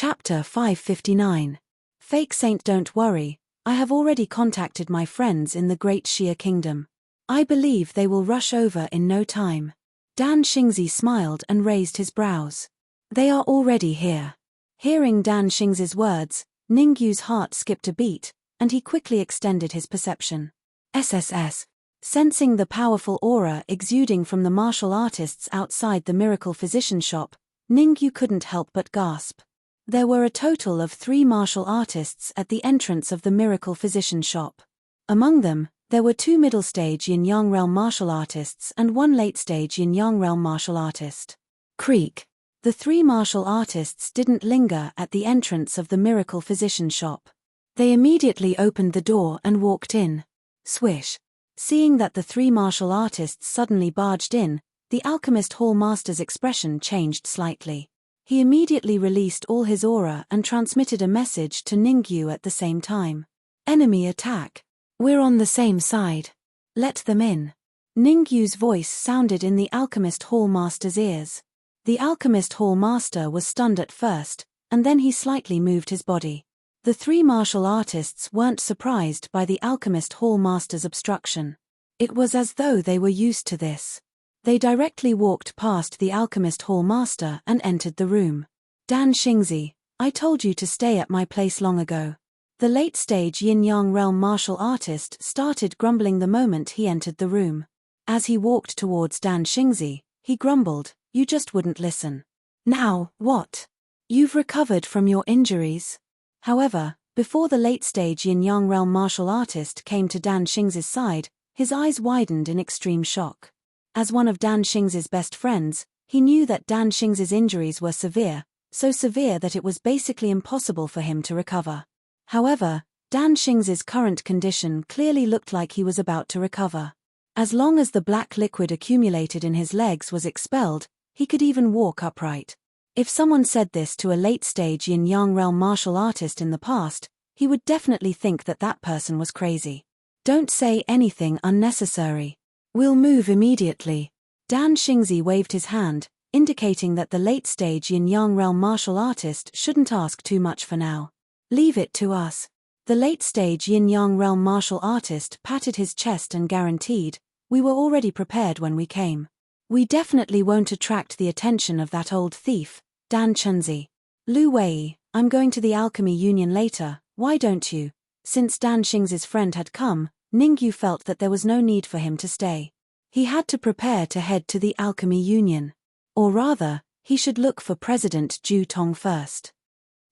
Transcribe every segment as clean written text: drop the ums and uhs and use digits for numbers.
Chapter 559. Fake Saint. Don't worry, I have already contacted my friends in the Great Xia Kingdom. I believe they will rush over in no time. Dan Xingzi smiled and raised his brows. They are already here. Hearing Dan Xingzi's words, Ningyu's heart skipped a beat, and he quickly extended his perception. SSS. Sensing the powerful aura exuding from the martial artists outside the miracle physician shop, Ningyu couldn't help but gasp. There were a total of 3 martial artists at the entrance of the miracle physician shop. Among them, there were 2 middle-stage yin-yang realm martial artists and 1 late-stage yin-yang realm martial artist. Creak. The 3 martial artists didn't linger at the entrance of the miracle physician shop. They immediately opened the door and walked in. Swish. Seeing that the 3 martial artists suddenly barged in, the alchemist hall master's expression changed slightly. He immediately released all his aura and transmitted a message to Ningyu at the same time. Enemy attack. We're on the same side. Let them in. Ningyu's voice sounded in the alchemist hall master's ears. The alchemist hall master was stunned at first, and then he slightly moved his body. The 3 martial artists weren't surprised by the alchemist hall master's obstruction. It was as though they were used to this. They directly walked past the alchemist hall master and entered the room. Dan Xingzi, I told you to stay at my place long ago. The late-stage yin-yang realm martial artist started grumbling the moment he entered the room. As he walked towards Dan Xingzi, he grumbled, you just wouldn't listen. Now, what? You've recovered from your injuries? However, before the late-stage yin-yang realm martial artist came to Dan Xingzi's side, his eyes widened in extreme shock. As one of Dan Xingzi's best friends, he knew that Dan Xingzi's injuries were severe, so severe that it was basically impossible for him to recover. However, Dan Xingzi's current condition clearly looked like he was about to recover. As long as the black liquid accumulated in his legs was expelled, he could even walk upright. If someone said this to a late-stage yin-yang realm martial artist in the past, he would definitely think that that person was crazy. Don't say anything unnecessary. We'll move immediately. Dan Xingzi waved his hand, indicating that the late-stage yin-yang realm martial artist shouldn't ask too much for now. Leave it to us. The late-stage yin-yang realm martial artist patted his chest and guaranteed, we were already prepared when we came. We definitely won't attract the attention of that old thief, Dan Chunzi. Lu Wei, I'm going to the Alchemy Union later, why don't you? Since Dan Xingzi's friend had come, Ningyu felt that there was no need for him to stay. He had to prepare to head to the Alchemy Union. Or rather, he should look for President Zhu Tong first.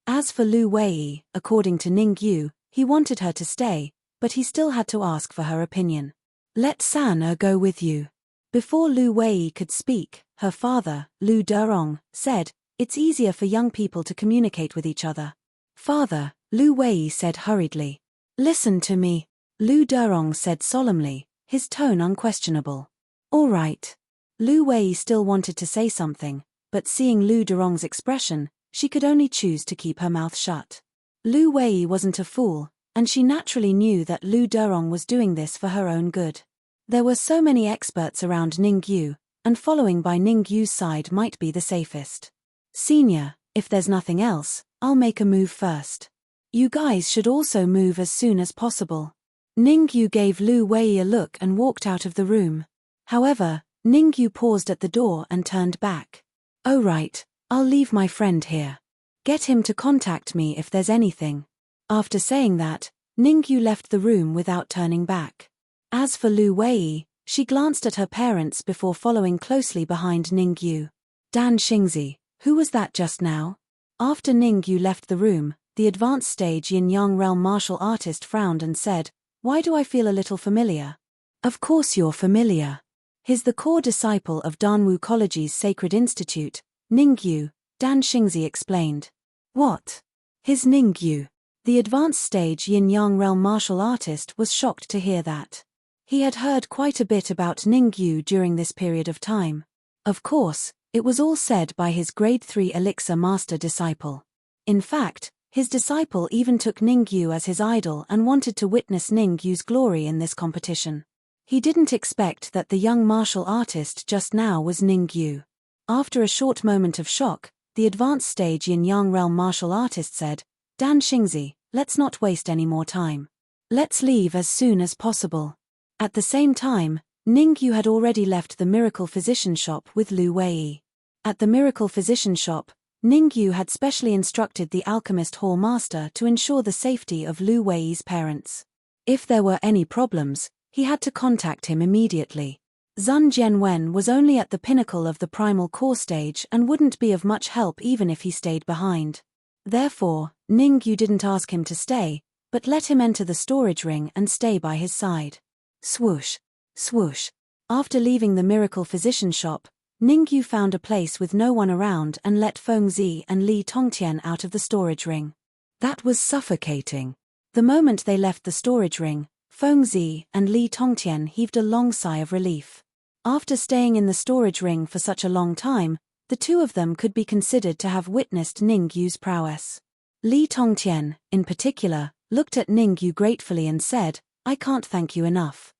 As for Lu Wei, according to Ningyu, he wanted her to stay, but he still had to ask for her opinion. Let San go with you. Before Lu Wei could speak, her father, Lu Durong, said, it's easier for young people to communicate with each other. Father, Lu Wei said hurriedly. Listen to me. Lu Durong said solemnly, his tone unquestionable. All right. Lu Wei still wanted to say something, but seeing Lu Durong's expression, she could only choose to keep her mouth shut. Lu Wei wasn't a fool, and she naturally knew that Lu Durong was doing this for her own good. There were so many experts around Ningyu, and following by Ningyu's side might be the safest. Senior, if there's nothing else, I'll make a move first. You guys should also move as soon as possible. Ningyu gave Lu Wei a look and walked out of the room. However, Ningyu paused at the door and turned back. Oh right, I'll leave my friend here. Get him to contact me if there's anything. After saying that, Ningyu left the room without turning back. As for Lu Wei, she glanced at her parents before following closely behind Ningyu. Dan Xingzi, who was that just now? After Ningyu left the room, the advanced stage yin-yang realm martial artist frowned and said, why do I feel a little familiar? Of course you're familiar. He's the core disciple of Danwu College's Sacred Institute, Ningyu, Dan Xingzi explained. What? His Ningyu? The advanced stage yin-yang realm martial artist was shocked to hear that. He had heard quite a bit about Ningyu during this period of time. Of course, it was all said by his grade 3 elixir master disciple. In fact, his disciple even took Ningyu as his idol and wanted to witness Ningyu's glory in this competition. He didn't expect that the young martial artist just now was Ningyu. After a short moment of shock, the advanced stage yin-yang realm martial artist said, Dan Xingzi, let's not waste any more time. Let's leave as soon as possible. At the same time, Ningyu had already left the miracle physician shop with Lu Wei. At the miracle physician shop, Ningyu had specially instructed the alchemist hall master to ensure the safety of Lu Wei's parents. If there were any problems, he had to contact him immediately. Zun Jianwen was only at the pinnacle of the primal core stage and wouldn't be of much help even if he stayed behind. Therefore, Ningyu didn't ask him to stay, but let him enter the storage ring and stay by his side. Swoosh, swoosh. After leaving the miracle physician shop, Ningyu found a place with no one around and let Fengzi and Li Tongtian out of the storage ring. That was suffocating. The moment they left the storage ring, Fengzi and Li Tongtian heaved a long sigh of relief. After staying in the storage ring for such a long time, the two of them could be considered to have witnessed Ningyu's prowess. Li Tongtian, in particular, looked at Ningyu gratefully and said, I can't thank you enough.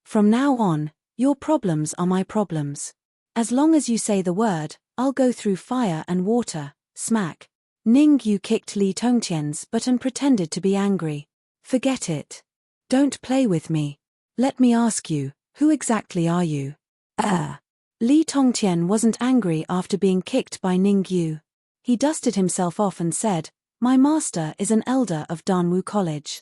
From now on, your problems are my problems. As long as you say the word, I'll go through fire and water. Smack. Ningyu kicked Li Tongtian's butt and pretended to be angry. Forget it. Don't play with me. Let me ask you, who exactly are you? Li Tongtian wasn't angry after being kicked by Ningyu. He dusted himself off and said, my master is an elder of Danwu College.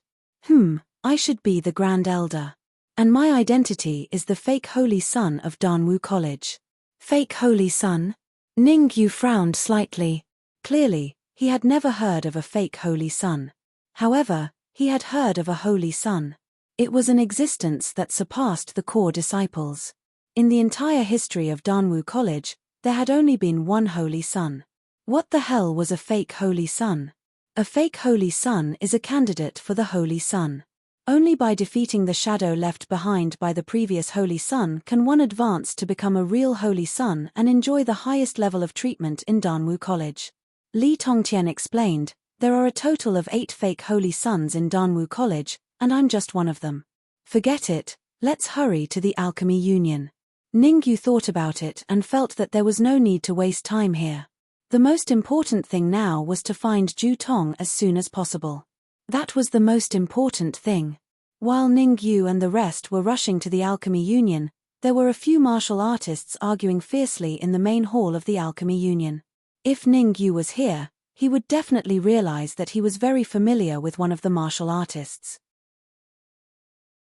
I should be the Grand Elder. And my identity is the fake Holy Son of Danwu College. Fake Holy Son? Ningyu frowned slightly. Clearly, he had never heard of a fake Holy Son. However, he had heard of a Holy Son. It was an existence that surpassed the core disciples. In the entire history of Danwu College, there had only been one Holy Son. What the hell was a fake Holy Son? A fake Holy Son is a candidate for the Holy Son. Only by defeating the shadow left behind by the previous Holy Son can one advance to become a real Holy Son and enjoy the highest level of treatment in Danwu College. Li Tongtian explained, there are a total of 8 fake Holy Sons in Danwu College, and I'm just one of them. Forget it, let's hurry to the Alchemy Union. Ningyu thought about it and felt that there was no need to waste time here. The most important thing now was to find Ju Tong as soon as possible. That was the most important thing. While Ningyu and the rest were rushing to the Alchemy Union, there were a few martial artists arguing fiercely in the main hall of the Alchemy Union. If Ningyu was here, he would definitely realize that he was very familiar with one of the martial artists.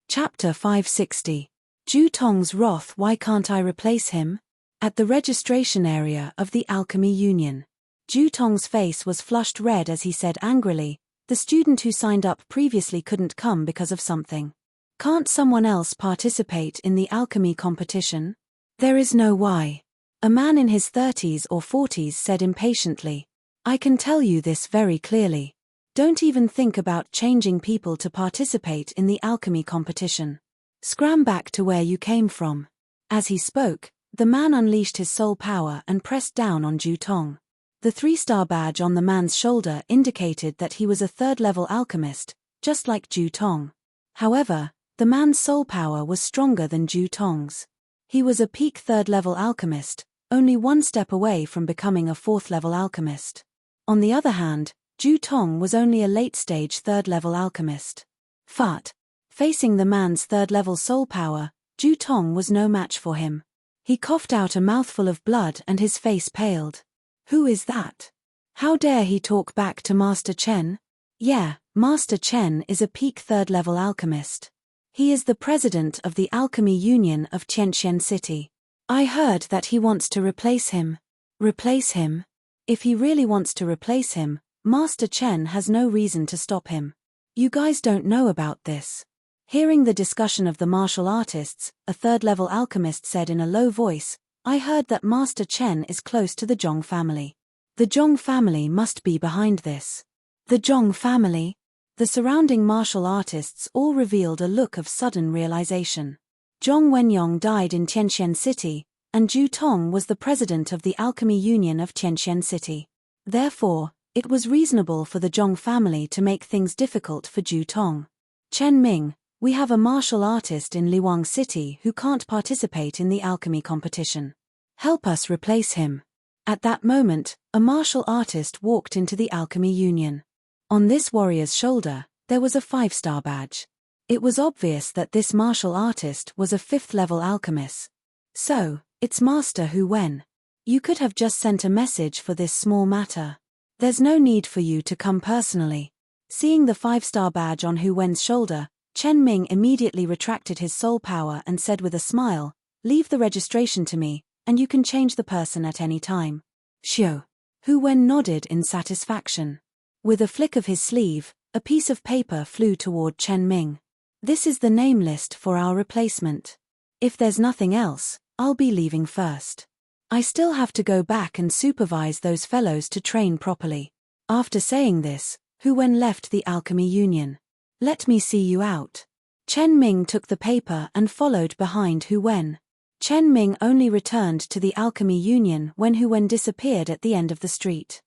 Chapter 560. Ju Tong's wrath. Why can't I replace him? At the registration area of the Alchemy Union, Ju Tong's face was flushed red as he said angrily, the student who signed up previously couldn't come because of something. Can't someone else participate in the alchemy competition? There is no why. A man in his 30s or 40s said impatiently. I can tell you this very clearly. Don't even think about changing people to participate in the alchemy competition. Scram back to where you came from. As he spoke, the man unleashed his soul power and pressed down on Ju Tong. The 3-star badge on the man's shoulder indicated that he was a 3rd-level alchemist, just like Ju Tong. However, the man's soul power was stronger than Ju Tong's. He was a peak 3rd-level alchemist, only 1 step away from becoming a 4th-level alchemist. On the other hand, Ju Tong was only a late-stage 3rd-level alchemist. Fat. Facing the man's 3rd-level soul power, Ju Tong was no match for him. He coughed out a mouthful of blood and his face paled. Who is that? How dare he talk back to Master Chen? Yeah, Master Chen is a peak 3rd-level alchemist. He is the president of the Alchemy Union of Tianqian City. I heard that he wants to replace him. Replace him? If he really wants to replace him, Master Chen has no reason to stop him. You guys don't know about this. Hearing the discussion of the martial artists, a 3rd-level alchemist said in a low voice, I heard that Master Chen is close to the Zhong family. The Zhong family must be behind this. The Zhong family? The surrounding martial artists all revealed a look of sudden realization. Zhong Wenyong died in Tianqian City, and Ju Tong was the president of the Alchemy Union of Tianqian City. Therefore, it was reasonable for the Zhong family to make things difficult for Ju Tong. Chen Ming, we have a martial artist in Liwang City who can't participate in the alchemy competition. Help us replace him. At that moment, A martial artist walked into the Alchemy Union. On this warrior's shoulder, there was a 5-star badge. It was obvious that this martial artist was a 5th-level alchemist. So, it's Master Hu Wen. You could have just sent a message for this small matter. There's no need for you to come personally. Seeing the 5-star badge on Hu Wen's shoulder, Chen Ming immediately retracted his soul power and said with a smile, "Leave the registration to me, and you can change the person at any time." Xiu. Hu Wen nodded in satisfaction. With a flick of his sleeve, a piece of paper flew toward Chen Ming. "This is the name list for our replacement. If there's nothing else, I'll be leaving first. I still have to go back and supervise those fellows to train properly." After saying this, Hu Wen left the Alchemy Union. "Let me see you out." Chen Ming took the paper and followed behind Hu Wen. Chen Ming only returned to the Alchemy Union when Hu Wen disappeared at the end of the street.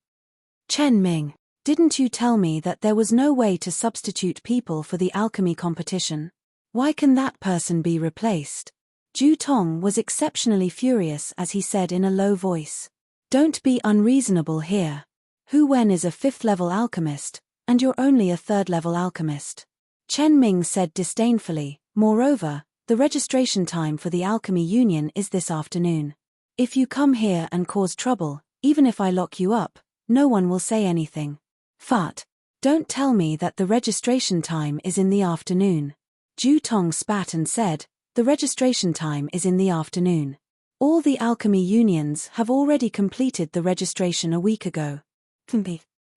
"Chen Ming, didn't you tell me that there was no way to substitute people for the alchemy competition? Why can that person be replaced?" Zhu Tong was exceptionally furious as he said in a low voice. "Don't be unreasonable here. Hu Wen is a 5th-level alchemist, and you're only a 3rd-level alchemist." Chen Ming said disdainfully, "Moreover, the registration time for the Alchemy Union is this afternoon. If you come here and cause trouble, even if I lock you up, no one will say anything. Fat. Don't tell me that the registration time is in the afternoon." Zhu Tong spat and said, "The registration time is in the afternoon. All the Alchemy Unions have already completed the registration a week ago.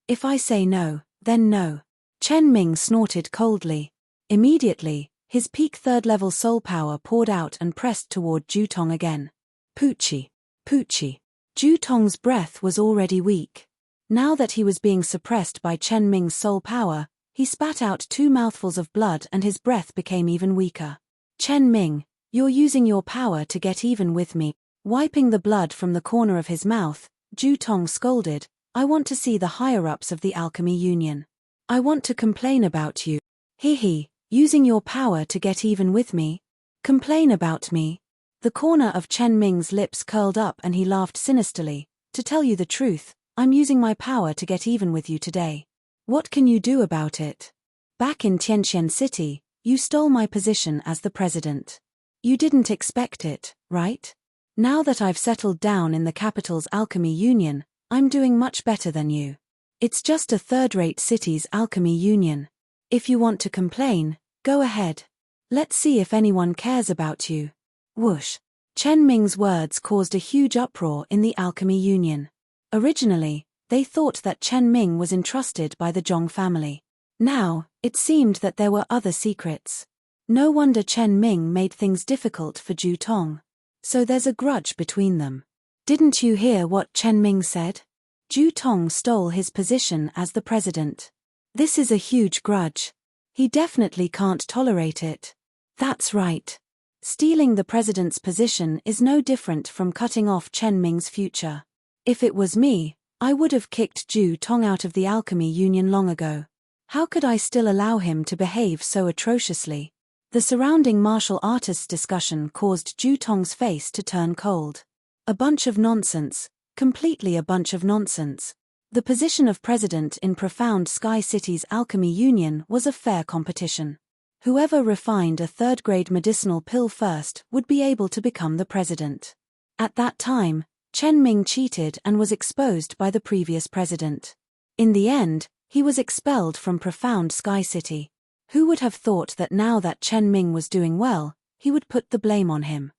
If I say no, then no." Chen Ming snorted coldly. Immediately, his peak 3rd-level soul power poured out and pressed toward Zhu Tong again. Poochie. Poochie. Zhu Tong's breath was already weak. Now that he was being suppressed by Chen Ming's soul power, he spat out 2 mouthfuls of blood and his breath became even weaker. "Chen Ming, you're using your power to get even with me." Wiping the blood from the corner of his mouth, Zhu Tong scolded, "I want to see the higher-ups of the Alchemy Union. I want to complain about you." "Hee, using your power to get even with me? Complain about me?" The corner of Chen Ming's lips curled up and he laughed sinisterly. "To tell you the truth, I'm using my power to get even with you today. What can you do about it? Back in Tianqian City, you stole my position as the president. You didn't expect it, right? Now that I've settled down in the capital's Alchemy Union, I'm doing much better than you. It's just a 3rd-rate city's Alchemy Union. If you want to complain, go ahead. Let's see if anyone cares about you." Whoosh. Chen Ming's words caused a huge uproar in the Alchemy Union. Originally, they thought that Chen Ming was entrusted by the Zhong family. Now, it seemed that there were other secrets. No wonder Chen Ming made things difficult for Zhu Tong. So there's a grudge between them. Didn't you hear what Chen Ming said? Zhu Tong stole his position as the president. This is a huge grudge. He definitely can't tolerate it. That's right. Stealing the president's position is no different from cutting off Chen Ming's future. If it was me, I would have kicked Zhu Tong out of the Alchemy Union long ago. How could I still allow him to behave so atrociously? The surrounding martial artists' discussion caused Zhu Tong's face to turn cold. A bunch of nonsense, completely a bunch of nonsense. The position of president in Profound Sky City's Alchemy Union was a fair competition. Whoever refined a 3rd-grade medicinal pill first would be able to become the president. At that time, Chen Ming cheated and was exposed by the previous president. In the end, he was expelled from Profound Sky City. Who would have thought that now that Chen Ming was doing well, he would put the blame on him?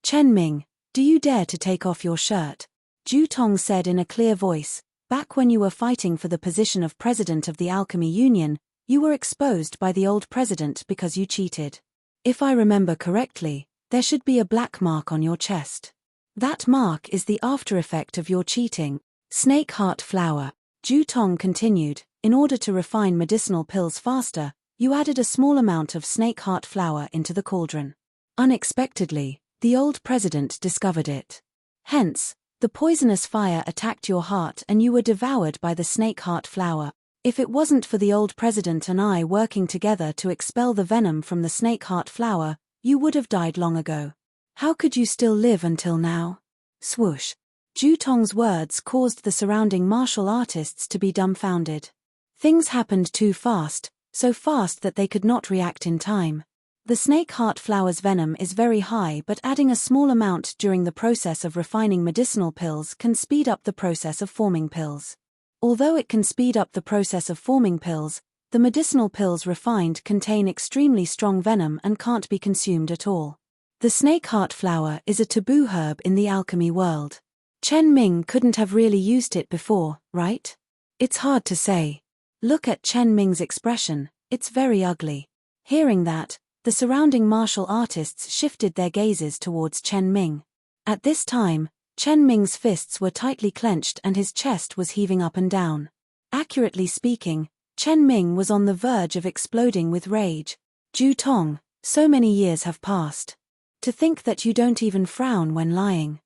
"Chen Ming, do you dare to take off your shirt?" Zhu Tong said in a clear voice. "Back when you were fighting for the position of president of the Alchemy Union, you were exposed by the old president because you cheated. If I remember correctly, there should be a black mark on your chest. That mark is the after-effect of your cheating." Snake heart flower. Zhu Tong continued, "In order to refine medicinal pills faster, you added a small amount of snake heart flower into the cauldron. Unexpectedly, the old president discovered it. Hence, the poisonous fire attacked your heart and you were devoured by the snake heart flower. If it wasn't for the old president and I working together to expel the venom from the snake heart flower, you would have died long ago. How could you still live until now?" Swoosh. Zhu Tong's words caused the surrounding martial artists to be dumbfounded. Things happened too fast, so fast that they could not react in time. The snake heart flower's venom is very high, but adding a small amount during the process of refining medicinal pills can speed up the process of forming pills. Although it can speed up the process of forming pills, the medicinal pills refined contain extremely strong venom and can't be consumed at all. The snake heart flower is a taboo herb in the alchemy world. Chen Ming couldn't have really used it before, right? It's hard to say. Look at Chen Ming's expression, it's very ugly. Hearing that, the surrounding martial artists shifted their gazes towards Chen Ming. At this time, Chen Ming's fists were tightly clenched and his chest was heaving up and down. Accurately speaking, Chen Ming was on the verge of exploding with rage. Zhu Tong, so many years have passed. To think that you don't even frown when lying.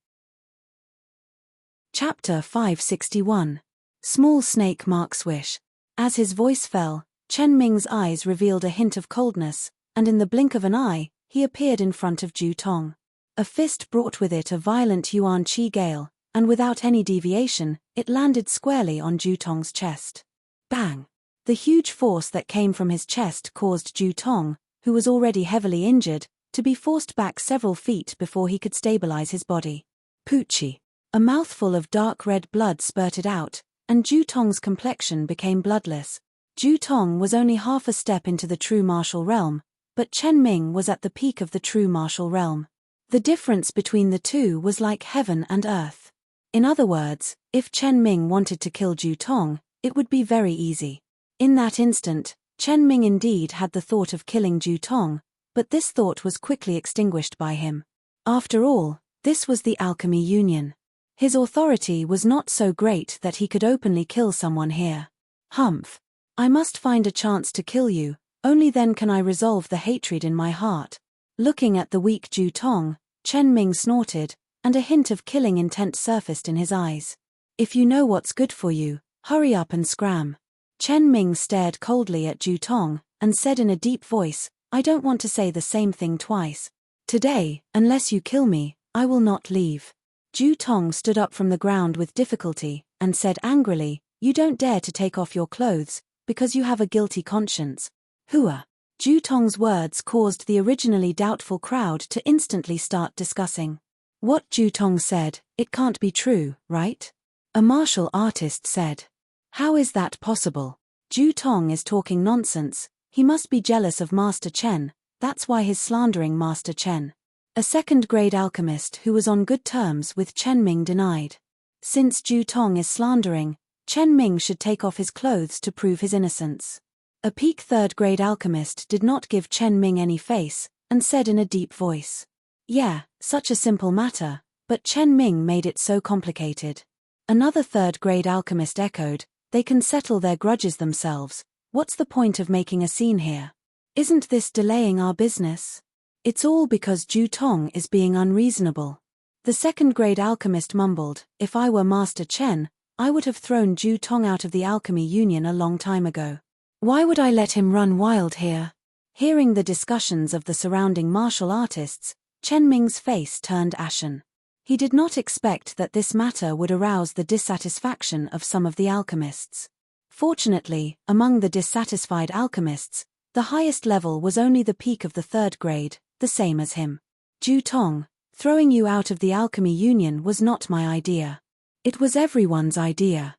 Chapter 561. Small Snake Mark's Wish. As his voice fell, Chen Ming's eyes revealed a hint of coldness, and in the blink of an eye, he appeared in front of Zhu Tong. A fist brought with it a violent yuan qi gale, and without any deviation, it landed squarely on Zhu Tong's chest. Bang! The huge force that came from his chest caused Zhu Tong, who was already heavily injured, to be forced back several feet before he could stabilize his body. Poochie! A mouthful of dark red blood spurted out, and Zhu Tong's complexion became bloodless. Zhu Tong was only half a step into the true martial realm, but Chen Ming was at the peak of the true martial realm. The difference between the two was like heaven and earth. In other words, if Chen Ming wanted to kill Zhu Tong, it would be very easy. In that instant, Chen Ming indeed had the thought of killing Zhu Tong, but this thought was quickly extinguished by him. After all, this was the Alchemy Union. His authority was not so great that he could openly kill someone here. Humph. I must find a chance to kill you, only then can I resolve the hatred in my heart. Looking at the weak Zhu Tong, Chen Ming snorted, and a hint of killing intent surfaced in his eyes. If you know what's good for you, hurry up and scram. Chen Ming stared coldly at Zhu Tong, and said in a deep voice, I don't want to say the same thing twice. Today, unless you kill me, I will not leave. Zhu Tong stood up from the ground with difficulty, and said angrily, you don't dare to take off your clothes, because you have a guilty conscience. Hua! Zhu Tong's words caused the originally doubtful crowd to instantly start discussing. What Zhu Tong said, it can't be true, right? A martial artist said. How is that possible? Zhu Tong is talking nonsense, he must be jealous of Master Chen, that's why he's slandering Master Chen. A second-grade alchemist who was on good terms with Chen Ming denied. Since Zhu Tong is slandering, Chen Ming should take off his clothes to prove his innocence. A peak third-grade alchemist did not give Chen Ming any face, and said in a deep voice. Yeah, such a simple matter, but Chen Ming made it so complicated. Another third-grade alchemist echoed, they can settle their grudges themselves, what's the point of making a scene here? Isn't this delaying our business? It's all because Zhu Tong is being unreasonable. The second-grade alchemist mumbled, if I were Master Chen, I would have thrown Zhu Tong out of the Alchemy Union a long time ago. Why would I let him run wild here? Hearing the discussions of the surrounding martial artists, Chen Ming's face turned ashen. He did not expect that this matter would arouse the dissatisfaction of some of the alchemists. Fortunately, among the dissatisfied alchemists, the highest level was only the peak of the third grade, the same as him. Zhu Tong, throwing you out of the Alchemy Union was not my idea. It was everyone's idea.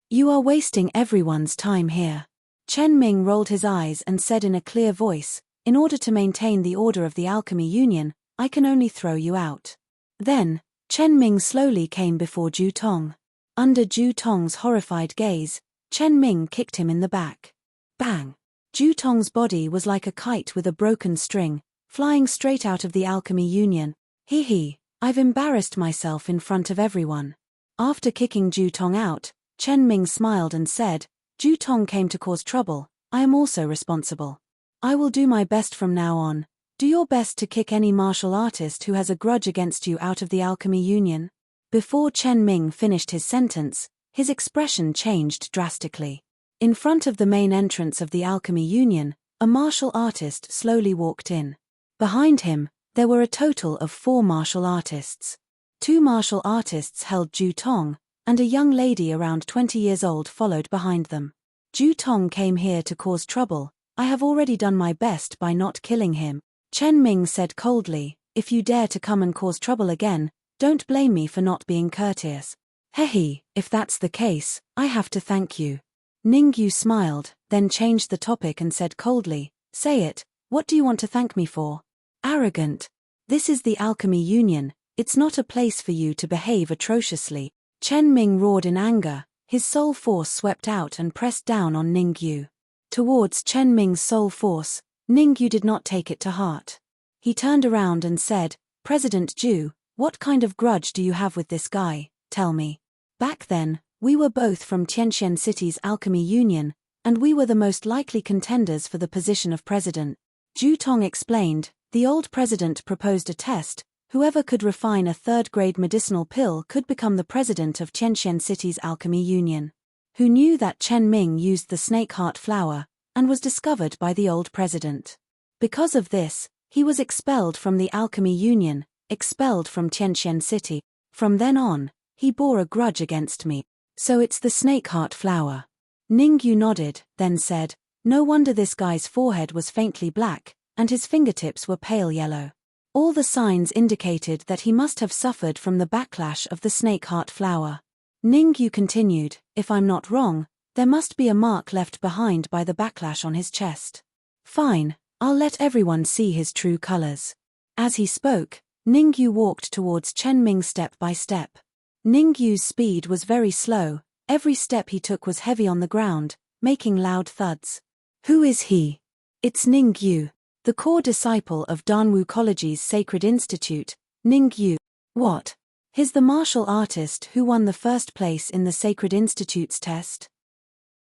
You are wasting everyone's time here. Chen Ming rolled his eyes and said in a clear voice, in order to maintain the order of the Alchemy Union, I can only throw you out. Then, Chen Ming slowly came before Zhu Tong. Under Zhu Tong's horrified gaze, Chen Ming kicked him in the back. Bang! Zhu Tong's body was like a kite with a broken string, flying straight out of the Alchemy Union. Hee, I've embarrassed myself in front of everyone. After kicking Zhu Tong out, Chen Ming smiled and said, Zhu Tong came to cause trouble, I am also responsible. I will do my best from now on. Do your best to kick any martial artist who has a grudge against you out of the Alchemy Union. Before Chen Ming finished his sentence, his expression changed drastically. In front of the main entrance of the Alchemy Union, a martial artist slowly walked in. Behind him, there were a total of 4 martial artists. Two martial artists held Ju Tong, and a young lady around 20 years old followed behind them. Ju Tong came here to cause trouble. I have already done my best by not killing him. Chen Ming said coldly, if you dare to come and cause trouble again, don't blame me for not being courteous. Hehe, if that's the case, I have to thank you. Ningyu smiled, then changed the topic and said coldly, say it, what do you want to thank me for? Arrogant. This is the Alchemy Union, it's not a place for you to behave atrociously. Chen Ming roared in anger, his soul force swept out and pressed down on Ningyu. Towards Chen Ming's soul force, Ningyu did not take it to heart. He turned around and said, President Ju, what kind of grudge do you have with this guy, tell me. Back then, we were both from Tianqian City's Alchemy Union, and we were the most likely contenders for the position of president. Ju Tong explained, the old president proposed a test, whoever could refine a third-grade medicinal pill could become the president of Tianqian City's Alchemy Union. Who knew that Chen Ming used the snake heart flower, and was discovered by the old president. Because of this, he was expelled from the Alchemy Union, expelled from Tianqian City. From then on, he bore a grudge against me. So it's the snake heart flower. Ningyu nodded, then said, no wonder this guy's forehead was faintly black, and his fingertips were pale yellow. All the signs indicated that he must have suffered from the backlash of the snake heart flower. Ningyu continued, if I'm not wrong, there must be a mark left behind by the backlash on his chest. Fine, I'll let everyone see his true colors. As he spoke, Ningyu walked towards Chen Ming step by step. Ningyu's speed was very slow, every step he took was heavy on the ground, making loud thuds. Who is he? It's Ningyu, the core disciple of Danwu College's Sacred Institute. Ningyu. What? He's the martial artist who won the first place in the Sacred Institute's test?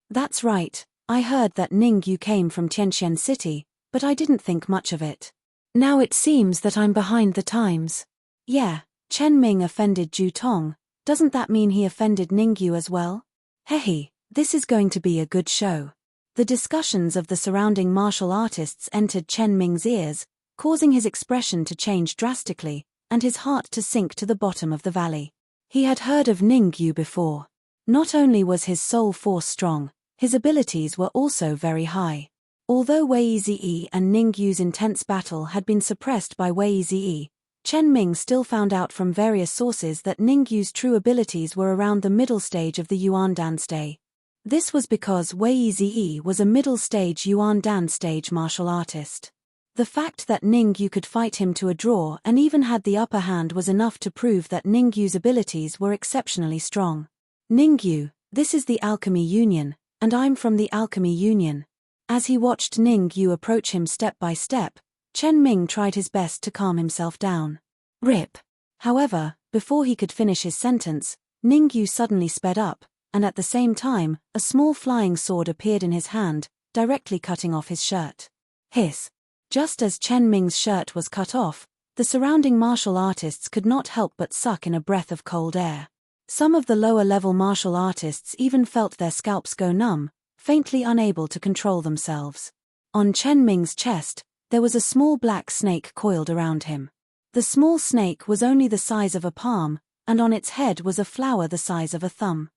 That's right, I heard that Ningyu came from Tianqian City, but I didn't think much of it. Now it seems that I'm behind the times. Yeah, Chen Ming offended Ju Tong, doesn't that mean he offended Ningyu as well? Hehe, this is going to be a good show. The discussions of the surrounding martial artists entered Chen Ming's ears, causing his expression to change drastically, and his heart to sink to the bottom of the valley. He had heard of Ningyu before. Not only was his soul force strong, his abilities were also very high. Although Wei Ziyi and Ningyu's intense battle had been suppressed by Wei Ziyi, Chen Ming still found out from various sources that Ningyu's true abilities were around the middle stage of the Yuan Dan stage. This was because Wei Ziyi was a middle-stage Yuan Dan stage martial artist. The fact that Ningyu could fight him to a draw and even had the upper hand was enough to prove that Ningyu's abilities were exceptionally strong. Ningyu, this is the Alchemy Union, and I'm from the Alchemy Union. As he watched Ningyu approach him step by step, Chen Ming tried his best to calm himself down. Rip. However, before he could finish his sentence, Ningyu suddenly sped up, and at the same time, a small flying sword appeared in his hand, directly cutting off his shirt. Hiss. Just as Chen Ming's shirt was cut off, the surrounding martial artists could not help but suck in a breath of cold air. Some of the lower-level martial artists even felt their scalps go numb, faintly unable to control themselves. On Chen Ming's chest, there was a small black snake coiled around him. The small snake was only the size of a palm, and on its head was a flower the size of a thumb.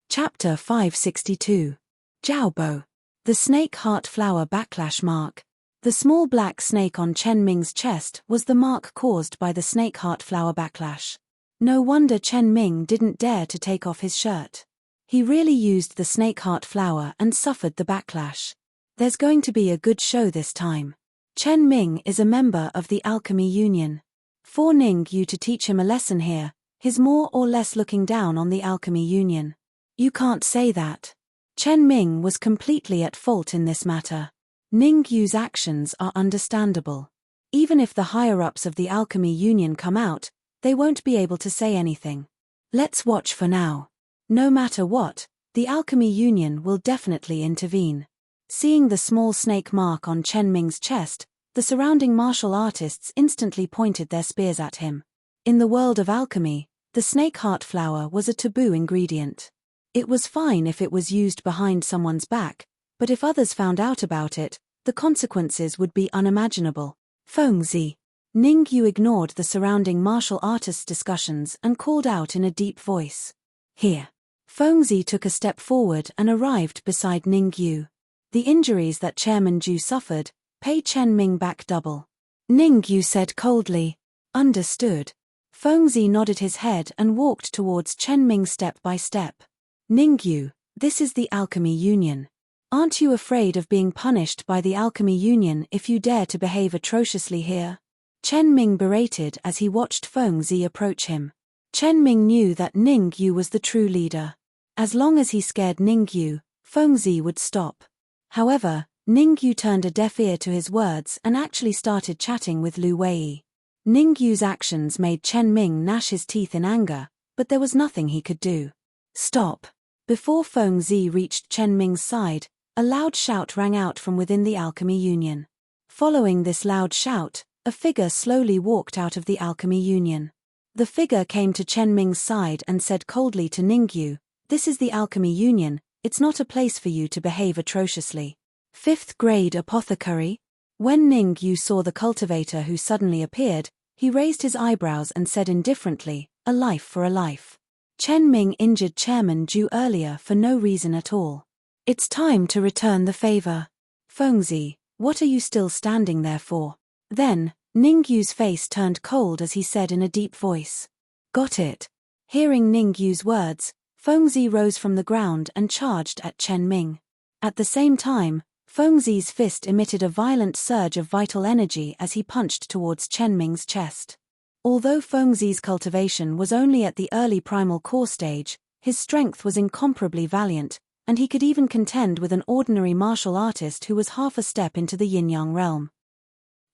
Chapter 562. Jiaobo. The snake heart flower backlash mark. The small black snake on Chen Ming's chest was the mark caused by the snake heart flower backlash. No wonder Chen Ming didn't dare to take off his shirt. He really used the snake heart flower and suffered the backlash. There's going to be a good show this time. Chen Ming is a member of the Alchemy Union. For Ningyu to teach him a lesson here, he's more or less looking down on the Alchemy Union. You can't say that. Chen Ming was completely at fault in this matter. Ningyu's actions are understandable. Even if the higher-ups of the Alchemy Union come out, they won't be able to say anything. Let's watch for now. No matter what, the Alchemy Union will definitely intervene. Seeing the small snake mark on Chen Ming's chest, the surrounding martial artists instantly pointed their spears at him. In the world of alchemy, the snake heart flower was a taboo ingredient. It was fine if it was used behind someone's back, but if others found out about it, the consequences would be unimaginable. Fengzi. Ning Yu ignored the surrounding martial artists' discussions and called out in a deep voice. Here. Fengzi took a step forward and arrived beside Ning Yu. The injuries that Chairman Zhu suffered paid Chen Ming back double. Ning Yu said coldly, "Understood." Fengzi nodded his head and walked towards Chen Ming step by step. "Ning Yu, this is the Alchemy Union. Aren't you afraid of being punished by the Alchemy Union if you dare to behave atrociously here?" Chen Ming berated as he watched Fengzi approach him. Chen Ming knew that Ning Yu was the true leader. As long as he scared Ning Yu, Fengzi would stop. However, Ning Yu turned a deaf ear to his words and actually started chatting with Lu Wei. Ning Yu's actions made Chen Ming gnash his teeth in anger, but there was nothing he could do. "Stop!" Before Fengzi reached Chen Ming's side, a loud shout rang out from within the Alchemy Union. Following this loud shout, a figure slowly walked out of the Alchemy Union. The figure came to Chen Ming's side and said coldly to Ning Yu, "This is the Alchemy Union, it's not a place for you to behave atrociously." Fifth grade apothecary? When Ning Yu saw the cultivator who suddenly appeared, he raised his eyebrows and said indifferently, "A life for a life." Chen Ming injured Chairman Zhu earlier for no reason at all. It's time to return the favor. Fengzi, what are you still standing there for? Then, Ning Yu's face turned cold as he said in a deep voice. "Got it." Hearing Ning Yu's words, Fengzi rose from the ground and charged at Chen Ming. At the same time, Fengzi's fist emitted a violent surge of vital energy as he punched towards Chen Ming's chest. Although Fengzi's cultivation was only at the early primal core stage, his strength was incomparably valiant, and he could even contend with an ordinary martial artist who was half a step into the yin-yang realm.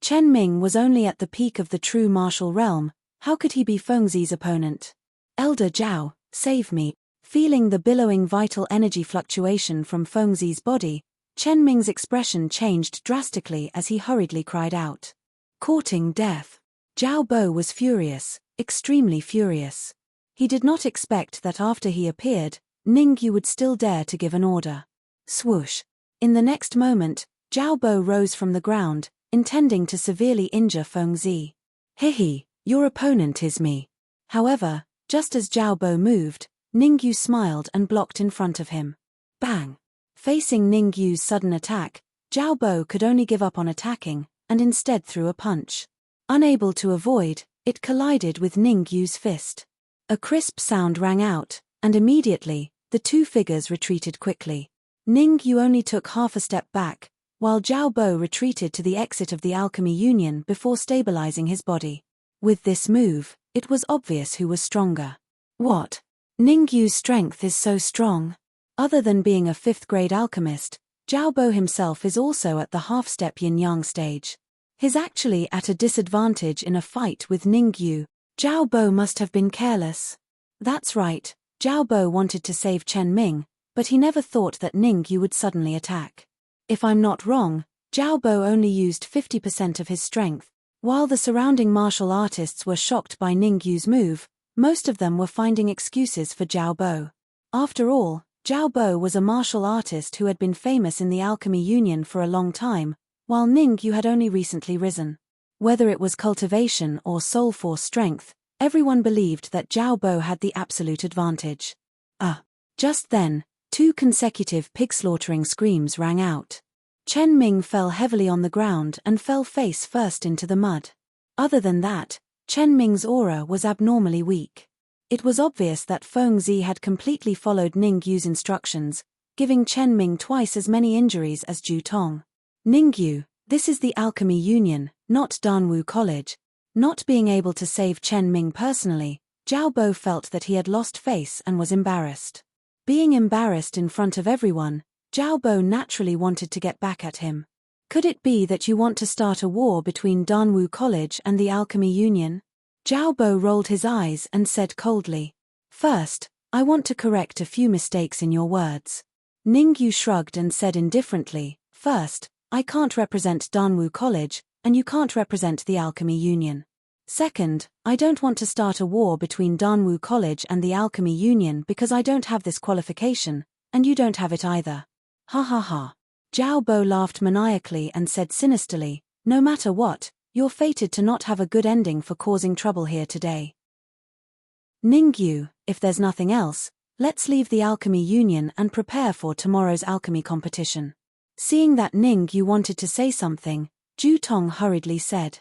Chen Ming was only at the peak of the true martial realm. How could he be Fengzi's opponent? "Elder Zhao, save me." Feeling the billowing vital energy fluctuation from Fengzi's body, Chen Ming's expression changed drastically as he hurriedly cried out. "Courting death." Zhao Bo was furious, extremely furious. He did not expect that after he appeared, Ning Yu would still dare to give an order. Swoosh. In the next moment, Zhao Bo rose from the ground, intending to severely injure Fengzi. "Hehe, your opponent is me." However, just as Zhao Bo moved, Ning Yu smiled and blocked in front of him. Bang! Facing Ning Yu's sudden attack, Zhao Bo could only give up on attacking, and instead threw a punch. Unable to avoid, it collided with Ning Yu's fist. A crisp sound rang out, and immediately, the two figures retreated quickly. Ning Yu only took half a step back, while Zhao Bo retreated to the exit of the Alchemy Union before stabilizing his body. With this move, it was obvious who was stronger. What? Ning Yu's strength is so strong. Other than being a fifth-grade alchemist, Zhao Bo himself is also at the half-step yin-yang stage. He's actually at a disadvantage in a fight with Ning Yu. Zhao Bo must have been careless. That's right, Zhao Bo wanted to save Chen Ming, but he never thought that Ning Yu would suddenly attack. If I'm not wrong, Zhao Bo only used 50% of his strength. While the surrounding martial artists were shocked by Ning Yu's move, most of them were finding excuses for Zhao Bo. After all, Zhao Bo was a martial artist who had been famous in the Alchemy Union for a long time, while Ning Yu had only recently risen. Whether it was cultivation or soul force strength, everyone believed that Zhao Bo had the absolute advantage. Just then, 2 consecutive pig-slaughtering screams rang out. Chen Ming fell heavily on the ground and fell face first into the mud. Other than that, Chen Ming's aura was abnormally weak. It was obvious that Fengzi had completely followed Ning Yu's instructions, giving Chen Ming twice as many injuries as Zhu Tong. "Ning Yu, this is the Alchemy Union, not Danwu College." Not being able to save Chen Ming personally, Zhao Bo felt that he had lost face and was embarrassed. Being embarrassed in front of everyone, Zhao Bo naturally wanted to get back at him. "Could it be that you want to start a war between Danwu College and the Alchemy Union?" Zhao Bo rolled his eyes and said coldly. "First, I want to correct a few mistakes in your words." Ning Yu shrugged and said indifferently, "First, I can't represent Danwu College, and you can't represent the Alchemy Union. Second, I don't want to start a war between Danwu College and the Alchemy Union because I don't have this qualification, and you don't have it either." Ha ha ha. Zhao Bo laughed maniacally and said sinisterly, "No matter what, You're fated to not have a good ending for causing trouble here today. Ningyu, if there's nothing else, let's leave the Alchemy Union and prepare for tomorrow's alchemy competition. Seeing that Ningyu wanted to say something, Ju Tong hurriedly said.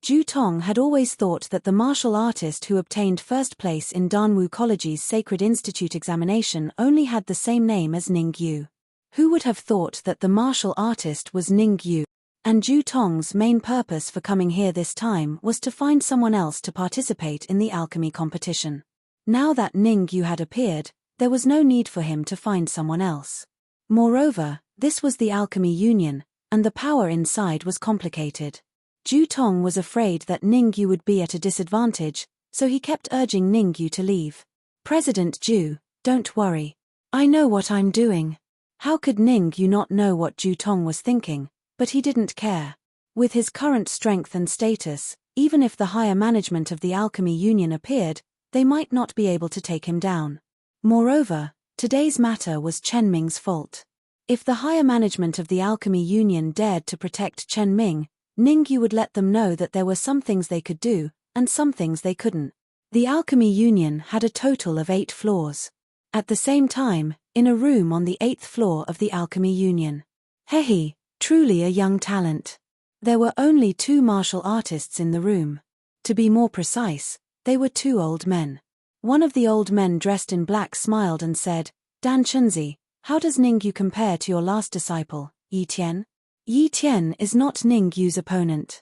Ju Tong had always thought that the martial artist who obtained first place in Danwu College's Sacred Institute examination only had the same name as Ningyu. Who would have thought that the martial artist was Ningyu? And Ju Tong's main purpose for coming here this time was to find someone else to participate in the alchemy competition. Now that Ningyu had appeared, there was no need for him to find someone else. Moreover, this was the Alchemy Union, and the power inside was complicated. Ju Tong was afraid that Ningyu would be at a disadvantage, so he kept urging Ningyu to leave. President Ju, don't worry. I know what I'm doing. How could Ningyu not know what Ju Tong was thinking? But he didn't care. With his current strength and status, even if the higher management of the Alchemy Union appeared, they might not be able to take him down. Moreover, today's matter was Chen Ming's fault. If the higher management of the Alchemy Union dared to protect Chen Ming, Ningyu would let them know that there were some things they could do, and some things they couldn't. The Alchemy Union had a total of 8 floors. At the same time, in a room on the 8th floor of the Alchemy Union. Hehe, truly a young talent. There were only 2 martial artists in the room. To be more precise, they were 2 old men. One of the old men dressed in black smiled and said, Dan Chunzi, how does Ningyu compare to your last disciple, Yi Tian? Yi Tian is not Ningyu's opponent.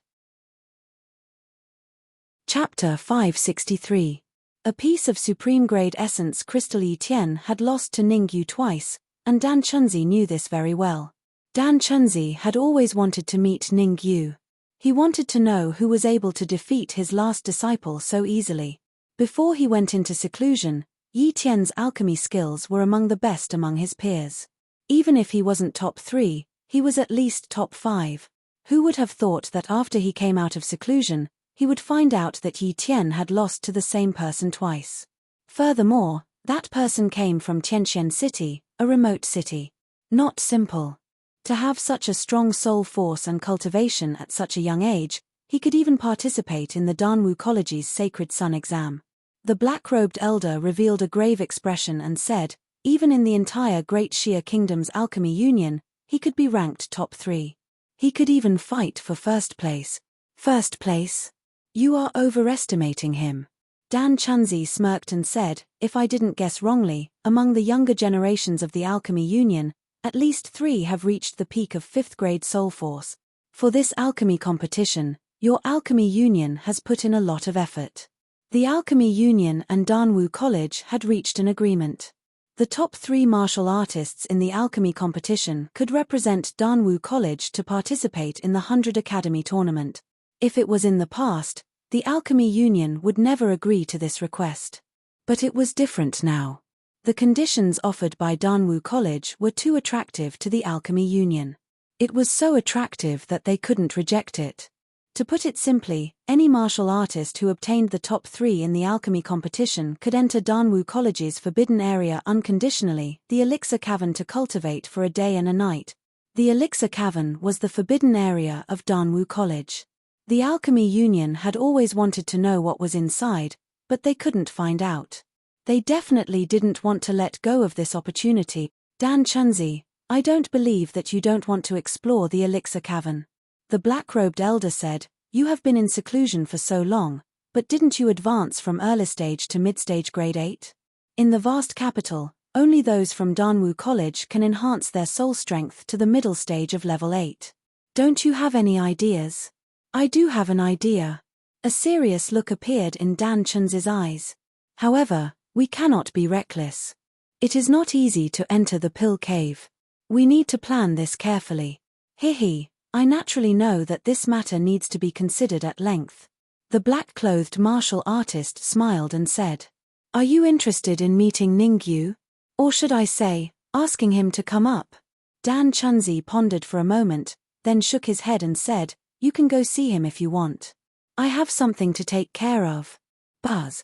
Chapter 563. A piece of supreme-grade essence crystal Yi Tian had lost to Ningyu twice, and Dan Chunzi knew this very well. Dan Chunzi had always wanted to meet Ningyu. He wanted to know who was able to defeat his last disciple so easily. Before he went into seclusion, Yi Tian's alchemy skills were among the best among his peers. Even if he wasn't top 3, he was at least top 5. Who would have thought that after he came out of seclusion, he would find out that Yi Tian had lost to the same person twice. Furthermore, that person came from Tianqian City, a remote city. Not simple. To have such a strong soul force and cultivation at such a young age, he could even participate in the Danwu College's Sacred Sun exam. The black-robed elder revealed a grave expression and said, even in the entire Great Xia Kingdom's Alchemy Union, he could be ranked top 3. He could even fight for first place. First place? You are overestimating him. Dan Chunzi smirked and said, if I didn't guess wrongly, among the younger generations of the Alchemy Union, at least 3 have reached the peak of 5th grade soul force. For this alchemy competition, your Alchemy Union has put in a lot of effort. The Alchemy Union and Danwu College had reached an agreement. The top 3 martial artists in the alchemy competition could represent Danwu College to participate in the 100 Academy tournament. If it was in the past, the Alchemy Union would never agree to this request. But it was different now. The conditions offered by Danwu College were too attractive to the Alchemy Union. It was so attractive that they couldn't reject it. To put it simply, any martial artist who obtained the top 3 in the alchemy competition could enter Danwu College's forbidden area unconditionally, the Elixir Cavern to cultivate for a day and a night. The Elixir Cavern was the forbidden area of Danwu College. The Alchemy Union had always wanted to know what was inside, but they couldn't find out. They definitely didn't want to let go of this opportunity. Dan Chunzi, I don't believe that you don't want to explore the Elixir Cavern. The black-robed elder said, you have been in seclusion for so long, but didn't you advance from early stage to mid-stage grade 8? In the vast capital, only those from Danwu College can enhance their soul strength to the middle stage of level 8. Don't you have any ideas? I do have an idea. A serious look appeared in Dan Chunzi's eyes. However, we cannot be reckless. It is not easy to enter the pill cave. We need to plan this carefully. Hehe. I naturally know that this matter needs to be considered at length. The black-clothed martial artist smiled and said, are you interested in meeting Ningyu? Or should I say, asking him to come up? Dan Chunzi pondered for a moment, then shook his head and said, you can go see him if you want. I have something to take care of. Buzz.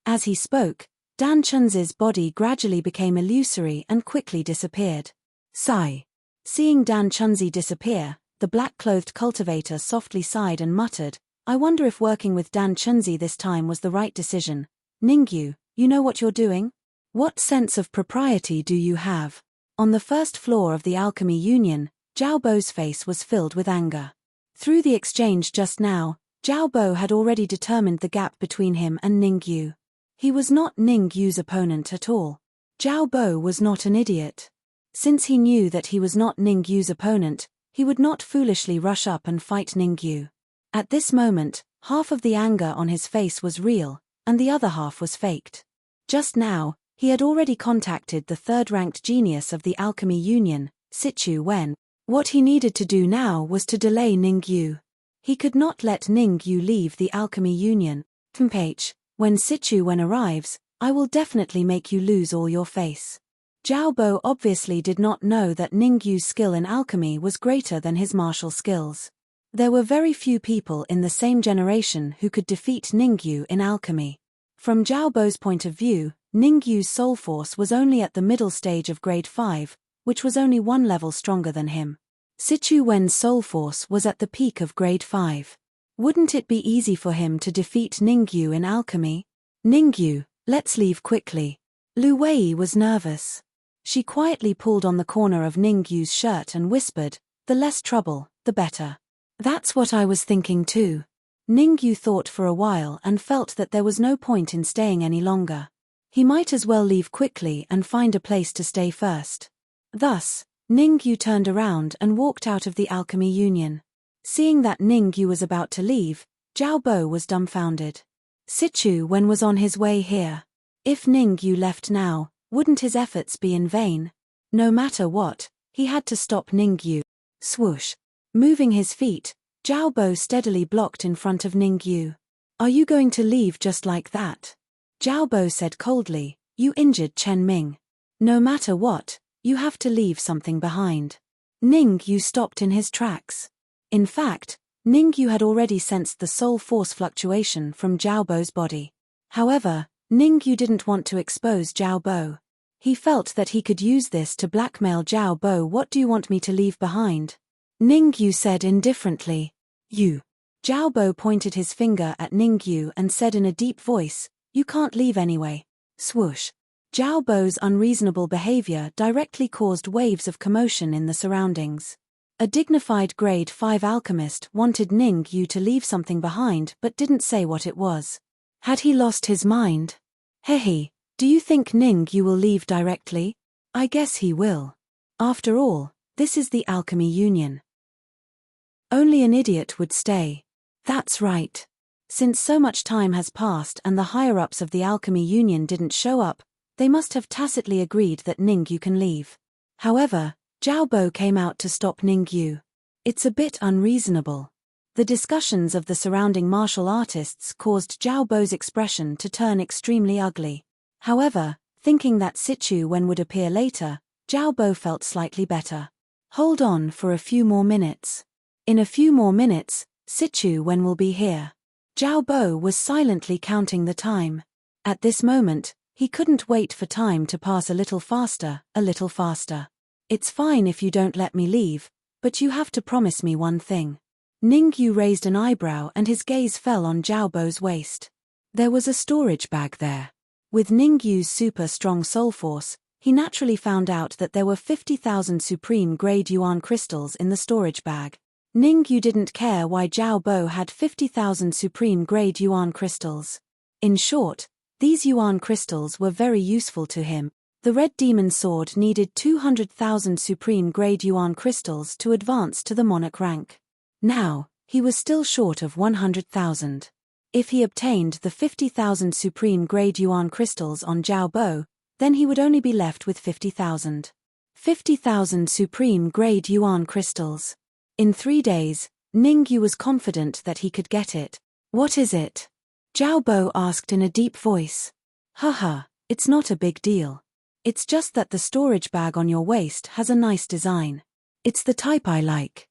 As he spoke, Dan Chunzi's body gradually became illusory and quickly disappeared. Sigh. Seeing Dan Chunzi disappear, the black-clothed cultivator softly sighed and muttered, I wonder if working with Dan Chunzi this time was the right decision. Ningyu, you know what you're doing? What sense of propriety do you have? On the first floor of the Alchemy Union, Zhao Bo's face was filled with anger. Through the exchange just now, Zhao Bo had already determined the gap between him and Ningyu. He was not Ningyu's opponent at all. Zhao Bo was not an idiot. Since he knew that he was not Ningyu's opponent, he would not foolishly rush up and fight Ningyu. At this moment, half of the anger on his face was real, and the other half was faked. Just now, he had already contacted the third-ranked genius of the Alchemy Union, Sichu Wen. What he needed to do now was to delay Ningyu. He could not let Ningyu leave the Alchemy Union. Tempage, when Sichu Wen arrives, I will definitely make you lose all your face. Zhao Bo obviously did not know that Ningyu's skill in alchemy was greater than his martial skills. There were very few people in the same generation who could defeat Ningyu in alchemy. From Zhao Bo's point of view, Ningyu's soul force was only at the middle stage of grade 5, which was only one level stronger than him. Sichu Wen's soul force was at the peak of grade 5. Wouldn't it be easy for him to defeat Ningyu in alchemy? Ningyu, let's leave quickly. Lu Wei was nervous. She quietly pulled on the corner of Ningyu's shirt and whispered, the less trouble, the better. That's what I was thinking too. Ningyu thought for a while and felt that there was no point in staying any longer. He might as well leave quickly and find a place to stay first. Thus, Ningyu turned around and walked out of the Alchemy Union. Seeing that Ningyu was about to leave, Zhao Bo was dumbfounded. Sichu Wen was on his way here. If Ningyu left now, wouldn't his efforts be in vain? No matter what, he had to stop Ningyu. Swoosh. Moving his feet, Zhao Bo steadily blocked in front of Ningyu. Are you going to leave just like that? Zhao Bo said coldly, you injured Chen Ming. No matter what, you have to leave something behind. Ningyu stopped in his tracks. In fact, Ningyu had already sensed the soul force fluctuation from Zhao Bo's body. However, Ningyu didn't want to expose Zhao Bo. He felt that he could use this to blackmail Zhao Bo. What do you want me to leave behind? Ningyu said indifferently. You. Zhao Bo pointed his finger at Ningyu and said in a deep voice, you can't leave anyway. Swoosh. Zhao Bo's unreasonable behavior directly caused waves of commotion in the surroundings. A dignified grade 5 alchemist wanted Ningyu to leave something behind but didn't say what it was. Had he lost his mind? Hehe, do you think Ningyu will leave directly? I guess he will. After all, this is the Alchemy Union. Only an idiot would stay. That's right. Since so much time has passed and the higher-ups of the Alchemy Union didn't show up, they must have tacitly agreed that Ningyu can leave. However, Zhao Bo came out to stop Ningyu. It's a bit unreasonable. The discussions of the surrounding martial artists caused Zhao Bo's expression to turn extremely ugly. However, thinking that Sichu Wen would appear later, Zhao Bo felt slightly better. Hold on for a few more minutes. In a few more minutes, Sichu Wen will be here. Zhao Bo was silently counting the time. At this moment, he couldn't wait for time to pass a little faster, a little faster. It's fine if you don't let me leave, but you have to promise me one thing. Ningyu raised an eyebrow and his gaze fell on Zhao Bo's waist. There was a storage bag there. With Ningyu's super strong soul force, he naturally found out that there were 50,000 supreme-grade yuan crystals in the storage bag. Ningyu didn't care why Zhao Bo had 50,000 supreme-grade yuan crystals. In short, these yuan crystals were very useful to him. The Red Demon Sword needed 200,000 supreme-grade yuan crystals to advance to the monarch rank. Now, he was still short of 100,000. If he obtained the 50,000 supreme-grade yuan crystals on Zhao Bo, then he would only be left with 50,000. 50,000 supreme-grade yuan crystals. In 3 days, Ningyu was confident that he could get it. What is it? Zhao Bo asked in a deep voice. Haha, it's not a big deal. It's just that the storage bag on your waist has a nice design. It's the type I like.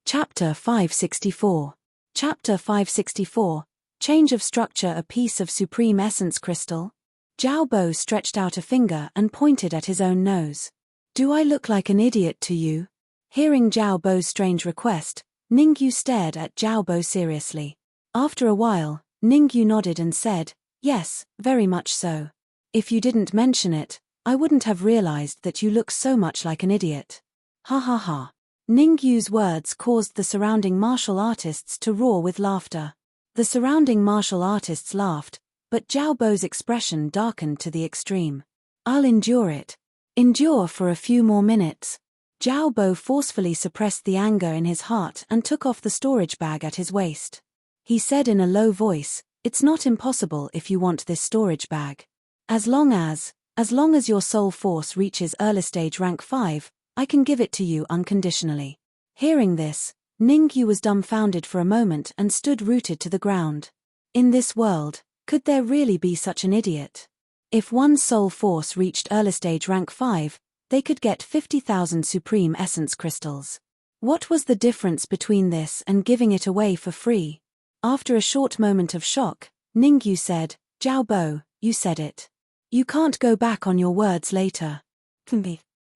Chapter 564. Chapter 564. Change of structure. A piece of supreme essence crystal. Zhao Bo stretched out a finger and pointed at his own nose. Do I look like an idiot to you? Hearing Zhao Bo's strange request, Ningyu stared at Zhao Bo seriously. After a while, Ningyu nodded and said, yes, very much so. If you didn't mention it, I wouldn't have realized that you look so much like an idiot. Ha ha ha. Ningyu's words caused the surrounding martial artists to roar with laughter. The surrounding martial artists laughed, but Zhao Bo's expression darkened to the extreme. I'll endure it. Endure for a few more minutes. Zhao Bo forcefully suppressed the anger in his heart and took off the storage bag at his waist. He said in a low voice, it's not impossible if you want this storage bag. As long as your soul force reaches early stage rank 5, I can give it to you unconditionally. Hearing this, Ningyu was dumbfounded for a moment and stood rooted to the ground. In this world, could there really be such an idiot? If one's soul force reached early stage rank 5, they could get 50,000 supreme essence crystals. What was the difference between this and giving it away for free? After a short moment of shock, Ningyu said, Zhao Bo, you said it. You can't go back on your words later.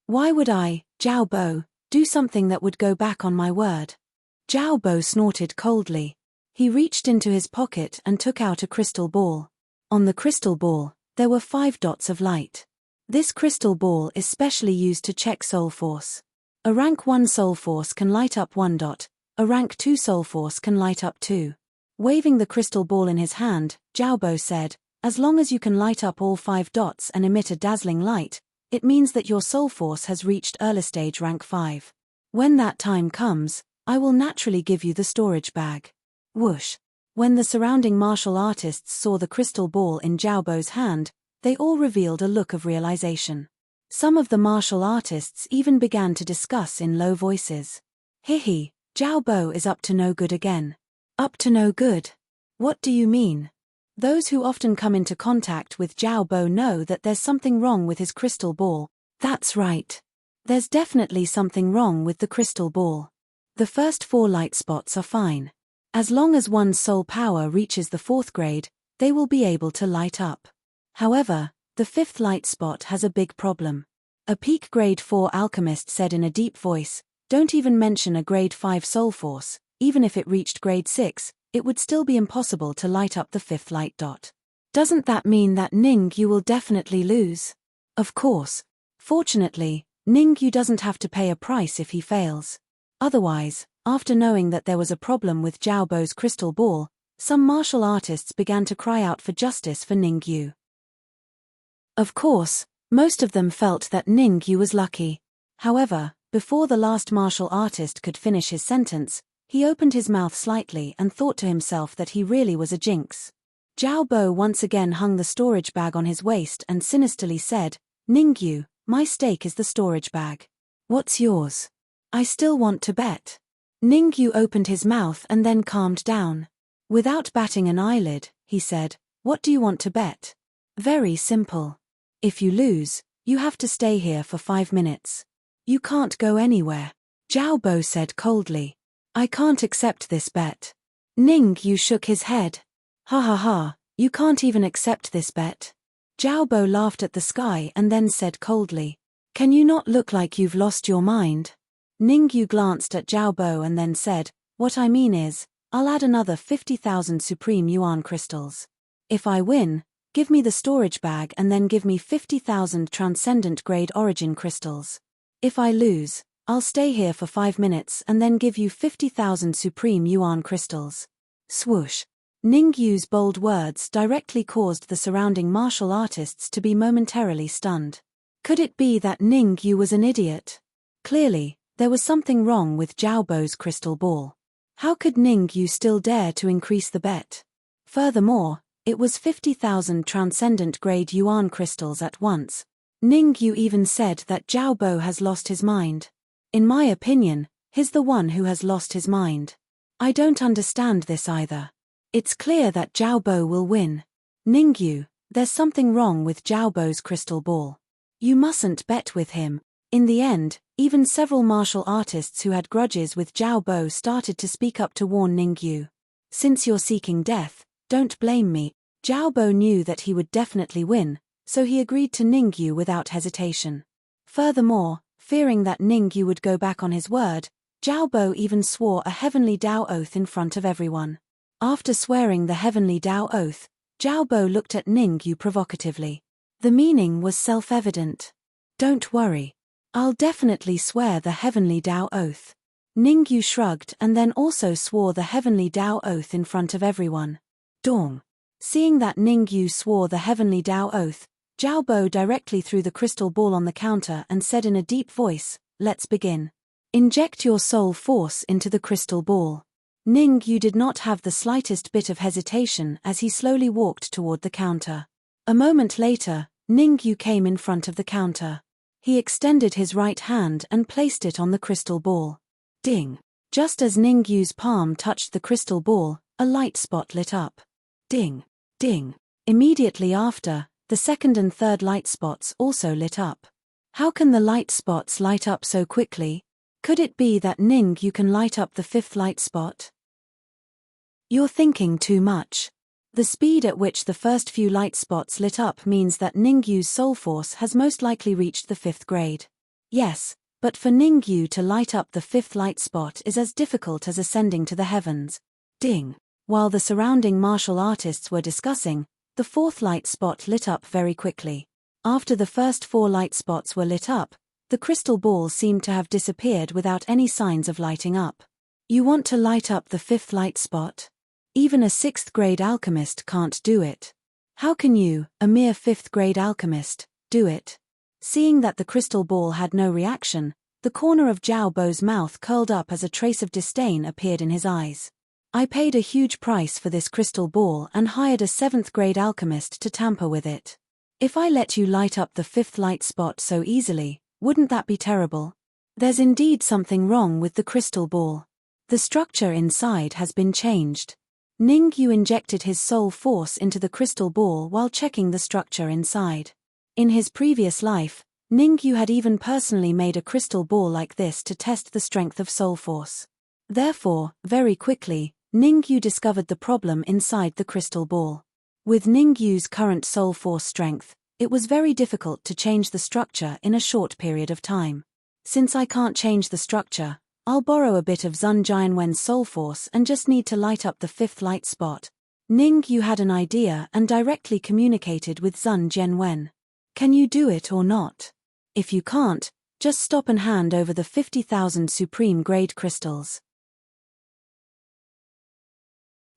Why would I, Zhao Bo, do something that would go back on my word? Zhao Bo snorted coldly. He reached into his pocket and took out a crystal ball. On the crystal ball, there were 5 dots of light. This crystal ball is specially used to check soul force. A rank 1 soul force can light up 1 dot, a rank 2 soul force can light up 2. Waving the crystal ball in his hand, Zhao Bo said, as long as you can light up all 5 dots and emit a dazzling light, it means that your soul force has reached early stage rank 5. When that time comes, I will naturally give you the storage bag. Whoosh. When the surrounding martial artists saw the crystal ball in Zhao Bo's hand, they all revealed a look of realization. Some of the martial artists even began to discuss in low voices. Hihi, Zhao Bo is up to no good again. Up to no good? What do you mean? Those who often come into contact with Zhao Bo know that there's something wrong with his crystal ball. That's right. There's definitely something wrong with the crystal ball. The first 4 light spots are fine. As long as one's soul power reaches the 4th grade, they will be able to light up. However, the 5th light spot has a big problem. A peak grade 4 alchemist said in a deep voice, don't even mention a grade 5 soul force, even if it reached grade 6, it would still be impossible to light up the 5th light dot. Doesn't that mean that Ningyu will definitely lose? Of course. Fortunately, Ningyu doesn't have to pay a price if he fails. Otherwise, after knowing that there was a problem with Zhao Bo's crystal ball, some martial artists began to cry out for justice for Ningyu. Of course, most of them felt that Ningyu was lucky. However, before the last martial artist could finish his sentence, he opened his mouth slightly and thought to himself that he really was a jinx. Zhao Bo once again hung the storage bag on his waist and sinisterly said, Ningyu, my stake is the storage bag. What's yours? I still want to bet. Ningyu opened his mouth and then calmed down. Without batting an eyelid, he said, what do you want to bet? Very simple. If you lose, you have to stay here for 5 minutes. You can't go anywhere. Zhao Bo said coldly. I can't accept this bet. Ningyu shook his head. Ha ha ha, you can't even accept this bet. Zhao Bo laughed at the sky and then said coldly. Can you not look like you've lost your mind? Ningyu glanced at Zhao Bo and then said, what I mean is, I'll add another 50,000 supreme yuan crystals. If I win, give me the storage bag and then give me 50,000 transcendent grade origin crystals. If I lose, I'll stay here for 5 minutes and then give you 50,000 supreme yuan crystals. Swoosh. Ningyu's bold words directly caused the surrounding martial artists to be momentarily stunned. Could it be that Ningyu was an idiot? Clearly, there was something wrong with Zhao Bo's crystal ball. How could Ningyu still dare to increase the bet? Furthermore, it was 50,000 transcendent grade yuan crystals at once. Ningyu even said that Zhao Bo has lost his mind. In my opinion, he's the one who has lost his mind. I don't understand this either. It's clear that Zhao Bo will win. Ningyu, there's something wrong with Zhao Bo's crystal ball. You mustn't bet with him. In the end, even several martial artists who had grudges with Zhao Bo started to speak up to warn Ningyu. Since you're seeking death, don't blame me. Zhao Bo knew that he would definitely win, so he agreed to Ningyu without hesitation. Furthermore, Fearing that Ningyu would go back on his word, Zhao Bo even swore a heavenly Dao oath in front of everyone. After swearing the heavenly Dao oath, Zhao Bo looked at Ningyu provocatively. The meaning was self-evident. Don't worry. I'll definitely swear the heavenly Dao oath. Ningyu shrugged and then also swore the heavenly Dao oath in front of everyone. Dong. Seeing that Ningyu swore the heavenly Dao oath, Zhao Bo directly threw the crystal ball on the counter and said in a deep voice, "Let's begin. Inject your soul force into the crystal ball." Ningyu did not have the slightest bit of hesitation as he slowly walked toward the counter. A moment later, Ningyu came in front of the counter. He extended his right hand and placed it on the crystal ball. Ding! Just as Ningyu's palm touched the crystal ball, a light spot lit up. Ding! Ding! Immediately after, the second and third light spots also lit up. How can the light spots light up so quickly? Could it be that Ningyu can light up the fifth light spot? You're thinking too much. The speed at which the first few light spots lit up means that Ningyu's soul force has most likely reached the fifth grade. Yes, but for Ningyu to light up the fifth light spot is as difficult as ascending to the heavens. Ding! While the surrounding martial artists were discussing, the fourth light spot lit up very quickly. After the first four light spots were lit up, the crystal ball seemed to have disappeared without any signs of lighting up. You want to light up the fifth light spot? Even a sixth-grade alchemist can't do it. How can you, a mere fifth-grade alchemist, do it? Seeing that the crystal ball had no reaction, the corner of Zhao Bo's mouth curled up as a trace of disdain appeared in his eyes. I paid a huge price for this crystal ball and hired a seventh-grade alchemist to tamper with it. If I let you light up the fifth light spot so easily, wouldn't that be terrible? There's indeed something wrong with the crystal ball. The structure inside has been changed. Ningyu injected his soul force into the crystal ball while checking the structure inside. In his previous life, Ningyu had even personally made a crystal ball like this to test the strength of soul force. Therefore, very quickly, Ningyu discovered the problem inside the crystal ball. With Ningyu's current soul force strength, it was very difficult to change the structure in a short period of time. Since I can't change the structure, I'll borrow a bit of Zun Jianwen's soul force and just need to light up the fifth light spot. Ningyu had an idea and directly communicated with Zun Jianwen. Can you do it or not? If you can't, just stop and hand over the 50,000 supreme grade crystals.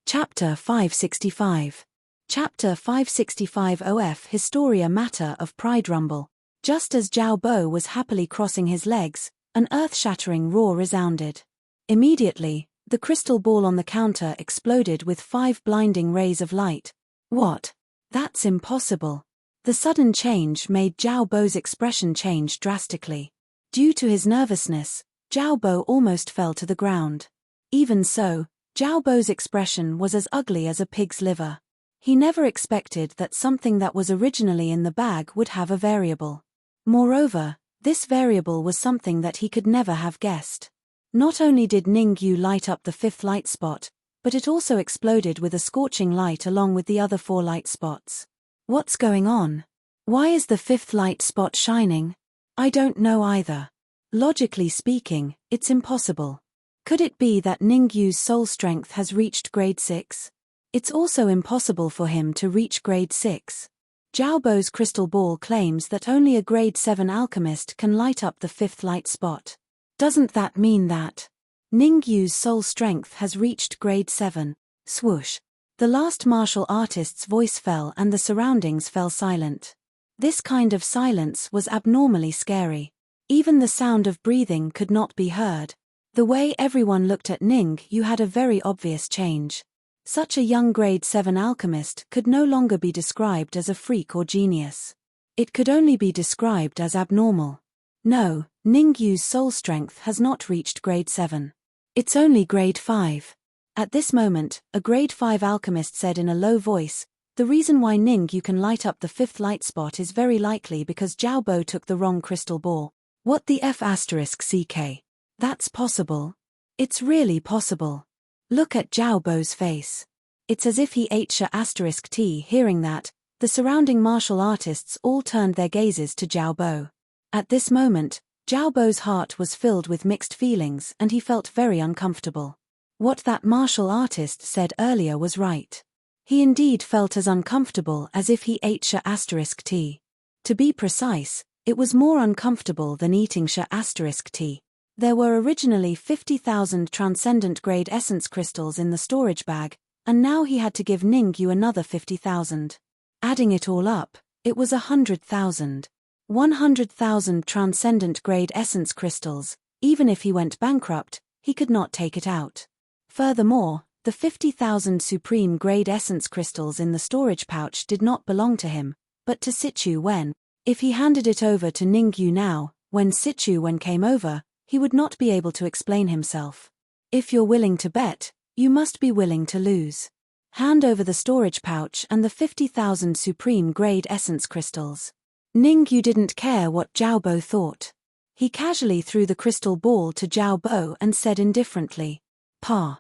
Chapter 565. Chapter 565 OF Historia Matter of Pride Rumble. Just as Zhao Bo was happily crossing his legs, an earth-shattering roar resounded. Immediately, the crystal ball on the counter exploded with 5 blinding rays of light. What? That's impossible. The sudden change made Zhao Bo's expression change drastically. Due to his nervousness, Zhao Bo almost fell to the ground. Even so, Zhao Bo's expression was as ugly as a pig's liver. He never expected that something that was originally in the bag would have a variable. Moreover, this variable was something that he could never have guessed. Not only did Ningyu light up the fifth light spot, but it also exploded with a scorching light along with the other 4 light spots. What's going on? Why is the fifth light spot shining? I don't know either. Logically speaking, it's impossible. Could it be that Ningyu's soul strength has reached grade 6? It's also impossible for him to reach grade 6. Zhao Bo's crystal ball claims that only a grade 7 alchemist can light up the fifth light spot. Doesn't that mean that Ningyu's soul strength has reached grade 7? Swoosh. The last martial artist's voice fell and the surroundings fell silent. This kind of silence was abnormally scary. Even the sound of breathing could not be heard. The way everyone looked at Ningyu had a very obvious change. Such a young grade 7 alchemist could no longer be described as a freak or genius. It could only be described as abnormal. No, Ningyu's soul strength has not reached grade 7. It's only grade 5. At this moment, a grade 5 alchemist said in a low voice, "The reason why Ningyu can light up the fifth light spot is very likely because Zhao Bo took the wrong crystal ball." What the F***ck? That's possible. It's really possible. Look at Zhao Bo's face. It's as if he ate **t. Hearing that, the surrounding martial artists all turned their gazes to Zhao Bo. At this moment, Zhao Bo's heart was filled with mixed feelings and he felt very uncomfortable. What that martial artist said earlier was right. He indeed felt as uncomfortable as if he ate tea. To be precise, it was more uncomfortable than eating tea. There were originally 50,000 transcendent-grade essence crystals in the storage bag, and now he had to give Ningyu another 50,000. Adding it all up, it was 100,000. 100,000 transcendent-grade essence crystals. Even if he went bankrupt, he could not take it out. Furthermore, the 50,000 supreme-grade essence crystals in the storage pouch did not belong to him, but to Sichu Wen. If he handed it over to Ningyu now, when Sichu Wen came over, he would not be able to explain himself. If you're willing to bet, you must be willing to lose. Hand over the storage pouch and the 50,000 supreme-grade essence crystals. Ningyu didn't care what Zhao Bo thought. He casually threw the crystal ball to Zhao Bo and said indifferently, "Pa."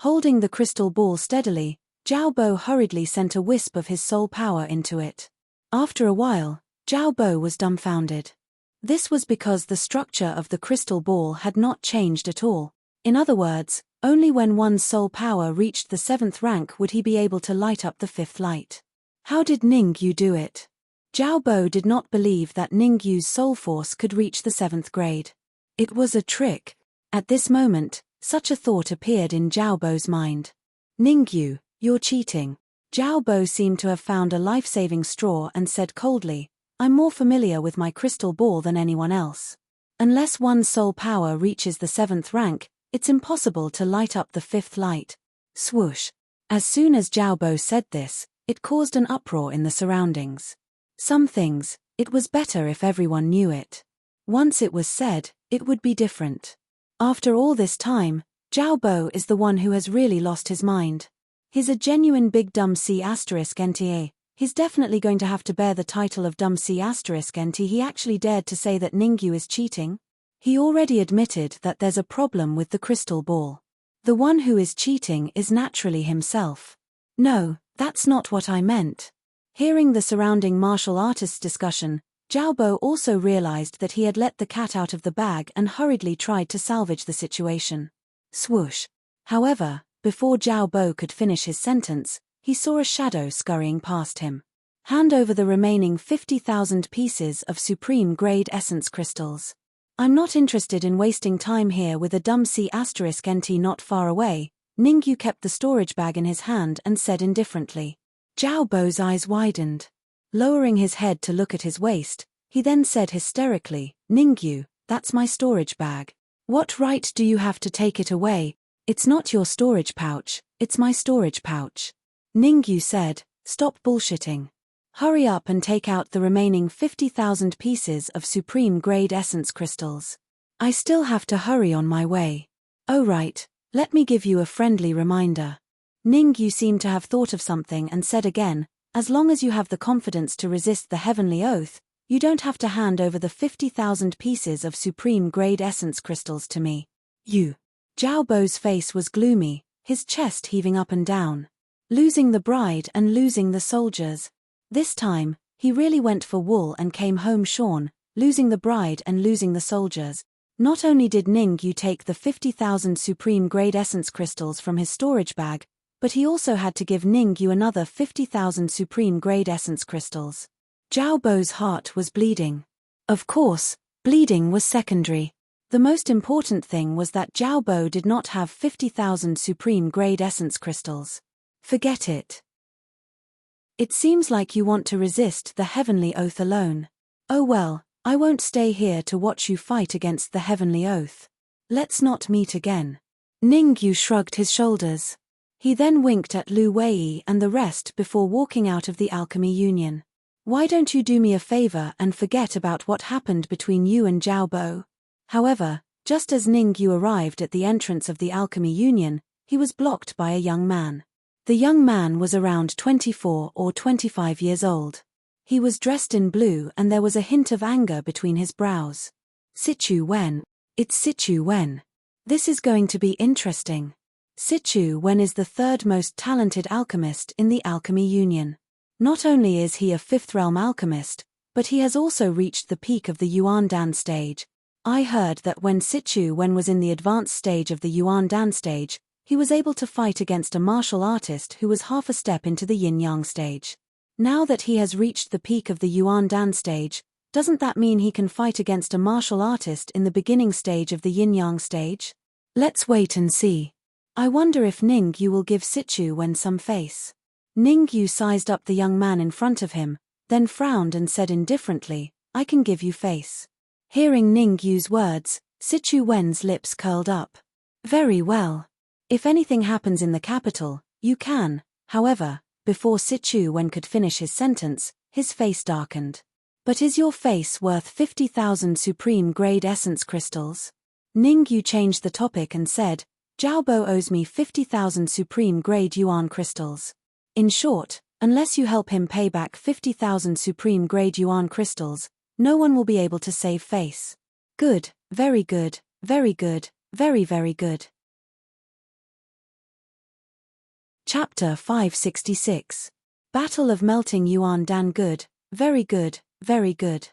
Holding the crystal ball steadily, Zhao Bo hurriedly sent a wisp of his soul power into it. After a while, Zhao Bo was dumbfounded. This was because the structure of the crystal ball had not changed at all. In other words, only when one's soul power reached the 7th rank would he be able to light up the 5th light. How did Ningyu do it? Zhao Bo did not believe that Ningyu's soul force could reach the 7th grade. It was a trick. At this moment, such a thought appeared in Zhao Bo's mind. "Ningyu, you're cheating." Zhao Bo seemed to have found a life-saving straw and said coldly, "I'm more familiar with my crystal ball than anyone else. Unless one's soul power reaches the 7th rank, it's impossible to light up the 5th light." Swoosh. As soon as Zhao Bo said this, it caused an uproar in the surroundings. Some things, it was better if everyone knew it. Once it was said, it would be different. After all this time, Zhao Bo is the one who has really lost his mind. He's a genuine big dumb C***NTA. He's definitely going to have to bear the title of dumb C***NT. He actually dared to say that Ningyu is cheating. He already admitted that there's a problem with the crystal ball. The one who is cheating is naturally himself. No, that's not what I meant. Hearing the surrounding martial artists' discussion, Zhao Bo also realized that he had let the cat out of the bag and hurriedly tried to salvage the situation. Swoosh. However, before Zhao Bo could finish his sentence, he saw a shadow scurrying past him. "Hand over the remaining 50,000 pieces of supreme-grade essence crystals. I'm not interested in wasting time here with a dumb C***NT not far away." Ningyu kept the storage bag in his hand and said indifferently. Zhao Bo's eyes widened. Lowering his head to look at his waist, he then said hysterically, "Ningyu, that's my storage bag. What right do you have to take it away? It's not your storage pouch, it's my storage pouch." Ningyu said, "Stop bullshitting. Hurry up and take out the remaining 50,000 pieces of supreme-grade essence crystals. I still have to hurry on my way. Oh right, let me give you a friendly reminder." Ningyu seemed to have thought of something and said again, "As long as you have the confidence to resist the heavenly oath, you don't have to hand over the 50,000 pieces of supreme-grade essence crystals to me. You." Zhao Bo's face was gloomy, his chest heaving up and down. Losing the bride and losing the soldiers. This time, he really went for wool and came home shorn, losing the bride and losing the soldiers. Not only did Ningyu take the 50,000 supreme-grade essence crystals from his storage bag, but he also had to give Ningyu another 50,000 supreme-grade essence crystals. Zhao Bo's heart was bleeding. Of course, bleeding was secondary. The most important thing was that Zhao Bo did not have 50,000 supreme-grade essence crystals. Forget it. It seems like you want to resist the heavenly oath alone. Oh well, I won't stay here to watch you fight against the heavenly oath. Let's not meet again. Ningyu shrugged his shoulders. He then winked at Lu Wei and the rest before walking out of the Alchemy Union. Why don't you do me a favor and forget about what happened between you and Zhao Bo? However, just as Ningyu arrived at the entrance of the Alchemy Union, he was blocked by a young man. The young man was around 24 or 25 years old. He was dressed in blue and there was a hint of anger between his brows. Sichu Wen. It's Sichu Wen. This is going to be interesting. Sichu Wen is the third most talented alchemist in the Alchemy Union. Not only is he a fifth realm alchemist, But he has also reached the peak of the Yuan Dan stage. I heard that when Sichu Wen was in the advanced stage of the Yuan Dan stage, he was able to fight against a martial artist who was half a step into the yin-yang stage. Now that he has reached the peak of the Yuan Dan stage, doesn't that mean he can fight against a martial artist in the beginning stage of the yin-yang stage? Let's wait and see. I wonder if Ning Yu will give Sichu Wen some face. Ning Yu sized up the young man in front of him, then frowned and said indifferently, I can give you face. Hearing Ning Yu's words, Sichu Wen's lips curled up. Very well. If anything happens in the capital, you can. However, before Sichu Wen could finish his sentence, his face darkened. But is your face worth 50,000 supreme grade essence crystals? Ning Yu changed the topic and said, Jiaobo owes me 50,000 supreme grade yuan crystals. In short, unless you help him pay back 50,000 supreme grade yuan crystals, no one will be able to save face. Good, very good, very good, very very good. Chapter 566. Battle of Melting Yuan Dan. Good, very good, very good.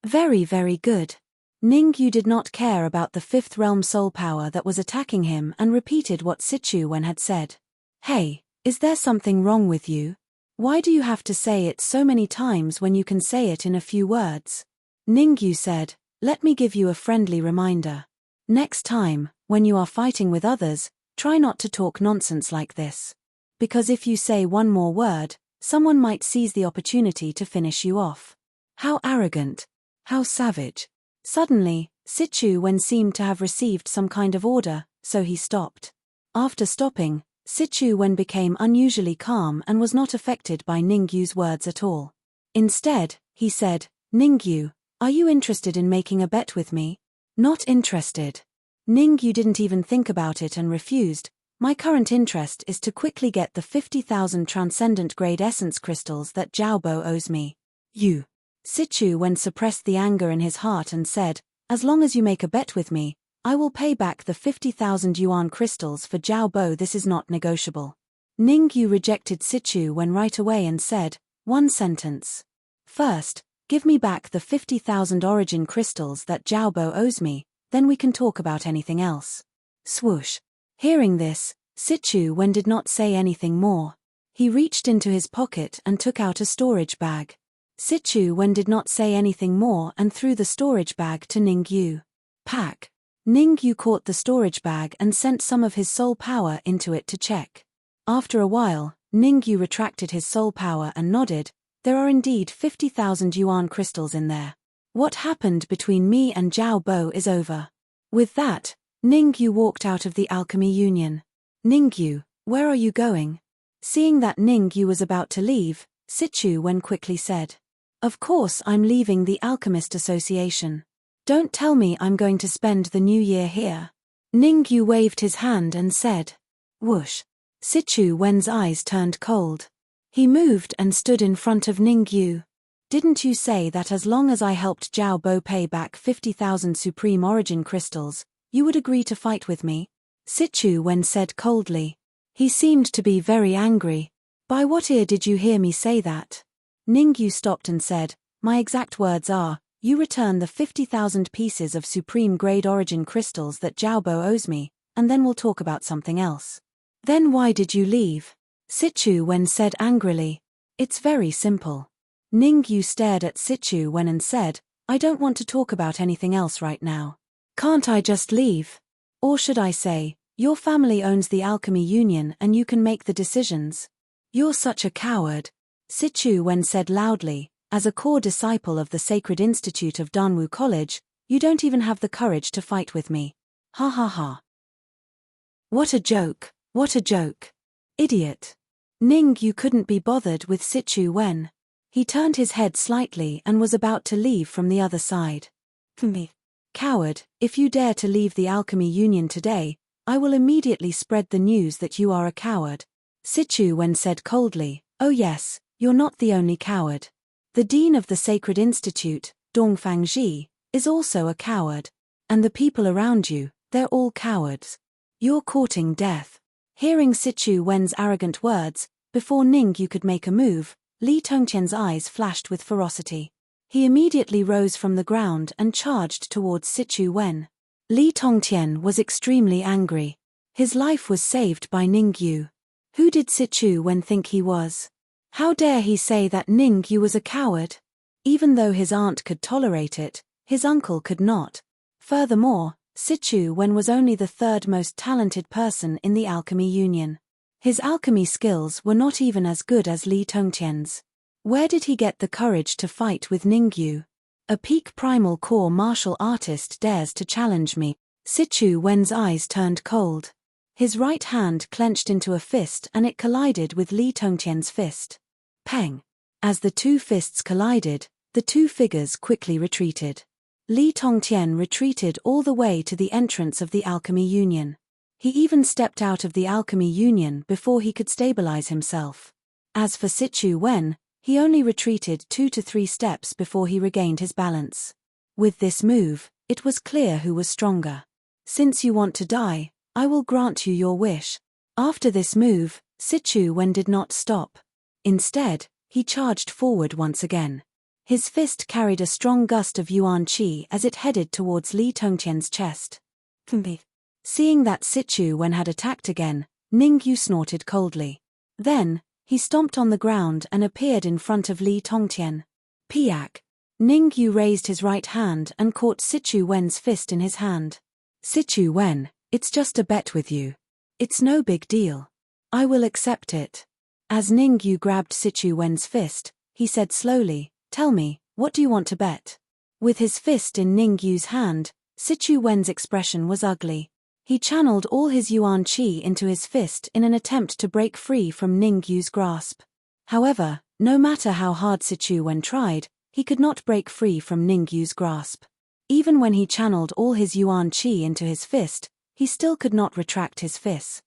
Very very good. Ning Yu did not care about the fifth realm soul power that was attacking him and repeated what Sichu Wen had said. Hey, is there something wrong with you? Why do you have to say it so many times when you can say it in a few words? Ning Yu said, let me give you a friendly reminder. Next time, when you are fighting with others, try not to talk nonsense like this. Because if you say one more word, someone might seize the opportunity to finish you off. How arrogant. How savage. Suddenly, Sichu Wen seemed to have received some kind of order, so he stopped. After stopping, Sichu Wen became unusually calm and was not affected by Ning Yu's words at all. Instead, he said, Ning Yu, are you interested in making a bet with me? Not interested. Ning Yu didn't even think about it and refused. My current interest is to quickly get the 50,000 transcendent grade essence crystals that Jiaobo owes me. You. Sichu Wen suppressed the anger in his heart and said, as long as you make a bet with me, I will pay back the 50,000 yuan crystals for Jiaobo. This is not negotiable. Ning Yu rejected Sichu Wen right away and said, one sentence. First, give me back the 50,000 origin crystals that Jiaobo owes me, then we can talk about anything else. Swoosh. Hearing this, Sichu Wen did not say anything more. He reached into his pocket and took out a storage bag. Sichu Wen did not say anything more and threw the storage bag to Ning Yu. Pack. Ning Yu caught the storage bag and sent some of his soul power into it to check. After a while, Ning Yu retracted his soul power and nodded, there are indeed 50,000 yuan crystals in there. What happened between me and Jiaobo is over. With that, Ning Yu walked out of the Alchemy Union. Ning Yu, where are you going? Seeing that Ning Yu was about to leave, Sichu Wen quickly said, of course I'm leaving the Alchemist Association. Don't tell me I'm going to spend the new year here. Ning Yu waved his hand and said, whoosh. Sichu Wen's eyes turned cold. He moved and stood in front of Ning Yu. Didn't you say that as long as I helped Jiaobo pay back 50,000 Supreme Origin crystals, you would agree to fight with me? Sichu Wen said coldly. He seemed to be very angry. By what ear did you hear me say that? Ning Yu stopped and said, my exact words are, you return the 50,000 pieces of Supreme Grade Origin crystals that Jiaobo owes me, and then we'll talk about something else. Then why did you leave? Sichu Wen said angrily. It's very simple. Ning Yu stared at Sichu Wen and said, I don't want to talk about anything else right now. Can't I just leave? Or should I say, your family owns the Alchemy Union and you can make the decisions. You're such a coward. Sichu Wen said loudly, as a core disciple of the Sacred Institute of Danwu College, you don't even have the courage to fight with me. Ha ha ha. What a joke, what a joke. Idiot. Ning Yu couldn't be bothered with Sichu Wen. He turned his head slightly and was about to leave from the other side. Me. Coward, if you dare to leave the Alchemy Union today, I will immediately spread the news that you are a coward. Sichu Wen said coldly, oh yes, you're not the only coward. The dean of the Sacred Institute, Dongfang Ji, is also a coward. And the people around you, they're all cowards. You're courting death. Hearing Sichu Wen's arrogant words, before Ning Yu could make a move, Li Tongqian's eyes flashed with ferocity. He immediately rose from the ground and charged towards Sichu Wen. Li Tongtian was extremely angry. His life was saved by Ningyu. Who did Sichu Wen think he was? How dare he say that Ningyu was a coward? Even though his aunt could tolerate it, his uncle could not. Furthermore, Sichu Wen was only the third most talented person in the alchemy union. His alchemy skills were not even as good as Li Tongtian's. Where did he get the courage to fight with Ningyu? A peak primal core martial artist dares to challenge me. Sichu Wen's eyes turned cold. His right hand clenched into a fist and it collided with Li Tongtian's fist. Peng! As the two fists collided, the two figures quickly retreated. Li Tongtian retreated all the way to the entrance of the alchemy union. He even stepped out of the alchemy union before he could stabilize himself. As for Sichu Wen, he only retreated 2 to 3 steps before he regained his balance. With this move, it was clear who was stronger. Since you want to die, I will grant you your wish. After this move, Sichu Wen did not stop. Instead, he charged forward once again. His fist carried a strong gust of yuan qi as it headed towards Li Tongtian's chest. Seeing that Sichu Wen had attacked again, Ningyu snorted coldly. Then, he stomped on the ground and appeared in front of Li Tongtian. Piak! Ningyu raised his right hand and caught Sichu Wen's fist in his hand. Sichu Wen, it's just a bet with you. It's no big deal. I will accept it. As Ningyu grabbed Sichu Wen's fist, he said slowly, "Tell me, what do you want to bet?" With his fist in Ningyu's hand, Sichu Wen's expression was ugly. He channeled all his yuan qi into his fist in an attempt to break free from Ningyu's grasp. However, no matter how hard Sichu Wen tried, he could not break free from Ningyu's grasp. Even when he channeled all his yuan qi into his fist, he still could not retract his fist.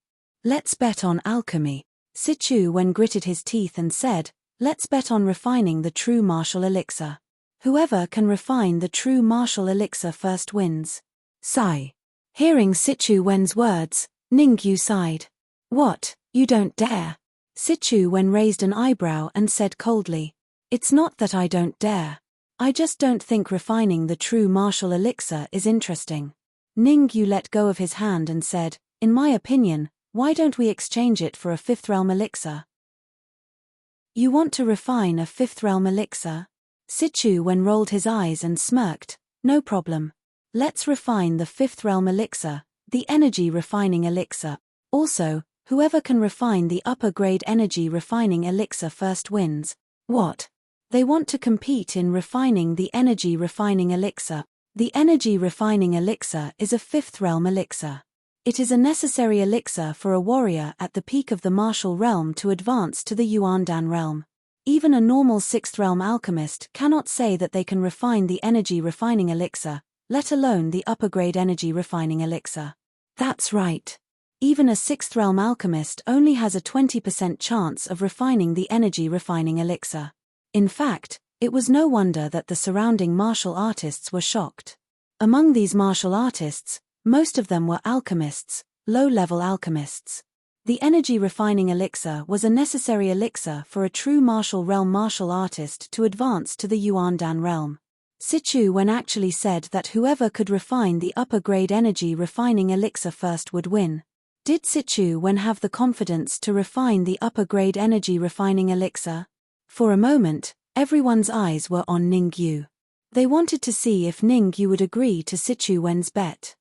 "Let's bet on alchemy." Sichu Wen gritted his teeth and said, "Let's bet on refining the true martial elixir. Whoever can refine the true martial elixir first wins." Sigh. Hearing Sichu Wen's words, Ningyu sighed. "What, you don't dare?" Sichu Wen raised an eyebrow and said coldly, "It's not that I don't dare. I just don't think refining the true martial elixir is interesting." Ningyu let go of his hand and said, "In my opinion, why don't we exchange it for a fifth realm elixir?" "You want to refine a fifth realm elixir?" Sichu Wen rolled his eyes and smirked. "No problem. Let's refine the fifth realm elixir, the energy refining elixir. Also, whoever can refine the upper grade energy refining elixir first wins." What? They want to compete in refining the energy refining elixir. The energy refining elixir is a fifth realm elixir. It is a necessary elixir for a warrior at the peak of the martial realm to advance to the Yuandan realm. Even a normal sixth realm alchemist cannot say that they can refine the energy refining elixir, let alone the upper grade energy refining elixir. That's right. Even a sixth realm alchemist only has a 20% chance of refining the energy refining elixir. In fact, it was no wonder that the surrounding martial artists were shocked. Among these martial artists, most of them were alchemists, low-level alchemists. The energy refining elixir was a necessary elixir for a true martial realm martial artist to advance to the Yuandan realm. Sichu Wen actually said that whoever could refine the upper grade energy refining elixir first would win. Did Sichu Wen have the confidence to refine the upper grade energy refining elixir? For a moment, everyone's eyes were on Ningyu. They wanted to see if Ningyu would agree to Sichu Wen's bet.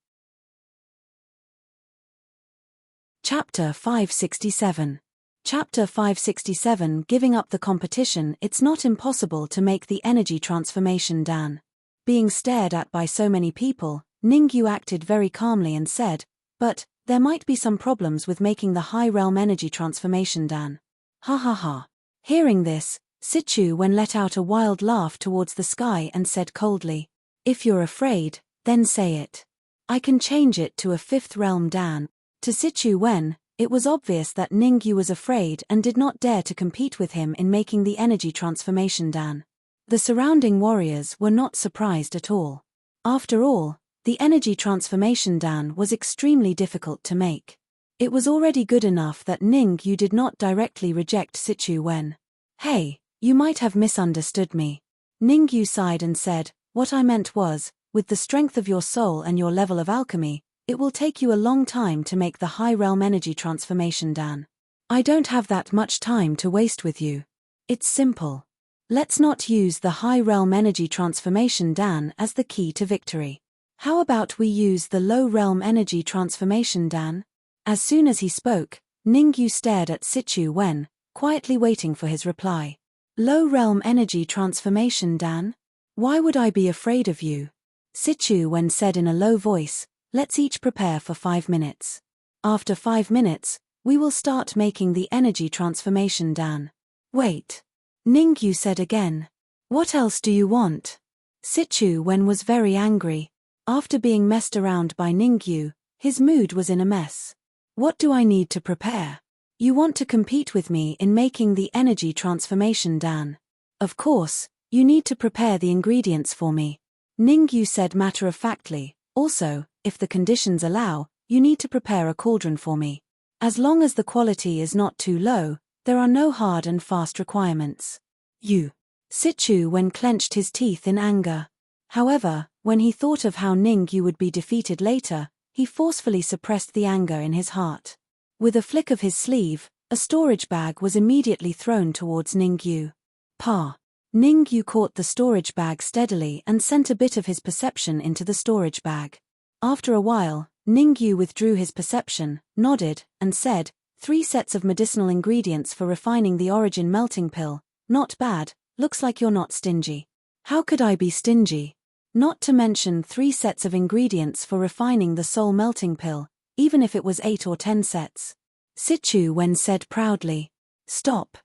Chapter 567. Chapter 567. Giving up the competition. It's not impossible to make the energy transformation Dan. Being stared at by so many people, Ningyu acted very calmly and said, "But, there might be some problems with making the high realm energy transformation Dan." Ha ha ha. Hearing this, Sichu Wen let out a wild laugh towards the sky and said coldly, "If you're afraid, then say it. I can change it to a fifth realm Dan." To Sichu Wen, it was obvious that Ningyu was afraid and did not dare to compete with him in making the energy transformation Dan. The surrounding warriors were not surprised at all. After all, the energy transformation Dan was extremely difficult to make. It was already good enough that Ningyu did not directly reject Sichu Wen. "Hey, you might have misunderstood me. Ningyu sighed and said, "What I meant was, with the strength of your soul and your level of alchemy, it will take you a long time to make the high realm energy transformation, Dan. I don't have that much time to waste with you. It's simple. Let's not use the high realm energy transformation, Dan, as the key to victory. How about we use the low realm energy transformation, Dan?" As soon as he spoke, Ningyu stared at Sichu Wen, quietly waiting for his reply. "Low realm energy transformation, Dan? Why would I be afraid of you?" Sichu Wen said in a low voice, "Let's each prepare for 5 minutes. After 5 minutes, we will start making the energy transformation, Dan." "Wait," Ningyu said again. "What else do you want?" Sichu Wen was very angry. After being messed around by Ningyu, his mood was in a mess. "What do I need to prepare? You want to compete with me in making the energy transformation, Dan? Of course, you need to prepare the ingredients for me," Ningyu said matter-of-factly. "Also, if the conditions allow, you need to prepare a cauldron for me. As long as the quality is not too low, there are no hard and fast requirements." "You." Sichu Wen clenched his teeth in anger. However, when he thought of how Ningyu would be defeated later, he forcefully suppressed the anger in his heart. With a flick of his sleeve, a storage bag was immediately thrown towards Ningyu. "Pa." Ningyu caught the storage bag steadily and sent a bit of his perception into the storage bag. After a while, Ningyu withdrew his perception, nodded, and said, 3 sets of medicinal ingredients for refining the origin melting pill. Not bad, looks like you're not stingy." "How could I be stingy? Not to mention 3 sets of ingredients for refining the soul melting pill, even if it was 8 or 10 sets. Sichu Wen said proudly. Stop.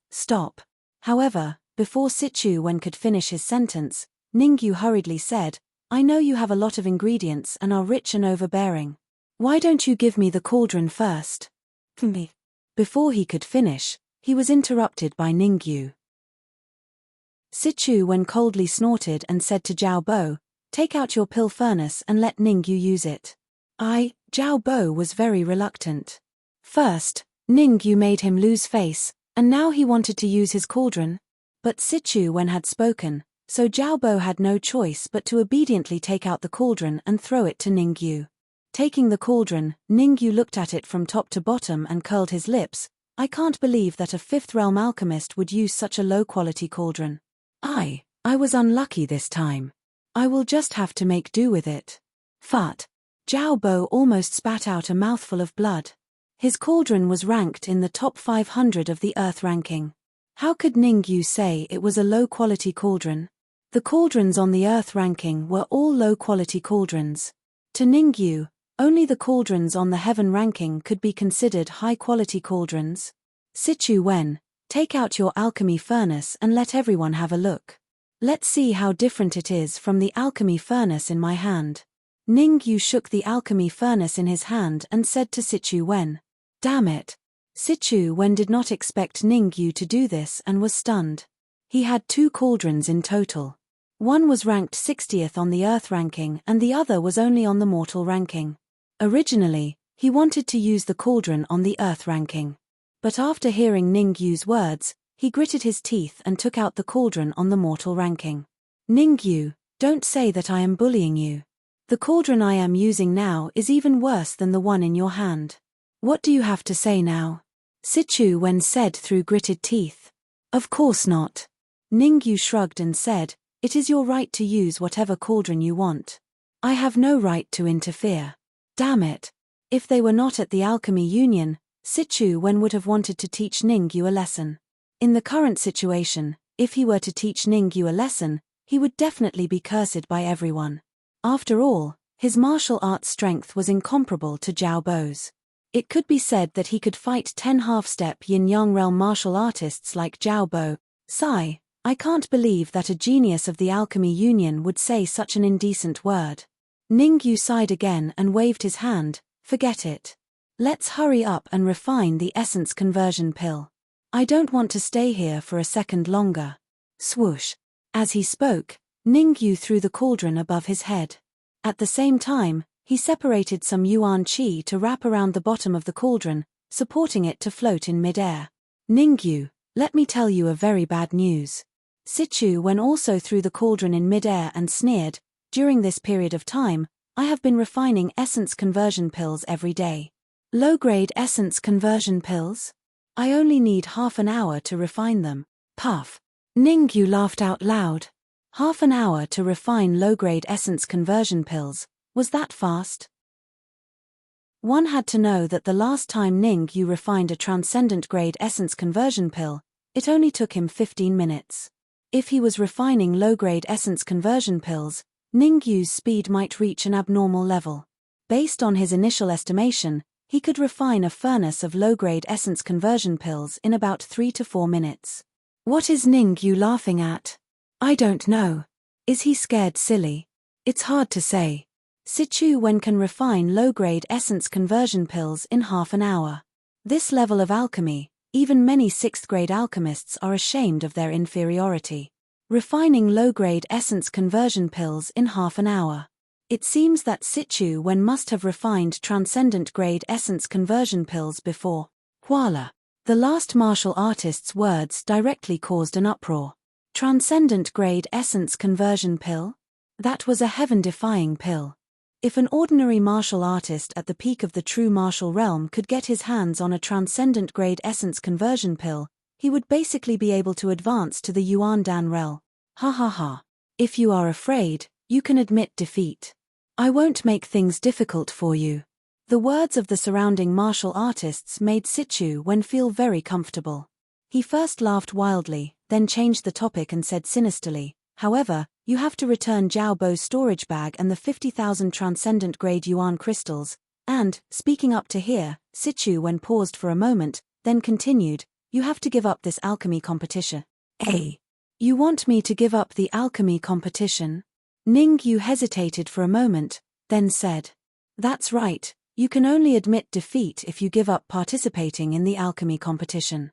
However, before Sichu Wen could finish his sentence, Ningyu hurriedly said, "I know you have a lot of ingredients and are rich and overbearing. Why don't you give me the cauldron first?" Me. Before he could finish, he was interrupted by Ningyu. Sichu Wen coldly snorted and said to Zhao Bo, "Take out your pill furnace and let Ningyu use it." Zhao Bo was very reluctant. First, Ningyu made him lose face, and now he wanted to use his cauldron. But Sichu Wen had spoken, so Zhao Bo had no choice but to obediently take out the cauldron and throw it to Ningyu. Taking the cauldron, Ningyu looked at it from top to bottom and curled his lips. "I can't believe that a 5th realm alchemist would use such a low-quality cauldron. I was unlucky this time. I will just have to make do with it." Fart. Zhao Bo almost spat out a mouthful of blood. His cauldron was ranked in the top 500 of the Earth ranking. How could Ningyu say it was a low-quality cauldron? The cauldrons on the Earth ranking were all low-quality cauldrons. To Ningyu, only the cauldrons on the Heaven ranking could be considered high-quality cauldrons. "Sichu Wen, take out your alchemy furnace and let everyone have a look. Let's see how different it is from the alchemy furnace in my hand." Ningyu shook the alchemy furnace in his hand and said to Sichu Wen, "Damn it." Sichu Wen did not expect Ningyu to do this and was stunned. He had 2 cauldrons in total. One was ranked 60th on the Earth ranking and the other was only on the mortal ranking. Originally, he wanted to use the cauldron on the Earth ranking. But after hearing Ningyu's words, he gritted his teeth and took out the cauldron on the mortal ranking. "Ningyu, don't say that I am bullying you. The cauldron I am using now is even worse than the one in your hand. What do you have to say now?" Sichu Wen said through gritted teeth. "Of course not." Ningyu shrugged and said, "It is your right to use whatever cauldron you want. I have no right to interfere." Damn it. If they were not at the Alchemy Union, Sichu Wen would have wanted to teach Ningyu a lesson. In the current situation, if he were to teach Ningyu a lesson, he would definitely be cursed by everyone. After all, his martial arts strength was incomparable to Zhao Bo's. It could be said that he could fight 10 half-step yin-yang realm martial artists like Zhao Bo. Sigh, I can't believe that a genius of the Alchemy Union would say such an indecent word. Ningyu sighed again and waved his hand. Forget it. Let's hurry up and refine the essence conversion pill. I don't want to stay here for a second longer. Swoosh. As he spoke, Ningyu threw the cauldron above his head. At the same time, he separated some yuan qi to wrap around the bottom of the cauldron, supporting it to float in mid-air. "Ningyu, let me tell you a very bad news. Sichu Wen also threw the cauldron in mid-air and sneered, "During this period of time, I have been refining essence conversion pills every day." Low-grade essence conversion pills? I only need half an hour to refine them. Puff. Ningyu laughed out loud. Half an hour to refine low-grade essence conversion pills, was that fast? One had to know that the last time Ningyu refined a transcendent-grade essence conversion pill, it only took him 15 minutes. If he was refining low-grade essence conversion pills, Ningyu's speed might reach an abnormal level. Based on his initial estimation, he could refine a furnace of low-grade essence conversion pills in about 3 to 4 minutes. What is Ningyu laughing at? I don't know. Is he scared silly? It's hard to say. Sichu Wen can refine low-grade essence conversion pills in half an hour. This level of alchemy, even many 6th-grade alchemists are ashamed of their inferiority. Refining low-grade essence conversion pills in half an hour. It seems that Sichu Wen must have refined transcendent-grade essence conversion pills before. Voila! The last martial artist's words directly caused an uproar. Transcendent-grade essence conversion pill? That was a heaven-defying pill. If an ordinary martial artist at the peak of the true martial realm could get his hands on a transcendent-grade essence conversion pill, he would basically be able to advance to the Yuan Dan realm. Ha ha ha. If you are afraid, you can admit defeat. I won't make things difficult for you. The words of the surrounding martial artists made Sichu Wen feel very comfortable. He first laughed wildly, then changed the topic and said sinisterly, "However, you have to return Jiao Bo's storage bag and the 50,000 transcendent-grade yuan crystals, and, speaking up to here," Sichu Wen paused for a moment, then continued, "you have to give up this alchemy competition." "Eh? You want me to give up the alchemy competition?" Ningyu hesitated for a moment, then said, "That's right, you can only admit defeat if you give up participating in the alchemy competition."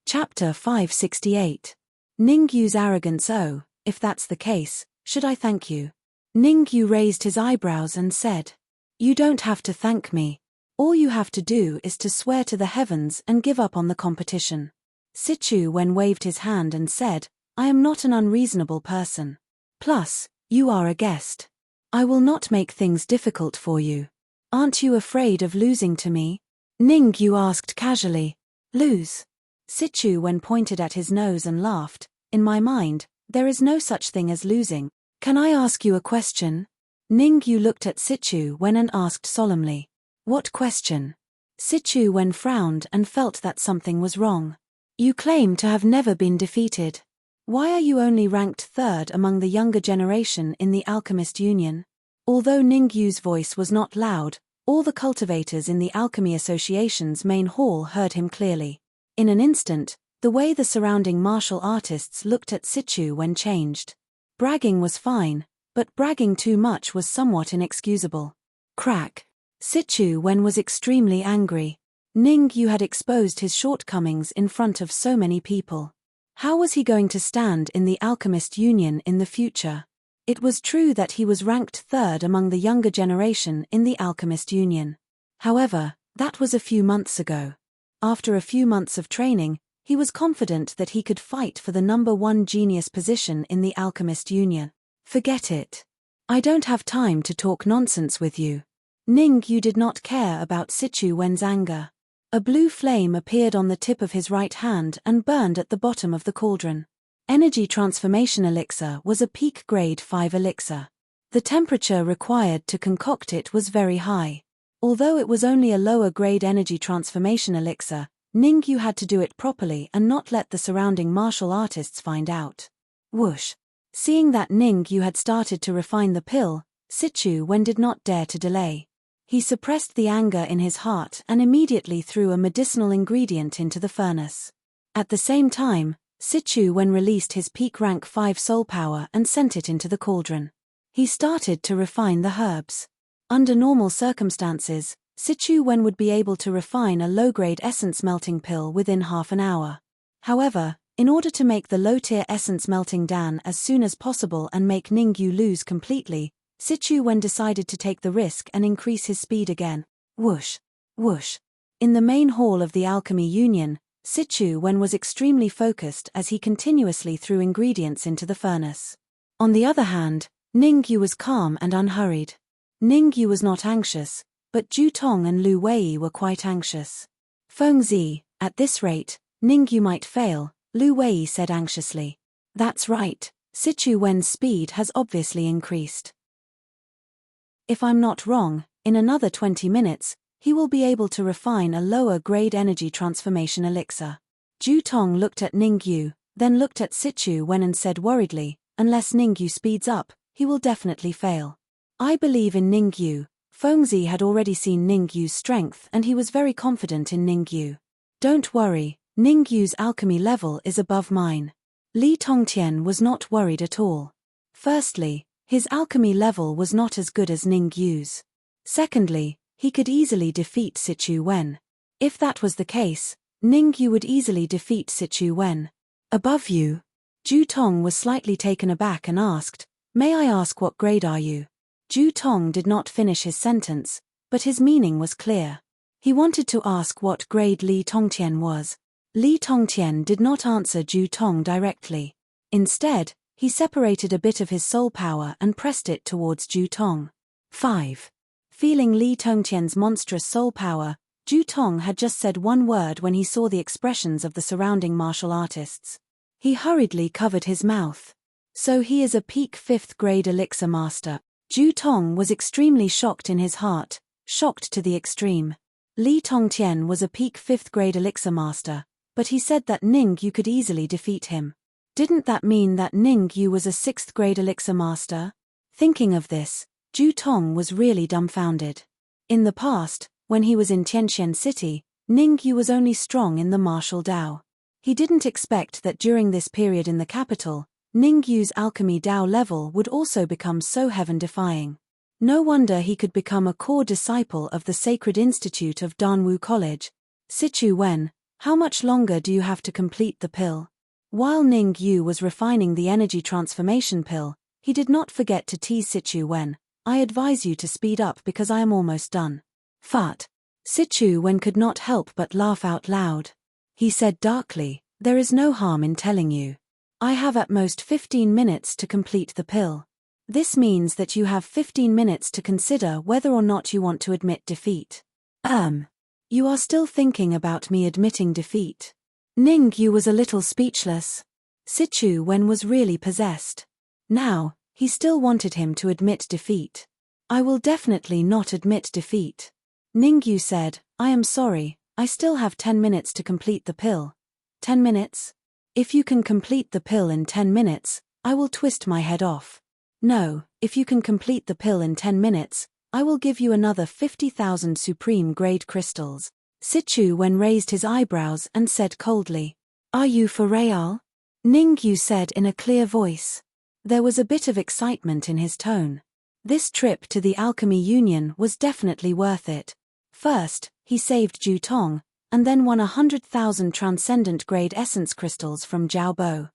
Chapter 568. Ningyu's arrogance. "Oh, if that's the case, should I thank you?" Ningyu raised his eyebrows and said, "You don't have to thank me. All you have to do is to swear to the heavens and give up on the competition." Sichu Wen waved his hand and said, "I am not an unreasonable person. Plus, you are a guest. I will not make things difficult for you. Aren't you afraid of losing to me?" Ningyu asked casually. "Lose?" Sichu Wen pointed at his nose and laughed. "In my mind, there is no such thing as losing. Can I ask you a question?" Ningyu looked at Sichu Wen and asked solemnly. "What question?" Sichu Wen frowned and felt that something was wrong. "You claim to have never been defeated. Why are you only ranked 3rd among the younger generation in the Alchemist Union?" Although Ningyu's voice was not loud, all the cultivators in the Alchemy Association's main hall heard him clearly. In an instant, the way the surrounding martial artists looked at Sichu Wen changed. Bragging was fine, but bragging too much was somewhat inexcusable. Crack. Sichu Wen was extremely angry. Ningyu had exposed his shortcomings in front of so many people. How was he going to stand in the Alchemist Union in the future? It was true that he was ranked 3rd among the younger generation in the Alchemist Union. However, that was a few months ago. After a few months of training, he was confident that he could fight for the #1 genius position in the Alchemist Union. Forget it. I don't have time to talk nonsense with you. Ningyu did not care about Sichu Wen's anger. A blue flame appeared on the tip of his right hand and burned at the bottom of the cauldron. Energy transformation elixir was a peak grade 5 elixir. The temperature required to concoct it was very high. Although it was only a lower grade energy transformation elixir, Ningyu had to do it properly and not let the surrounding martial artists find out. Whoosh. Seeing that Ningyu had started to refine the pill, Sichu Wen did not dare to delay. He suppressed the anger in his heart and immediately threw a medicinal ingredient into the furnace. At the same time, Sichu Wen released his peak rank 5 soul power and sent it into the cauldron. He started to refine the herbs. Under normal circumstances, Sichu Wen would be able to refine a low-grade essence melting pill within half an hour. However, in order to make the low-tier essence melting dan as soon as possible and make Ningyu lose completely, Sichu Wen decided to take the risk and increase his speed again. Whoosh! Whoosh! In the main hall of the Alchemy Union, Sichu Wen was extremely focused as he continuously threw ingredients into the furnace. On the other hand, Ningyu was calm and unhurried. Ningyu was not anxious, but Ju Tong and Lu Wei were quite anxious. Fengzi, at this rate, Ningyu might fail, Lu Wei said anxiously. That's right, Sichu Wen's speed has obviously increased. If I'm not wrong, in another 20 minutes, he will be able to refine a lower-grade energy transformation elixir. Ju Tong looked at Ningyu, then looked at Sichu Wen and said worriedly, unless Ningyu speeds up, he will definitely fail. I believe in Ningyu. Fengzi had already seen Ningyu's strength and he was very confident in Ningyu. Don't worry, Ningyu's alchemy level is above mine. Li Tongtian was not worried at all. Firstly, his alchemy level was not as good as Ningyu's. Secondly, he could easily defeat Sichu Wen. If that was the case, Ningyu would easily defeat Sichu Wen. Above you? Ju Tong was slightly taken aback and asked, may I ask what grade are you? Ju Tong did not finish his sentence, but his meaning was clear. He wanted to ask what grade Li Tongtian was. Li Tongtian did not answer Ju Tong directly. Instead, he separated a bit of his soul power and pressed it towards Ju Tong. 5. Feeling Li Tongtian's monstrous soul power, Ju Tong had just said one word when he saw the expressions of the surrounding martial artists. He hurriedly covered his mouth. So he is a peak 5th grade elixir master. Ju Tong was extremely shocked in his heart, shocked to the extreme. Li Tongtian was a peak 5th grade elixir master, but he said that Ningyu could easily defeat him. Didn't that mean that Ningyu was a 6th grade elixir master? Thinking of this, Ju Tong was really dumbfounded. In the past, when he was in Tianqian City, Ningyu was only strong in the martial Dao. He didn't expect that during this period in the capital, Ningyu's alchemy Dao level would also become so heaven-defying. No wonder he could become a core disciple of the Sacred Institute of Danwu College. Sichu Wen, how much longer do you have to complete the pill? While Ningyu was refining the energy transformation pill, he did not forget to tease Sichu Wen, I advise you to speed up because I am almost done. Fat. Sichu Wen could not help but laugh out loud. He said darkly, there is no harm in telling you. I have at most 15 minutes to complete the pill. This means that you have 15 minutes to consider whether or not you want to admit defeat. You are still thinking about me admitting defeat. Ningyu was a little speechless. Sichu Wen was really possessed. Now, he still wanted him to admit defeat. I will definitely not admit defeat. Ningyu said, I am sorry, I still have 10 minutes to complete the pill. 10 minutes? If you can complete the pill in 10 minutes, I will twist my head off. No, if you can complete the pill in 10 minutes, I will give you another 50,000 supreme grade crystals. Sichu Wen raised his eyebrows and said coldly, Are you for real? Ningyu said in a clear voice. There was a bit of excitement in his tone. This trip to the Alchemy Union was definitely worth it. First, he saved Ju Tong, and then won 100,000 transcendent grade essence crystals from Jiao Bo.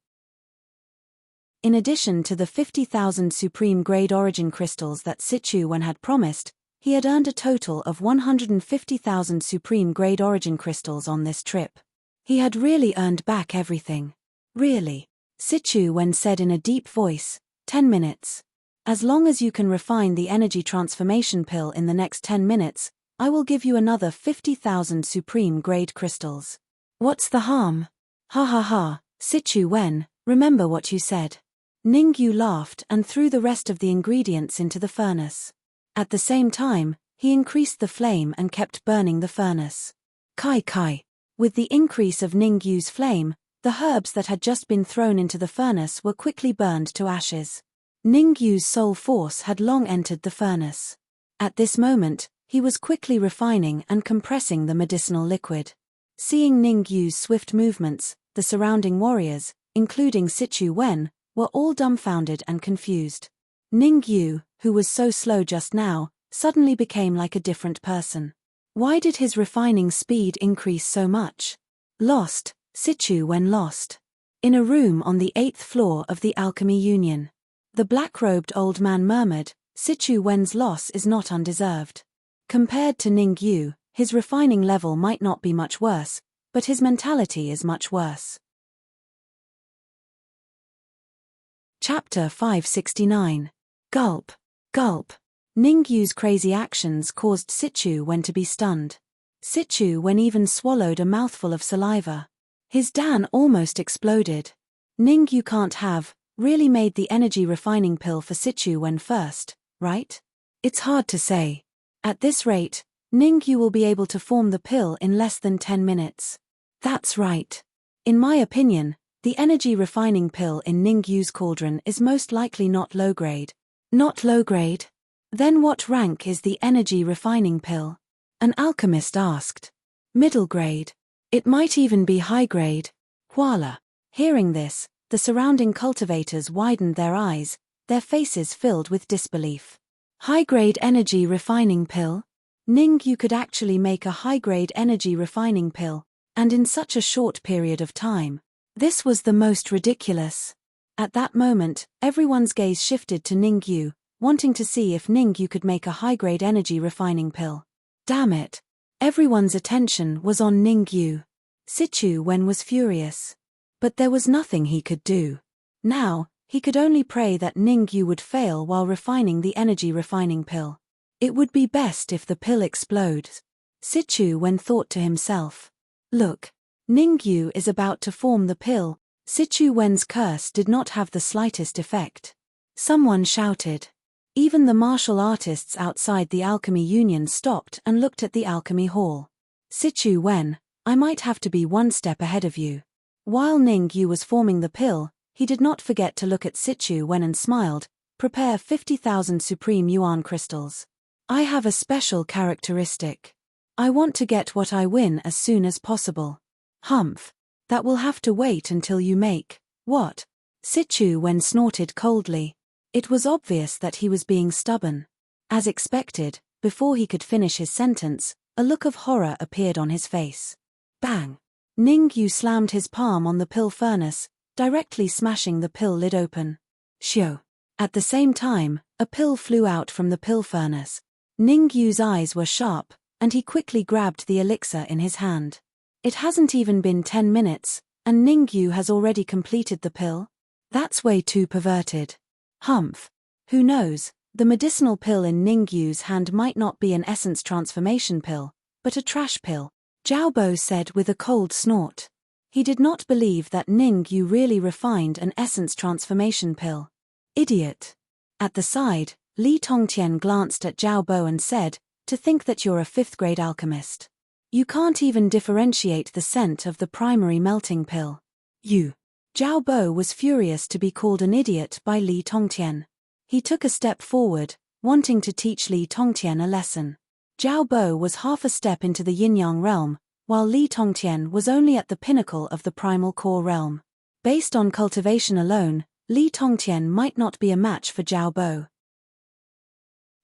In addition to the 50,000 supreme grade origin crystals that Sichu Wen had promised, he had earned a total of 150,000 supreme grade origin crystals on this trip. He had really earned back everything. Really. Sichu Wen said in a deep voice, 10 minutes. As long as you can refine the energy transformation pill in the next 10 minutes, I will give you another 50,000 supreme grade crystals. What's the harm? Ha ha ha, Sichu Wen, remember what you said. Ningyu laughed and threw the rest of the ingredients into the furnace. At the same time, he increased the flame and kept burning the furnace. Kai Kai. With the increase of Ningyu's flame, the herbs that had just been thrown into the furnace were quickly burned to ashes. Ningyu's soul force had long entered the furnace. At this moment, he was quickly refining and compressing the medicinal liquid. Seeing Ningyu's swift movements, the surrounding warriors, including Sichu Wen, were all dumbfounded and confused. Ningyu, who was so slow just now, suddenly became like a different person. Why did his refining speed increase so much? Lost, Sichu Wen lost. In a room on the 8th floor of the Alchemy Union. The black-robed old man murmured, Sichu Wen's loss is not undeserved. Compared to Ningyu, his refining level might not be much worse, But his mentality is much worse. Chapter 569. Gulp. Gulp. Ningyu's crazy actions caused Sichu Wen to be stunned. Sichu Wen even swallowed a mouthful of saliva. His Dan almost exploded. Ningyu can't have really made the energy refining pill for Sichu Wen first, right? It's hard to say. At this rate, Ningyu will be able to form the pill in less than 10 minutes. That's right. In my opinion, the energy refining pill in Ningyu's cauldron is most likely not low grade. Not low grade? Then what rank is the energy refining pill? An alchemist asked. Middle grade. It might even be high grade. Voila. Hearing this, the surrounding cultivators widened their eyes, their faces filled with disbelief. High-grade energy refining pill? Ningyu could actually make a high-grade energy refining pill, and in such a short period of time. This was the most ridiculous. At that moment, everyone's gaze shifted to Ningyu, wanting to see if Ningyu could make a high-grade energy refining pill. Damn it. Everyone's attention was on Ningyu. Sichu Wen was furious. But there was nothing he could do. Now, he could only pray that Ningyu would fail while refining the energy refining pill. It would be best if the pill explodes. Sichu Wen thought to himself. Look, Ningyu is about to form the pill. Sichu Wen's curse did not have the slightest effect. Someone shouted. Even the martial artists outside the Alchemy Union stopped and looked at the Alchemy Hall. Sichu Wen, I might have to be one step ahead of you. While Ningyu was forming the pill, he did not forget to look at Sichu Wen and smiled. Prepare 50,000 Supreme Yuan crystals. I have a special characteristic. I want to get what I win as soon as possible. Humph. That will have to wait until you make. What? Sichu Wen snorted coldly. It was obvious that he was being stubborn. As expected, before he could finish his sentence, a look of horror appeared on his face. Bang! Ningyu slammed his palm on the pill furnace, directly smashing the pill lid open. Shio! At the same time, a pill flew out from the pill furnace. Ningyu's eyes were sharp, and he quickly grabbed the elixir in his hand. It hasn't even been 10 minutes, and Ningyu has already completed the pill? That's way too perverted. Humph. Who knows, the medicinal pill in Ningyu's hand might not be an essence transformation pill, but a trash pill, Jiaobo said with a cold snort. He did not believe that Ningyu really refined an essence transformation pill. Idiot. At the side, Li Tongtian glanced at Jiaobo and said, to think that you're a 5th-grade alchemist. You can't even differentiate the scent of the primary melting pill. You. Jiaobo was furious to be called an idiot by Li Tongtian. He took a step forward, wanting to teach Li Tongtian a lesson. Jiaobo was half a step into the yin-yang realm, while Li Tongtian was only at the pinnacle of the primal core realm. Based on cultivation alone, Li Tongtian might not be a match for Jiaobo.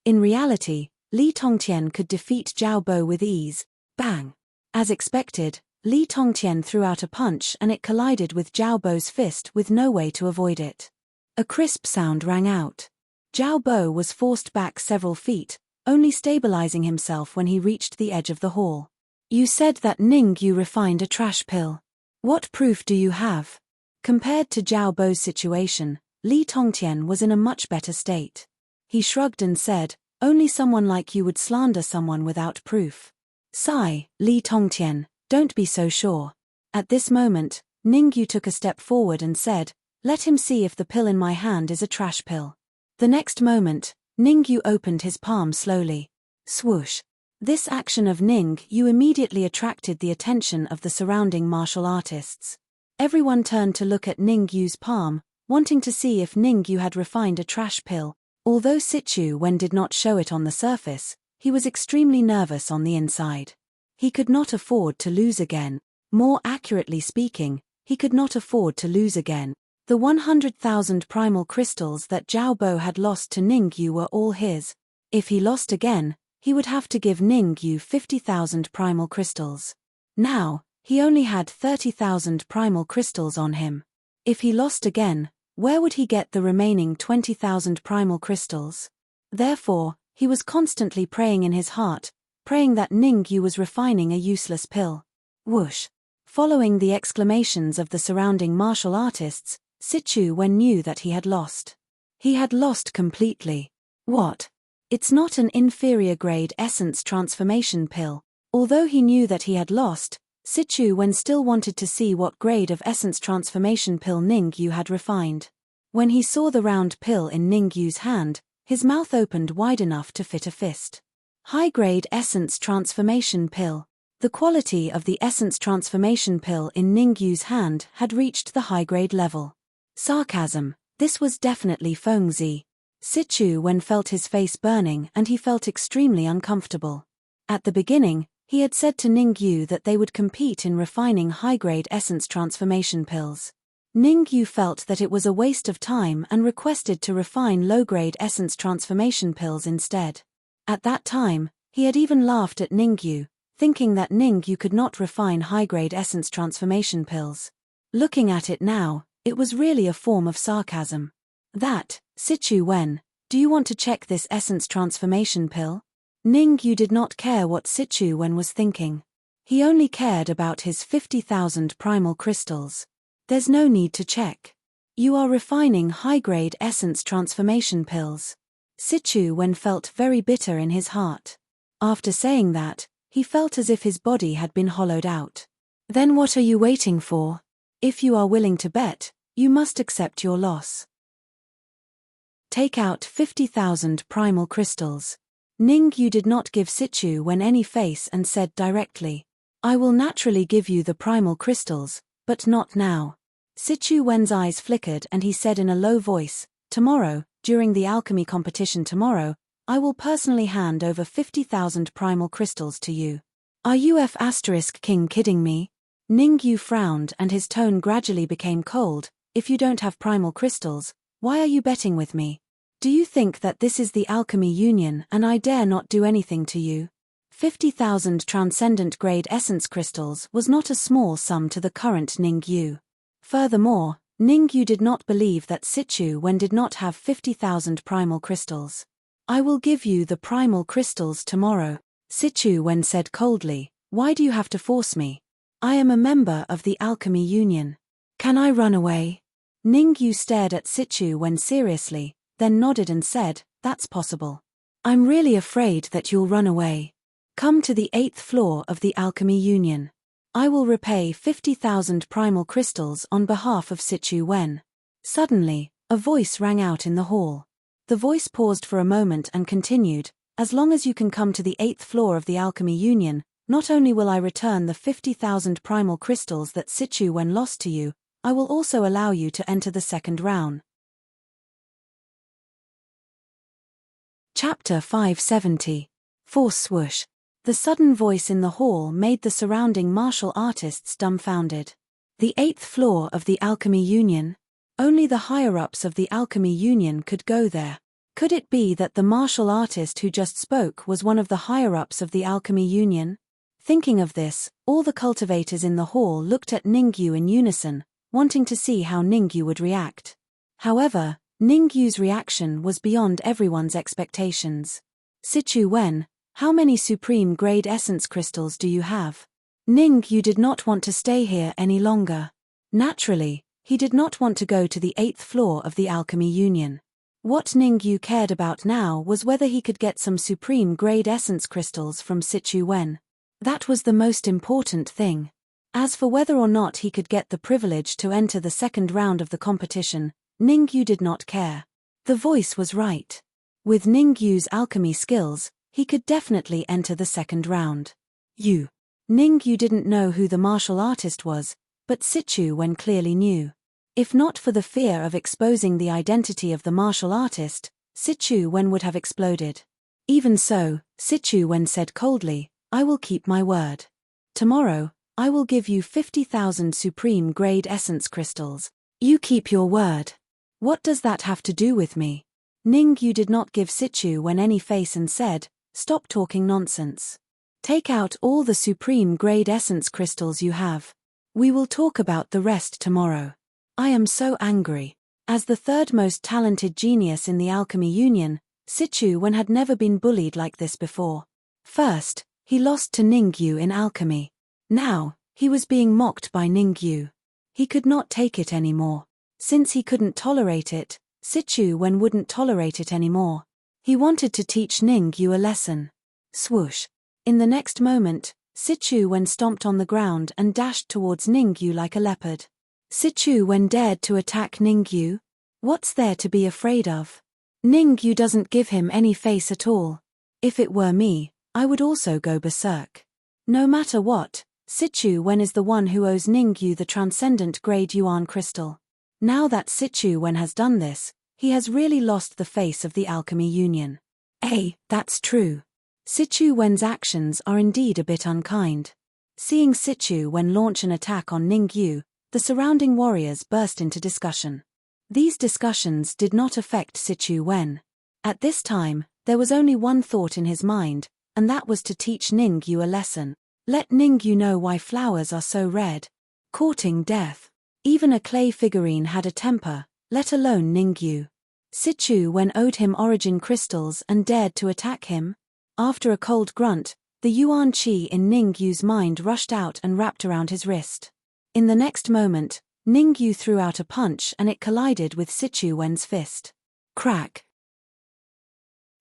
In reality, Li Tongtian could defeat Jiaobo with ease. Bang! As expected, Li Tongtian threw out a punch and it collided with Jiaobo's fist with no way to avoid it. A crisp sound rang out. Jiaobo was forced back several feet, only stabilizing himself when he reached the edge of the hall. You said that Ningyu refined a trash pill. What proof do you have? Compared to Jiaobo's situation, Li Tongtian was in a much better state. He shrugged and said, only someone like you would slander someone without proof. Sigh, Li Tongtian, don't be so sure. At this moment, Ningyu took a step forward and said, let him see if the pill in my hand is a trash pill. The next moment, Ningyu opened his palm slowly. Swoosh. This action of Ningyu immediately attracted the attention of the surrounding martial artists. Everyone turned to look at Ningyu's palm, wanting to see if Ningyu had refined a trash pill. Although Sichu Wen did not show it on the surface, he was extremely nervous on the inside. He could not afford to lose again. More accurately speaking, he could not afford to lose again. The 100,000 primal crystals that Jiaobo had lost to Ningyu were all his. If he lost again, he would have to give Ningyu 50,000 primal crystals. Now, he only had 30,000 primal crystals on him. If he lost again, where would he get the remaining 20,000 primal crystals? Therefore, he was constantly praying in his heart, praying that Ningyu was refining a useless pill. Whoosh. Following the exclamations of the surrounding martial artists, Sichu Wen knew that he had lost. He had lost completely. What? It's not an inferior grade essence transformation pill. Although he knew that he had lost, Sichu Wen still wanted to see what grade of essence transformation pill Ning Yu had refined. When he saw the round pill in Ning Yu's hand, his mouth opened wide enough to fit a fist. High-grade essence transformation pill. The quality of the essence transformation pill in Ning Yu's hand had reached the high-grade level. Sarcasm. This was definitely Fengzi. Sichu Wen felt his face burning and he felt extremely uncomfortable. At the beginning, he had said to Ning Yu that they would compete in refining high-grade essence transformation pills. Ning Yu felt that it was a waste of time and requested to refine low-grade essence transformation pills instead. At that time, he had even laughed at Ning Yu, thinking that Ning Yu could not refine high-grade essence transformation pills. Looking at it now, it was really a form of sarcasm. That, Sichu Wen, do you want to check this essence transformation pill? Ning Yu did not care what Sichu Wen was thinking. He only cared about his 50,000 primal crystals. There's no need to check. You are refining high-grade essence transformation pills. Sichu Wen felt very bitter in his heart. After saying that, he felt as if his body had been hollowed out. Then what are you waiting for? If you are willing to bet, you must accept your loss. Take out 50,000 primal crystals. Ning Yu did not give Sichu Wen any face and said directly, I will naturally give you the primal crystals, but not now. Sichu Wen's eyes flickered and he said in a low voice, tomorrow, during the alchemy competition tomorrow, I will personally hand over 50,000 primal crystals to you. Are you King kidding me? Ning Yu frowned and his tone gradually became cold. If you don't have primal crystals, why are you betting with me? Do you think that this is the Alchemy Union and I dare not do anything to you? 50,000 transcendent grade essence crystals was not a small sum to the current Ning Yu. Furthermore, Ning Yu did not believe that Sichu Wen did not have 50,000 primal crystals. I will give you the primal crystals tomorrow, Sichu Wen said coldly. Why do you have to force me? I am a member of the Alchemy Union. Can I run away? Ning Yu stared at Sichu Wen seriously, then nodded and said, that's possible. I'm really afraid that you'll run away. Come to the 8th floor of the Alchemy Union. I will repay 50,000 primal crystals on behalf of Sichu Wen. Suddenly, a voice rang out in the hall. The voice paused for a moment and continued, as long as you can come to the 8th floor of the Alchemy Union, not only will I return the 50,000 primal crystals that Sichu Wen lost to you, I will also allow you to enter the second round. Chapter 570. Force Swoosh. The sudden voice in the hall made the surrounding martial artists dumbfounded. The 8th floor of the Alchemy Union? Only the higher-ups of the Alchemy Union could go there. Could it be that the martial artist who just spoke was one of the higher-ups of the Alchemy Union? Thinking of this, all the cultivators in the hall looked at Ning Yu in unison, wanting to see how Ning Yu would react. However, Ning Yu's reaction was beyond everyone's expectations. Sichu Wen, how many supreme grade essence crystals do you have? Ning Yu did not want to stay here any longer. Naturally, he did not want to go to the 8th floor of the Alchemy Union. What Ning Yu cared about now was whether he could get some supreme grade essence crystals from Sichu Wen. That was the most important thing. As for whether or not he could get the privilege to enter the second round of the competition, Ning Yu did not care. The voice was right. With Ning Yu's alchemy skills, he could definitely enter the second round. Ning Yu didn't know who the martial artist was, but Sichu Wen clearly knew. If not for the fear of exposing the identity of the martial artist, Sichu Wen would have exploded. Even so, Sichu Wen said coldly, I will keep my word. Tomorrow, I will give you 50,000 supreme grade essence crystals. You keep your word. What does that have to do with me? Ning Yu did not give Sichu Wen any face and said, stop talking nonsense. Take out all the supreme grade essence crystals you have. We will talk about the rest tomorrow. I am so angry. As the third most talented genius in the Alchemy Union, Sichu Wen had never been bullied like this before. First, he lost to Ning Yu in alchemy. Now, He was being mocked by Ningyu. He could not take it anymore. Since he couldn't tolerate it, Sichu Wen wouldn't tolerate it anymore. He wanted to teach Ningyu a lesson. Swoosh. In the next moment, Sichu Wen stomped on the ground and dashed towards Ningyu like a leopard. Sichu Wen dared to attack Ningyu? What's there to be afraid of? Ningyu doesn't give him any face at all. If it were me, I would also go berserk. No matter what, Sichu Wen is the one who owes Ningyu the transcendent grade Yuan crystal. Now that Sichu Wen has done this, he has really lost the face of the Alchemy Union. That's true. Sichu Wen's actions are indeed a bit unkind. Seeing Sichu Wen launch an attack on Ningyu, the surrounding warriors burst into discussion. These discussions did not affect Sichu Wen. At this time, there was only one thought in his mind, and that was to teach Ningyu a lesson. Let Ningyu know why flowers are so red. Courting death. Even a clay figurine had a temper, let alone Ningyu. Sichu Wen owed him origin crystals and dared to attack him. After a cold grunt, the Yuan Qi in Ningyu's mind rushed out and wrapped around his wrist. In the next moment, Ningyu threw out a punch and it collided with Sichu Wen's fist. Crack.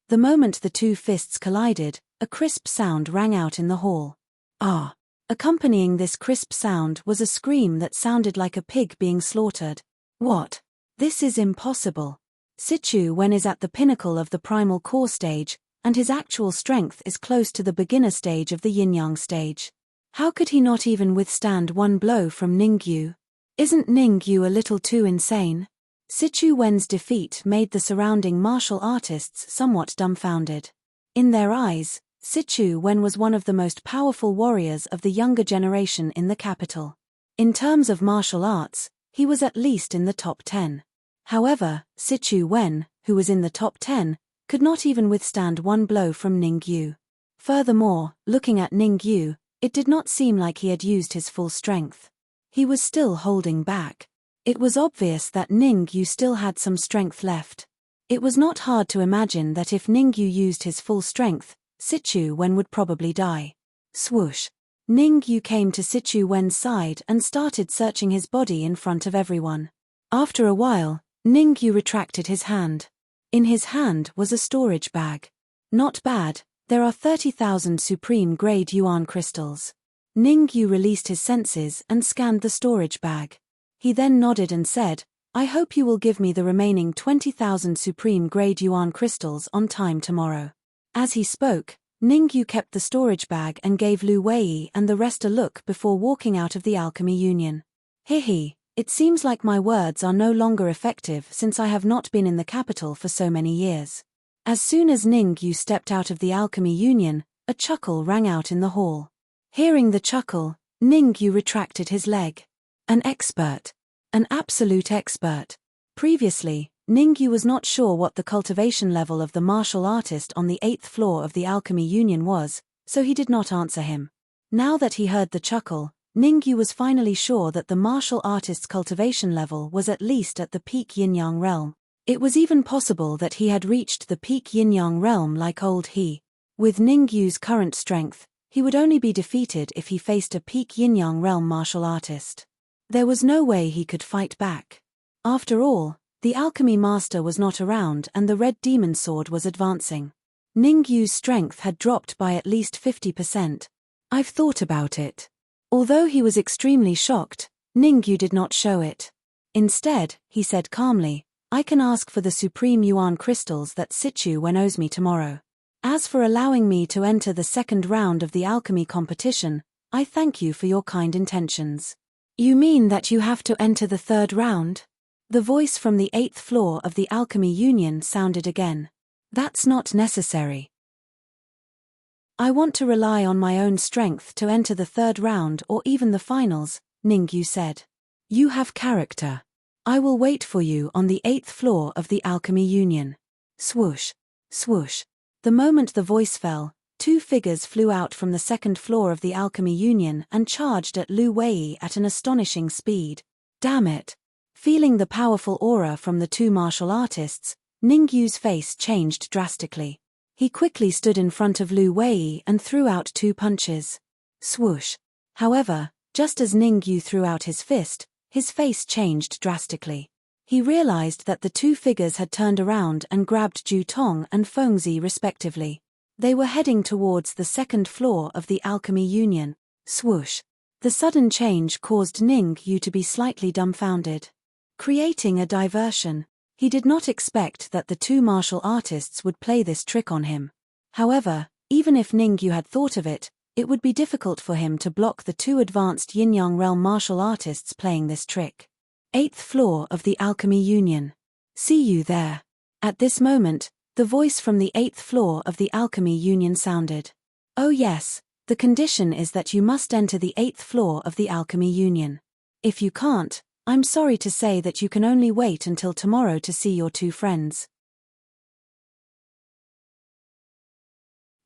The moment the two fists collided, a crisp sound rang out in the hall. Ah! Accompanying this crisp sound was a scream that sounded like a pig being slaughtered. What? This is impossible. Sichu Wen is at the pinnacle of the primal core stage, and his actual strength is close to the beginner stage of the yin-yang stage. How could he not even withstand one blow from Ningyu? Isn't Ningyu a little too insane? Sichu Wen's defeat made the surrounding martial artists somewhat dumbfounded. In their eyes, Sichu Wen was one of the most powerful warriors of the younger generation in the capital. In terms of martial arts, he was at least in the top 10. However, Sichu Wen, who was in the top 10, could not even withstand one blow from Ningyu. Furthermore, looking at Ningyu, it did not seem like he had used his full strength. He was still holding back. It was obvious that Ningyu still had some strength left. It was not hard to imagine that if Ningyu used his full strength, Sichu Wen would probably die. Swoosh. Ningyu came to Sichu Wen's side and started searching his body in front of everyone. After a while, Ningyu retracted his hand. In his hand was a storage bag. Not bad, there are 30,000 supreme grade Yuan crystals. Ningyu released his senses and scanned the storage bag. He then nodded and said, I hope you will give me the remaining 20,000 supreme grade Yuan crystals on time tomorrow. As he spoke, Ningyu kept the storage bag and gave Lu Wei and the rest a look before walking out of the Alchemy Union. Hehe. It seems like my words are no longer effective since I have not been in the capital for so many years. As soon as Ningyu stepped out of the Alchemy Union, a chuckle rang out in the hall. Hearing the chuckle, Ningyu retracted his leg. An expert. An absolute expert. Previously, Ningyu was not sure what the cultivation level of the martial artist on the 8th floor of the Alchemy Union was, so he did not answer him. Now that he heard the chuckle, Ningyu was finally sure that the martial artist's cultivation level was at least at the peak yin-yang realm. It was even possible that he had reached the peak yin-yang realm like old he. With Ningyu's current strength, he would only be defeated if he faced a peak yin-yang realm martial artist. There was no way he could fight back. After all, the alchemy master was not around and the red demon sword was advancing. Ningyu's strength had dropped by at least 50%. I've thought about it. Although he was extremely shocked, Ningyu did not show it. Instead, he said calmly, I can ask for the supreme Yuan crystals that Sichu Wen owes me tomorrow. As for allowing me to enter the second round of the alchemy competition, I thank you for your kind intentions. You mean that you have to enter the third round? The voice from the 8th floor of the Alchemy Union sounded again. That's not necessary. I want to rely on my own strength to enter the third round or even the finals, Ningyu said. You have character. I will wait for you on the 8th floor of the Alchemy Union. Swoosh, swoosh. The moment the voice fell, two figures flew out from the second floor of the Alchemy Union and charged at Lu Wei at an astonishing speed. Damn it. Feeling the powerful aura from the two martial artists, Ningyu's face changed drastically. He quickly stood in front of Lu Wei and threw out two punches. Swoosh. However, Just as Ningyu threw out his fist, his face changed drastically. He realized that the two figures had turned around and grabbed Ju Tong and Fengzi respectively. They were heading towards the second floor of the Alchemy Union. Swoosh! The sudden change caused Ningyu to be slightly dumbfounded. Creating a diversion. He did not expect that the two martial artists would play this trick on him. However, even if Ningyu had thought of it, it would be difficult for him to block the two advanced yin-yang realm martial artists playing this trick. 8th floor of the Alchemy Union. See you there. At this moment, the voice from the 8th floor of the Alchemy Union sounded. Oh yes, the condition is that you must enter the 8th floor of the Alchemy Union. If you can't, I'm sorry to say that you can only wait until tomorrow to see your two friends.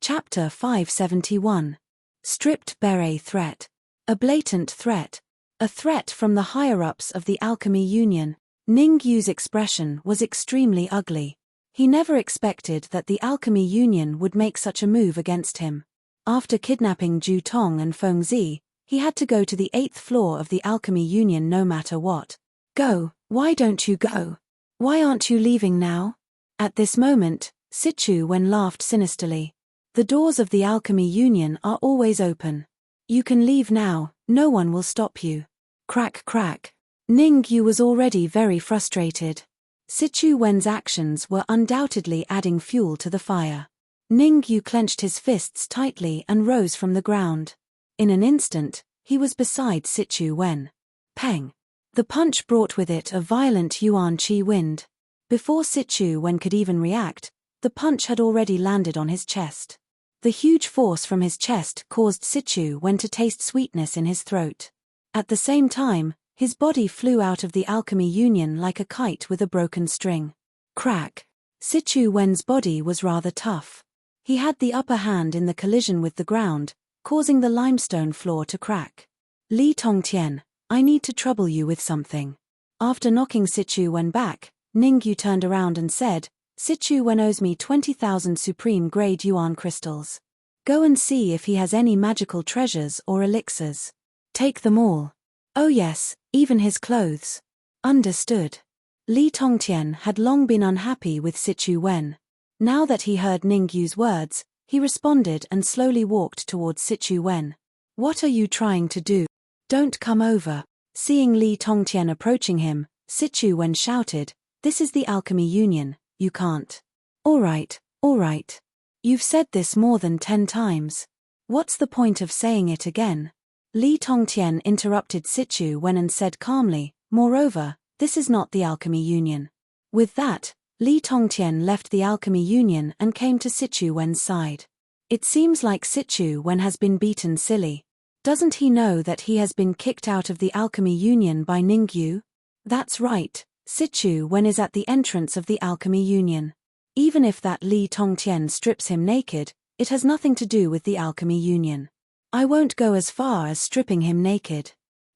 Chapter 571. Stripped Beret Threat. A blatant threat. A threat from the higher-ups of the Alchemy Union. Ningyu's expression was extremely ugly. He never expected that the Alchemy Union would make such a move against him. After kidnapping Ju Tong and Fengzi, he had to go to the 8th floor of the Alchemy Union no matter what. Go, why don't you go? Why aren't you leaving now? At this moment, Sichu Wen laughed sinisterly. The doors of the Alchemy Union are always open. You can leave now, no one will stop you. Crack crack. Ningyu was already very frustrated. Sichu Wen's actions were undoubtedly adding fuel to the fire. Ningyu clenched his fists tightly and rose from the ground. In an instant, he was beside Sichu Wen. Peng! The punch brought with it a violent yuan qi wind. Before Sichu Wen could even react, the punch had already landed on his chest. The huge force from his chest caused Sichu Wen to taste sweetness in his throat. At the same time, his body flew out of the Alchemy Union like a kite with a broken string. Crack! Sichu Wen's body was rather tough. He had the upper hand in the collision with the ground, causing the limestone floor to crack. Li Tongtian, I need to trouble you with something. After knocking Sichu Wen back, Ningyu turned around and said, Sichu Wen owes me 20,000 supreme grade yuan crystals. Go and see if he has any magical treasures or elixirs. Take them all. Oh yes, even his clothes. Understood. Li Tongtian had long been unhappy with Sichu Wen. Now that he heard Ningyu's words, he responded and slowly walked towards Sichu Wen. What are you trying to do? Don't come over. Seeing Li Tongtian approaching him, Sichu Wen shouted, This is the Alchemy Union, you can't. All right. You've said this more than 10 times. What's the point of saying it again? Li Tongtian interrupted Sichu Wen and said calmly, Moreover, this is not the Alchemy Union. With that, Li Tongtian left the Alchemy Union and came to Sichu Wen's side. It seems like Sichu Wen has been beaten silly. Doesn't he know that he has been kicked out of the Alchemy Union by Ningyu? That's right, Sichu Wen is at the entrance of the Alchemy Union. Even if that Li Tongtian strips him naked, it has nothing to do with the Alchemy Union. I won't go as far as stripping him naked.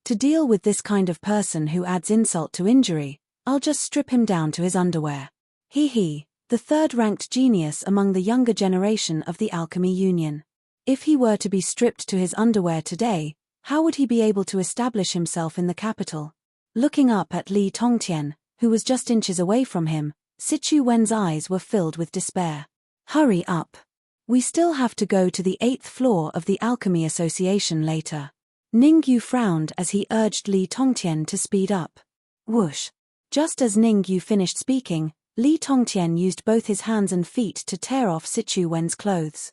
To deal with this kind of person who adds insult to injury, I'll just strip him down to his underwear. He, the third-ranked genius among the younger generation of the Alchemy Union. If he were to be stripped to his underwear today, how would he be able to establish himself in the capital? Looking up at Li Tongtian, who was just inches away from him, Sichu Wen's eyes were filled with despair. Hurry up. We still have to go to the 8th floor of the Alchemy Association later. Ningyu frowned as he urged Li Tongtian to speed up. Whoosh. Just as Ningyu finished speaking, Li Tongtian used both his hands and feet to tear off Sichu Wen's clothes.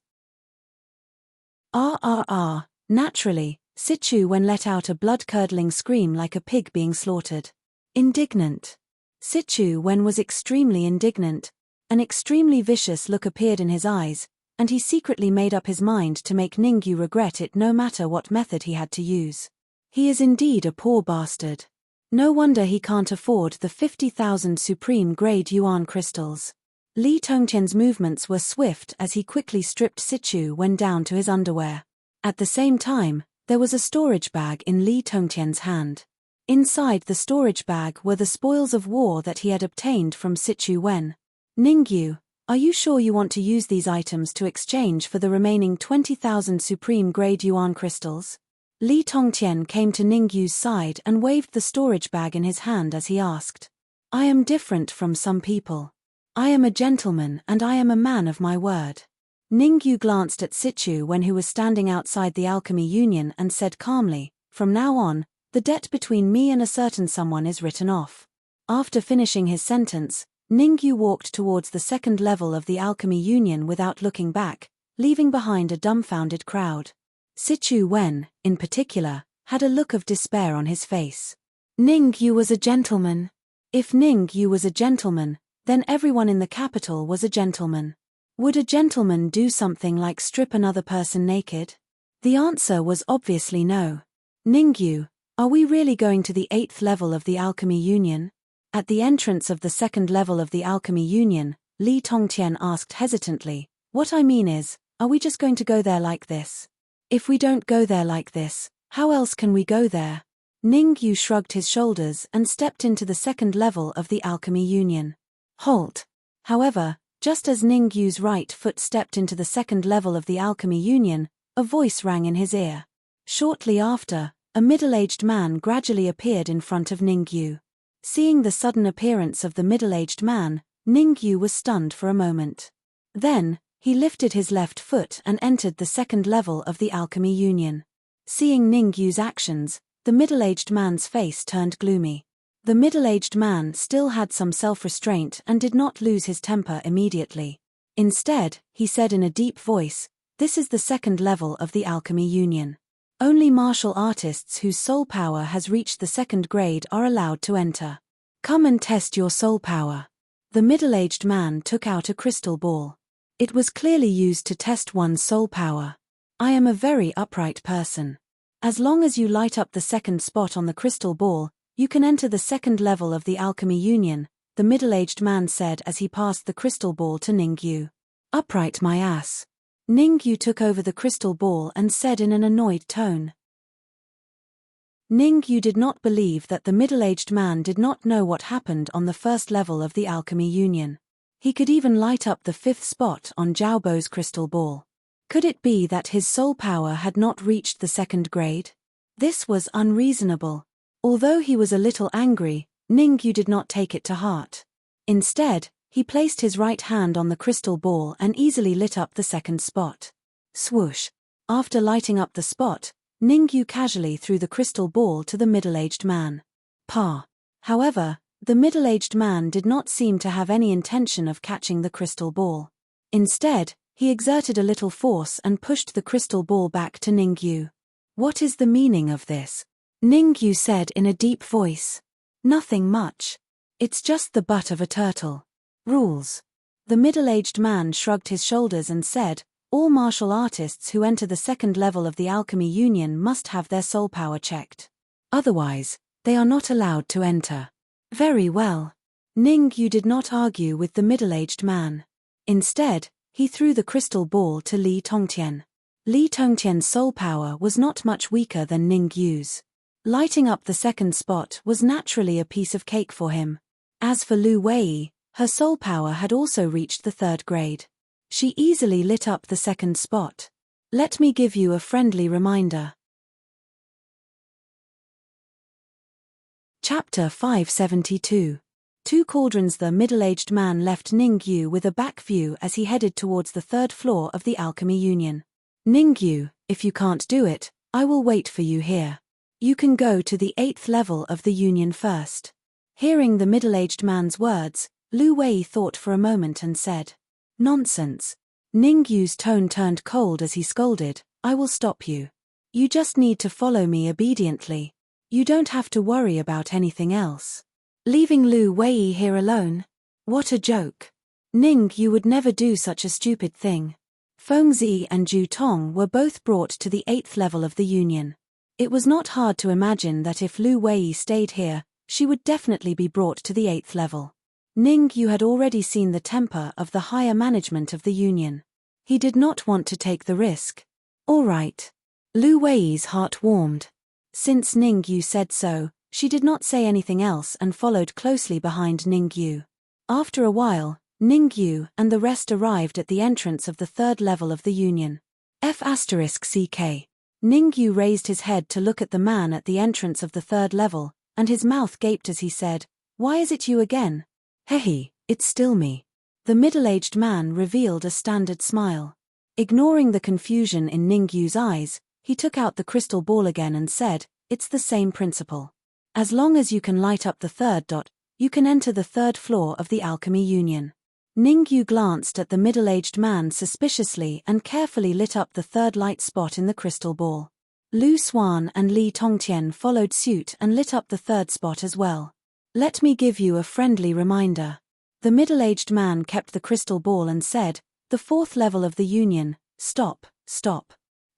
Naturally, Sichu Wen let out a blood-curdling scream like a pig being slaughtered. Indignant. Sichu Wen was extremely indignant. An extremely vicious look appeared in his eyes, and he secretly made up his mind to make Ningyu regret it no matter what method he had to use. He is indeed a poor bastard. No wonder he can't afford the 50,000 supreme grade yuan crystals. Li Tongtian's movements were swift as he quickly stripped Sichu Wen down to his underwear. At the same time, there was a storage bag in Li Tongtian's hand. Inside the storage bag were the spoils of war that he had obtained from Sichu Wen. Ningyu, are you sure you want to use these items to exchange for the remaining 20,000 supreme grade yuan crystals? Li Tongtian came to Ningyu's side and waved the storage bag in his hand as he asked. I am different from some people. I am a gentleman and I am a man of my word. Ningyu glanced at Sichu when he was standing outside the Alchemy Union and said calmly, from now on, the debt between me and a certain someone is written off. After finishing his sentence, Ningyu walked towards the second level of the Alchemy Union without looking back, leaving behind a dumbfounded crowd. Sichu Wen, in particular, had a look of despair on his face. Ningyu was a gentleman. If Ningyu was a gentleman, then everyone in the capital was a gentleman. Would a gentleman do something like strip another person naked? The answer was obviously no. Ningyu, are we really going to the 8th level of the Alchemy Union? At the entrance of the second level of the Alchemy Union, Li Tongtian asked hesitantly, what I mean is, are we just going to go there like this? If we don't go there like this, how else can we go there? Ningyu shrugged his shoulders and stepped into the second level of the Alchemy Union. Halt! However, just as Ningyu's right foot stepped into the second level of the Alchemy Union, a voice rang in his ear. Shortly after, a middle-aged man gradually appeared in front of Ningyu. Seeing the sudden appearance of the middle-aged man, Ningyu was stunned for a moment. Then, he lifted his left foot and entered the second level of the Alchemy Union. Seeing Ningyu's actions, the middle-aged man's face turned gloomy. The middle-aged man still had some self-restraint and did not lose his temper immediately. Instead, he said in a deep voice, this is the second level of the Alchemy Union. Only martial artists whose soul power has reached the second grade are allowed to enter. Come and test your soul power. The middle-aged man took out a crystal ball. It was clearly used to test one's soul power. I am a very upright person. As long as you light up the second spot on the crystal ball, you can enter the second level of the Alchemy Union, the middle-aged man said as he passed the crystal ball to Ningyu. Upright my ass. Ningyu took over the crystal ball and said in an annoyed tone. Ningyu did not believe that the middle-aged man did not know what happened on the first level of the Alchemy Union. He could even light up the 5th spot on Jiaobo's crystal ball. Could it be that his soul power had not reached the second grade? This was unreasonable. Although he was a little angry, Ningyu did not take it to heart. Instead, he placed his right hand on the crystal ball and easily lit up the second spot. Swoosh! After lighting up the spot, Ningyu casually threw the crystal ball to the middle-aged man. Pa! However, the middle-aged man did not seem to have any intention of catching the crystal ball. Instead, he exerted a little force and pushed the crystal ball back to Ningyu. What is the meaning of this? Ningyu said in a deep voice. Nothing much. It's just the butt of a turtle. Rules. The middle-aged man shrugged his shoulders and said, all martial artists who enter the second level of the Alchemy Union must have their soul power checked. Otherwise, they are not allowed to enter. Very well. Ningyu did not argue with the middle-aged man. Instead, he threw the crystal ball to Li Tongtian. Li Tongtian's soul power was not much weaker than Ningyu's. Lighting up the second spot was naturally a piece of cake for him. As for Lu Wei, her soul power had also reached the 3rd grade. She easily lit up the second spot. Let me give you a friendly reminder. Chapter 572. Two Cauldrons. The middle-aged man left Ningyu with a back view as he headed towards the 3rd floor of the Alchemy Union. Ningyu, if you can't do it, I will wait for you here. You can go to the 8th level of the Union first. Hearing the middle-aged man's words, Lu Wei thought for a moment and said, nonsense. Ningyu's tone turned cold as he scolded, I will stop you. You just need to follow me obediently. You don't have to worry about anything else. Leaving Lu Wei here alone? What a joke. Ningyu would never do such a stupid thing. Fengzi and Ju Tong were both brought to the 8th level of the Union. It was not hard to imagine that if Lu Wei stayed here, she would definitely be brought to the 8th level. Ningyu had already seen the temper of the higher management of the Union. He did not want to take the risk. All right. Lu Wei's heart warmed. Since Ningyu said so, she did not say anything else and followed closely behind Ningyu. After a while, Ningyu and the rest arrived at the entrance of the 3rd level of the Union. F***ck. Ningyu raised his head to look at the man at the entrance of the third level, and his mouth gaped as he said, "Why is it you again?" "Hehe, it's still me." The middle-aged man revealed a standard smile. Ignoring the confusion in Ningyu's eyes, he took out the crystal ball again and said, "It's the same principle. As long as you can light up the third dot, you can enter the third floor of the Alchemy Union." Ningyu glanced at the middle-aged man suspiciously and carefully lit up the third light spot in the crystal ball. Lu Xuan and Li Tongtian followed suit and lit up the third spot as well. "Let me give you a friendly reminder." The middle-aged man kept the crystal ball and said, "The fourth level of the Union, stop.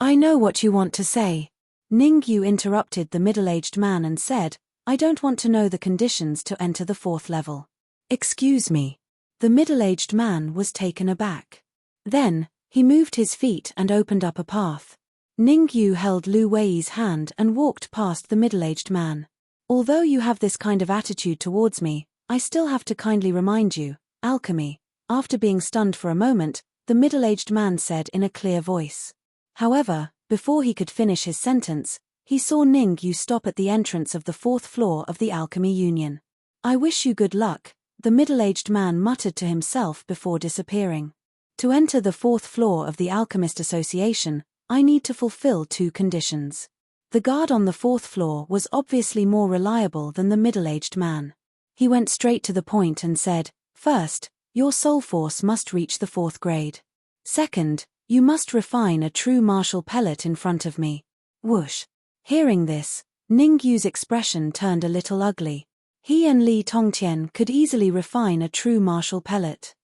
I know what you want to say." Ningyu interrupted the middle-aged man and said, "I don't want to know the conditions to enter the fourth level." "Excuse me." The middle-aged man was taken aback. Then, he moved his feet and opened up a path. Ningyu held Lu Wei's hand and walked past the middle-aged man. "Although you have this kind of attitude towards me, I still have to kindly remind you, alchemy." After being stunned for a moment, the middle-aged man said in a clear voice. However, before he could finish his sentence, he saw Ningyu stop at the entrance of the fourth floor of the Alchemy Union. "I wish you good luck," the middle-aged man muttered to himself before disappearing. "To enter the fourth floor of the Alchemist Association, I need to fulfill 2 conditions." The guard on the fourth floor was obviously more reliable than the middle-aged man. He went straight to the point and said, "First, your soul force must reach the 4th grade. Second, you must refine a true martial pellet in front of me." Whoosh. Hearing this, Ningyu's expression turned a little ugly. He and Li Tongtian could easily refine a true martial pellet.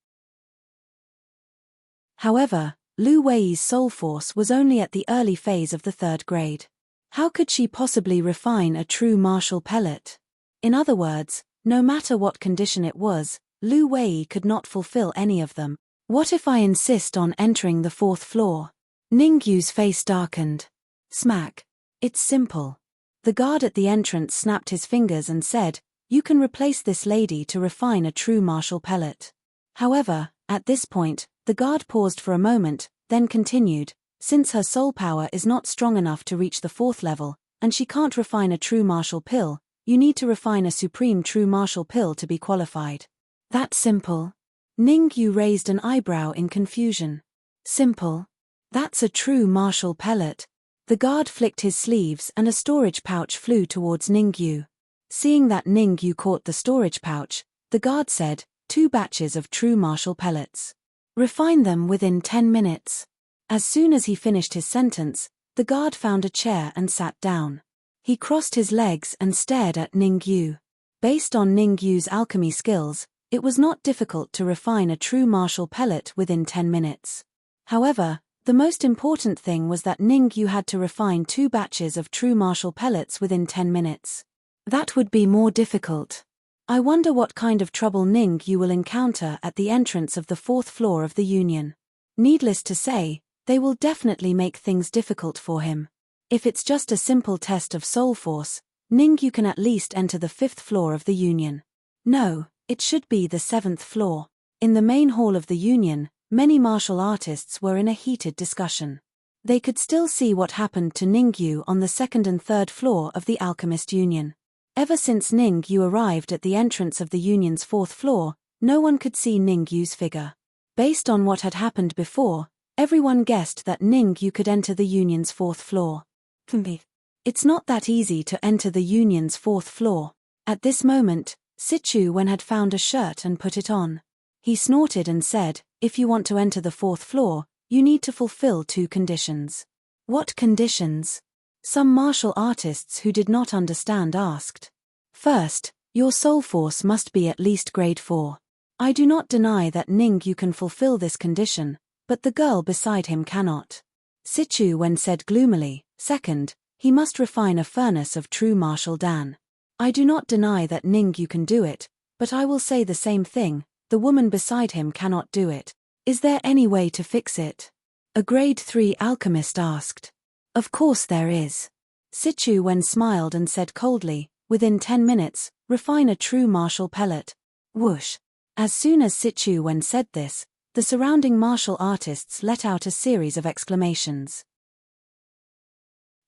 However, Lu Wei's soul force was only at the early phase of the 3rd grade. How could she possibly refine a true martial pellet? In other words, no matter what condition it was, Lu Wei could not fulfill any of them. What if I insist on entering the 4th floor? Ningyu's face darkened. Smack. "It's simple." The guard at the entrance snapped his fingers and said, "You can replace this lady to refine a true martial pellet." However, at this point, the guard paused for a moment, then continued, "Since her soul power is not strong enough to reach the 4th level, and she can't refine a true martial pill, you need to refine a supreme true martial pill to be qualified." "That simple?" Ningyu raised an eyebrow in confusion. "Simple? That's a true martial pellet." The guard flicked his sleeves and a storage pouch flew towards Ningyu. Seeing that Ningyu caught the storage pouch, the guard said, 2 batches of true martial pellets. Refine them within 10 minutes. As soon as he finished his sentence, the guard found a chair and sat down. He crossed his legs and stared at Ningyu. Based on Ningyu's alchemy skills, it was not difficult to refine a true martial pellet within 10 minutes. However, the most important thing was that Ningyu had to refine 2 batches of true martial pellets within 10 minutes. That would be more difficult. I wonder what kind of trouble Ningyu will encounter at the entrance of the 4th floor of the Union. Needless to say, they will definitely make things difficult for him. If it's just a simple test of soul force, Ningyu can at least enter the 5th floor of the Union. No, it should be the 7th floor. In the main hall of the Union, many martial artists were in a heated discussion. They could still see what happened to Ningyu on the 2nd and 3rd floor of the Alchemist Union. Ever since Ningyu arrived at the entrance of the Union's 4th floor, no one could see Ningyu's figure. Based on what had happened before, everyone guessed that Ningyu could enter the Union's 4th floor. It's not that easy to enter the Union's 4th floor. At this moment, Sichu Wen had found a shirt and put it on. He snorted and said, "If you want to enter the 4th floor, you need to fulfill 2 conditions." "What conditions?" Some martial artists who did not understand asked. "First, your soul force must be at least grade 4. I do not deny that Ningyu can fulfill this condition, but the girl beside him cannot." Sichu Wen said gloomily, "Second, he must refine a furnace of true martial Dan. I do not deny that Ningyu can do it, but I will say the same thing, the woman beside him cannot do it. Is there any way to fix it?" A grade 3 alchemist asked. "Of course there is." Sichu Wen smiled and said coldly, "Within 10 minutes, refine a true martial pellet." Whoosh. As soon as Sichu Wen said this, the surrounding martial artists let out a series of exclamations.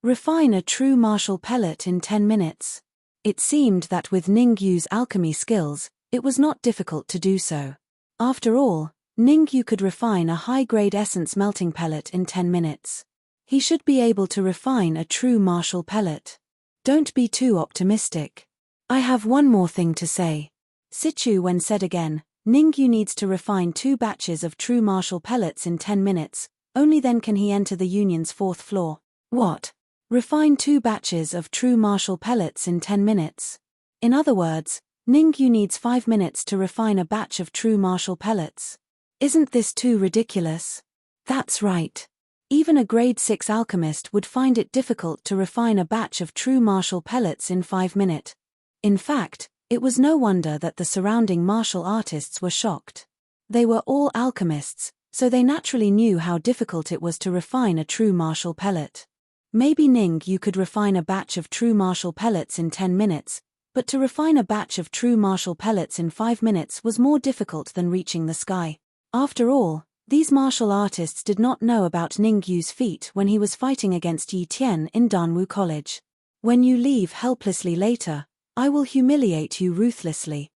Refine a true martial pellet in 10 minutes. It seemed that with Ningyu's alchemy skills, it was not difficult to do so. After all, Ningyu could refine a high-grade essence melting pellet in 10 minutes. He should be able to refine a true martial pellet. Don't be too optimistic. I have one more thing to say. Sichu Wen said again, Ningyu needs to refine 2 batches of true martial pellets in 10 minutes, only then can he enter the Union's 4th floor. What? Refine 2 batches of true martial pellets in 10 minutes. In other words, Ningyu needs 5 minutes to refine a batch of true martial pellets. Isn't this too ridiculous? That's right. Even a grade 6 alchemist would find it difficult to refine a batch of true martial pellets in 5 minutes. In fact, it was no wonder that the surrounding martial artists were shocked. They were all alchemists, so they naturally knew how difficult it was to refine a true martial pellet. Maybe Ningyu could refine a batch of true martial pellets in 10 minutes, but to refine a batch of true martial pellets in 5 minutes was more difficult than reaching the sky. After all, these martial artists did not know about Ningyu's feat when he was fighting against Yi Tian in Danwu College. When you leave helplessly later, I will humiliate you ruthlessly.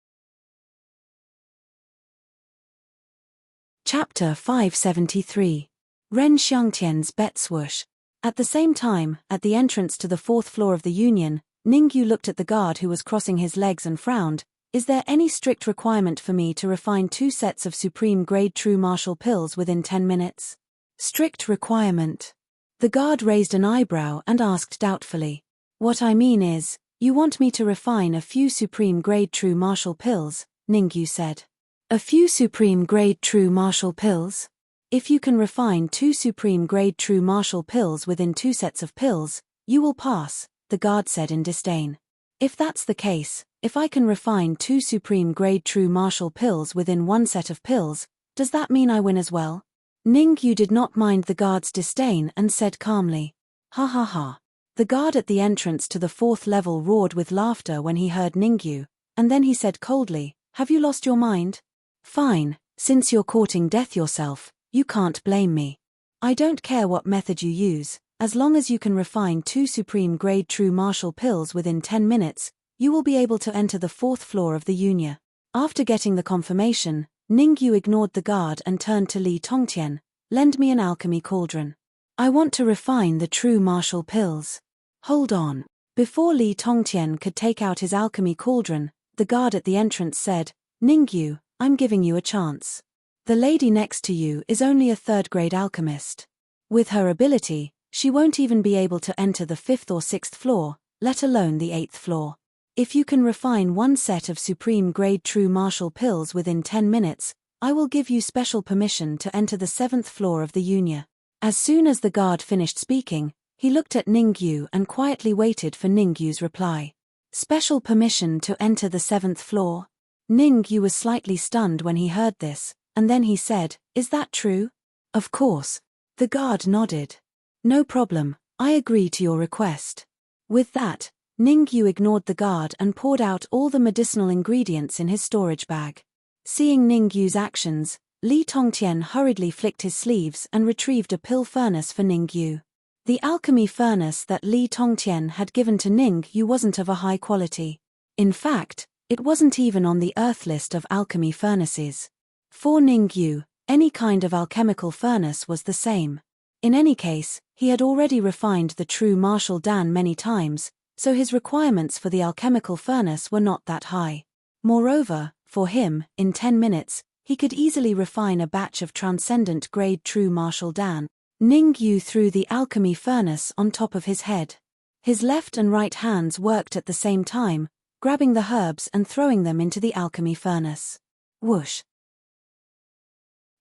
Chapter 573. Ren Xiangtian's Bet Swoosh. At the same time, at the entrance to the 4th floor of the Union, Ningyu looked at the guard who was crossing his legs and frowned. Is there any strict requirement for me to refine 2 sets of supreme grade true martial pills within 10 minutes? Strict requirement. The guard raised an eyebrow and asked doubtfully. What I mean is, you want me to refine a few supreme grade true martial pills, Ningyu said. A few supreme grade true martial pills? If you can refine 2 supreme grade true martial pills within 2 sets of pills, you will pass, the guard said in disdain. If that's the case, if I can refine 2 supreme grade true martial pills within 1 set of pills, does that mean I win as well? Ningyu did not mind the guard's disdain and said calmly. Ha ha ha. The guard at the entrance to the 4th level roared with laughter when he heard Ningyu, and then he said coldly, have you lost your mind? Fine, since you're courting death yourself, you can't blame me. I don't care what method you use, as long as you can refine 2 supreme grade true martial pills within 10 minutes, you will be able to enter the 4th floor of the Union. After getting the confirmation, Ningyu ignored the guard and turned to Li Tongtian, lend me an alchemy cauldron. I want to refine the true martial pills. Hold on. Before Li Tongtian could take out his alchemy cauldron, the guard at the entrance said, Ningyu, I'm giving you a chance. The lady next to you is only a 3rd grade alchemist. With her ability, she won't even be able to enter the 5th or 6th floor, let alone the 8th floor. If you can refine 1 set of supreme grade true martial pills within 10 minutes, I will give you special permission to enter the 7th floor of the Union. As soon as the guard finished speaking, he looked at Ningyu and quietly waited for Ningyu's reply. Special permission to enter the 7th floor? Ningyu was slightly stunned when he heard this, and then he said, is that true? Of course. The guard nodded. No problem, I agree to your request. With that, Ningyu ignored the guard and poured out all the medicinal ingredients in his storage bag. Seeing Ningyu's actions, Li Tongtian hurriedly flicked his sleeves and retrieved a pill furnace for Ningyu. The alchemy furnace that Li Tongtian had given to Ningyu wasn't of a high quality. In fact, it wasn't even on the Earth list of alchemy furnaces. For Ningyu, any kind of alchemical furnace was the same. In any case, he had already refined the true martial Dan many times, so his requirements for the alchemical furnace were not that high. Moreover, for him, in 10 minutes, he could easily refine a batch of transcendent grade true martial Dan. Ningyu threw the alchemy furnace on top of his head. His left and right hands worked at the same time, grabbing the herbs and throwing them into the alchemy furnace. Whoosh!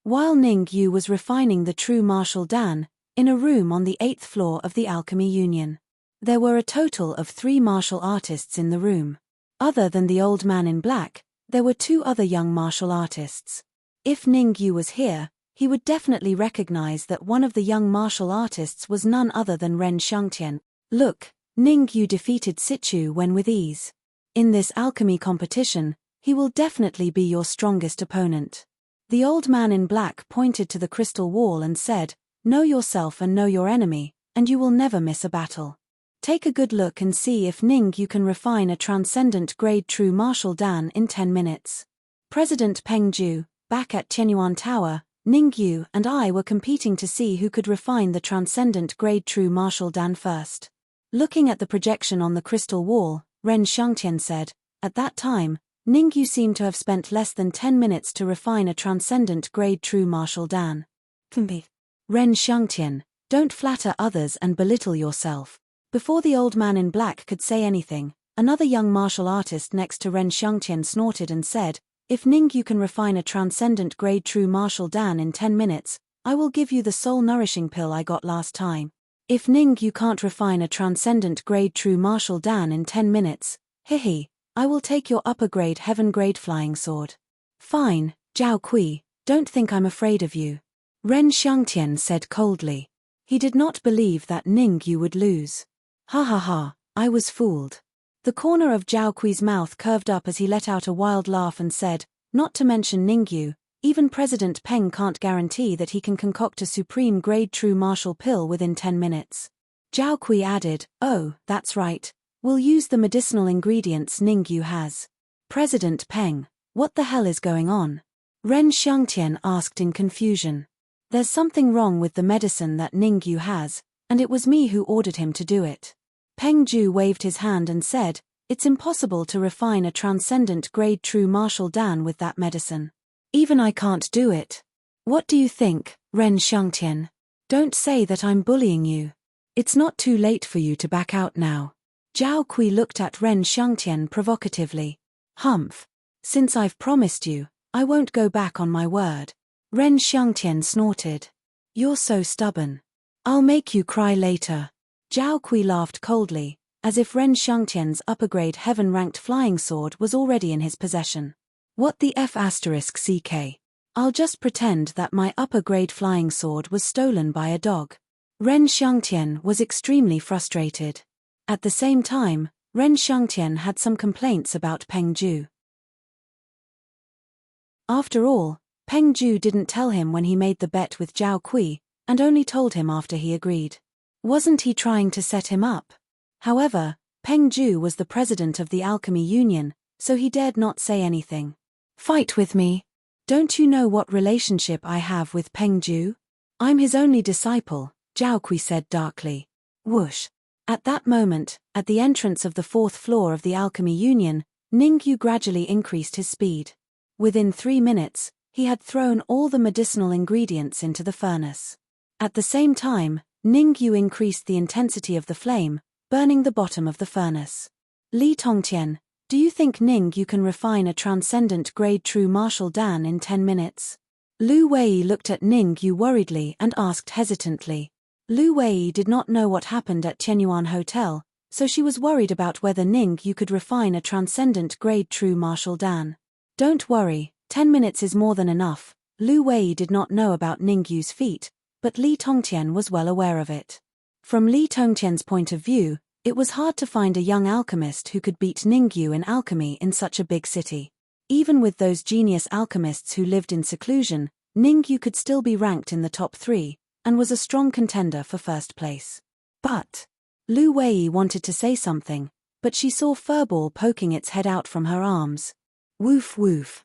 While Ningyu was refining the true martial Dan, in a room on the 8th floor of the Alchemy Union, there were a total of 3 martial artists in the room. Other than the old man in black, there were 2 other young martial artists. If Ningyu was here, he would definitely recognize that one of the young martial artists was none other than Ren Xiangtian. Look, Ningyu defeated Sichu Wen with ease. In this alchemy competition, he will definitely be your strongest opponent. The old man in black pointed to the crystal wall and said, know yourself and know your enemy, and you will never miss a battle. Take a good look and see if Ningyu can refine a transcendent grade true martial Dan in 10 minutes. President Peng Ju, back at Tianyuan Tower, Ningyu and I were competing to see who could refine the transcendent grade true martial Dan first. Looking at the projection on the crystal wall, Ren Xiangtian said, at that time, Ningyu seemed to have spent less than 10 minutes to refine a transcendent grade true martial Dan. Ren Xiangtian, don't flatter others and belittle yourself. Before the old man in black could say anything, another young martial artist next to Ren Xiangtian snorted and said, if Ningyu can refine a transcendent grade true martial Dan in 10 minutes, I will give you the soul-nourishing pill I got last time. If Ningyu can't refine a transcendent grade true martial Dan in 10 minutes, hihi, I will take your upper grade heaven grade flying sword. Fine, Zhao Kui, don't think I'm afraid of you. Ren Xiangtian said coldly. He did not believe that Ningyu would lose. Ha ha ha, I was fooled. The corner of Zhao Kui's mouth curved up as he let out a wild laugh and said, not to mention Ningyu, even President Peng can't guarantee that he can concoct a supreme grade true martial pill within 10 minutes. Zhao Kui added, oh, that's right, we'll use the medicinal ingredients Ningyu has. President Peng, what the hell is going on? Ren Xiangtian asked in confusion. There's something wrong with the medicine that Ningyu has, and it was me who ordered him to do it. Peng Ju waved his hand and said, it's impossible to refine a transcendent grade true martial Dan with that medicine. Even I can't do it. What do you think, Ren Xiangtian? Don't say that I'm bullying you. It's not too late for you to back out now. Zhao Kui looked at Ren Xiangtian provocatively. Humph. Since I've promised you, I won't go back on my word. Ren Xiangtian snorted. You're so stubborn. I'll make you cry later. Zhao Kui laughed coldly, as if Ren Xiangtian's upper-grade heaven-ranked flying sword was already in his possession. What the F***ck? I'll just pretend that my upper-grade flying sword was stolen by a dog. Ren Xiangtian was extremely frustrated. At the same time, Ren Xiangtian had some complaints about Peng Ju. After all, Peng Ju didn't tell him when he made the bet with Zhao Kui, and only told him after he agreed. Wasn't he trying to set him up? However, Peng Ju was the president of the Alchemy Union, so he dared not say anything. Fight with me? Don't you know what relationship I have with Peng Ju? I'm his only disciple, Zhao Kui said darkly. Whoosh. At that moment, at the entrance of the 4th floor of the Alchemy Union, Ningyu gradually increased his speed. Within 3 minutes, he had thrown all the medicinal ingredients into the furnace. At the same time, Ningyu increased the intensity of the flame, burning the bottom of the furnace. Li Tongtian, do you think Ningyu can refine a transcendent grade true martial Dan in 10 minutes? Lu Wei looked at Ningyu worriedly and asked hesitantly. Lu Wei did not know what happened at Tianyuan Hotel, so she was worried about whether Ningyu could refine a transcendent grade true martial Dan. Don't worry, 10 minutes is more than enough. Lu Wei did not know about Ningyu's feat, but Li Tongtian was well aware of it. From Li Tongtian's point of view, it was hard to find a young alchemist who could beat Ningyu in alchemy in such a big city. Even with those genius alchemists who lived in seclusion, Ningyu could still be ranked in the top 3, and was a strong contender for first place. But Lu Wei wanted to say something, but she saw Furball poking its head out from her arms. Woof woof.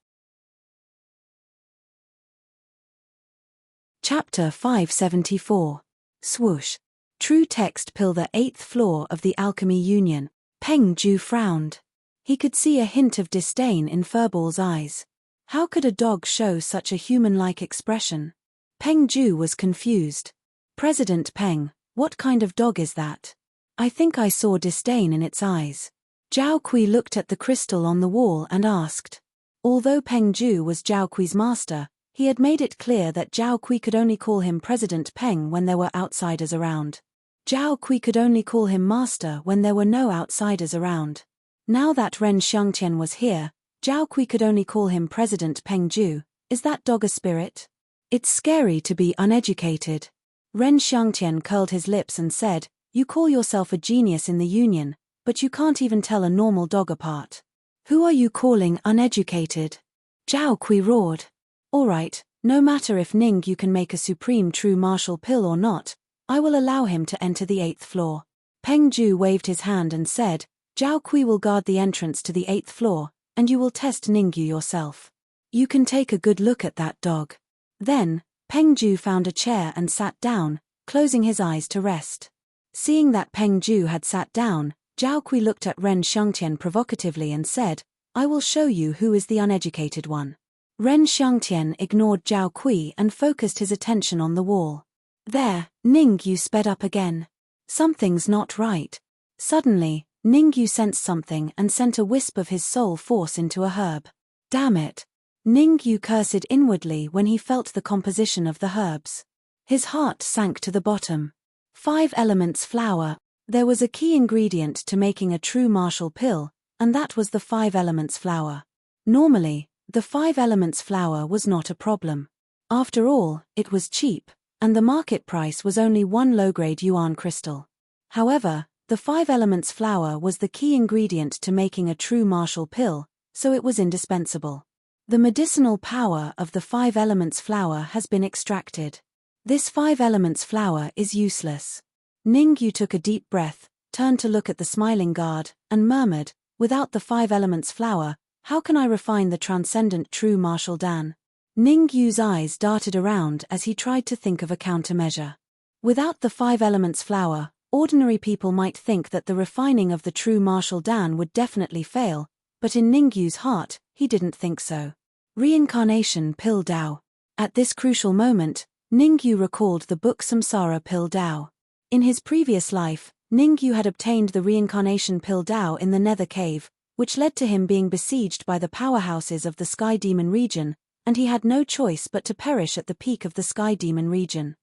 Chapter 574. Swoosh. True text pill. The 8th floor of the Alchemy Union. Peng Ju frowned. He could see a hint of disdain in Furball's eyes. How could a dog show such a human-like expression? Peng Ju was confused. President Peng, what kind of dog is that? I think I saw disdain in its eyes. Zhao Kui looked at the crystal on the wall and asked. Although Peng Ju was Zhao Kui's master, he had made it clear that Zhao Kui could only call him President Peng when there were outsiders around. Zhao Kui could only call him master when there were no outsiders around. Now that Ren Xiangtian was here, Zhao Kui could only call him President Peng Ju. Is that dog a spirit? It's scary to be uneducated. Ren Xiangtian curled his lips and said, you call yourself a genius in the Union, but you can't even tell a normal dog apart. Who are you calling uneducated? Zhao Kui roared. Alright, no matter if Ningyu can make a supreme true martial pill or not, I will allow him to enter the 8th floor. Peng Ju waved his hand and said, Zhao Kui will guard the entrance to the 8th floor, and you will test Ningyu yourself. You can take a good look at that dog. Then, Peng Ju found a chair and sat down, closing his eyes to rest. Seeing that Peng Ju had sat down, Zhao Kui looked at Ren Xiangtian provocatively and said, I will show you who is the uneducated one. Ren Xiangtian ignored Zhao Kui and focused his attention on the wall. There, Ningyu sped up again. Something's not right. Suddenly, Ningyu sensed something and sent a wisp of his soul force into a herb. Damn it! Ningyu cursed inwardly when he felt the composition of the herbs. His heart sank to the bottom. 5 elements flower. There was a key ingredient to making a true martial pill, and that was the 5 elements flower. Normally, the 5 elements flower was not a problem. After all, it was cheap, and the market price was only 1 low-grade yuan crystal. However, the 5 elements flower was the key ingredient to making a true martial pill, so it was indispensable. The medicinal power of the 5 elements flower has been extracted. This 5 elements flower is useless. Ningyu took a deep breath, turned to look at the smiling guard, and murmured, without the 5 elements flower, how can I refine the transcendent true martial Dan? Ningyu's eyes darted around as he tried to think of a countermeasure. Without the 5 elements flower, ordinary people might think that the refining of the true martial Dan would definitely fail, but in Ningyu's heart, he didn't think so. Reincarnation Pill Dao. At this crucial moment, Ningyu recalled the book Samsara Pill Dao. In his previous life, Ningyu had obtained the reincarnation Pill Dao in the Nether Cave, which led to him being besieged by the powerhouses of the Sky Demon region, and he had no choice but to perish at the peak of the Sky Demon region.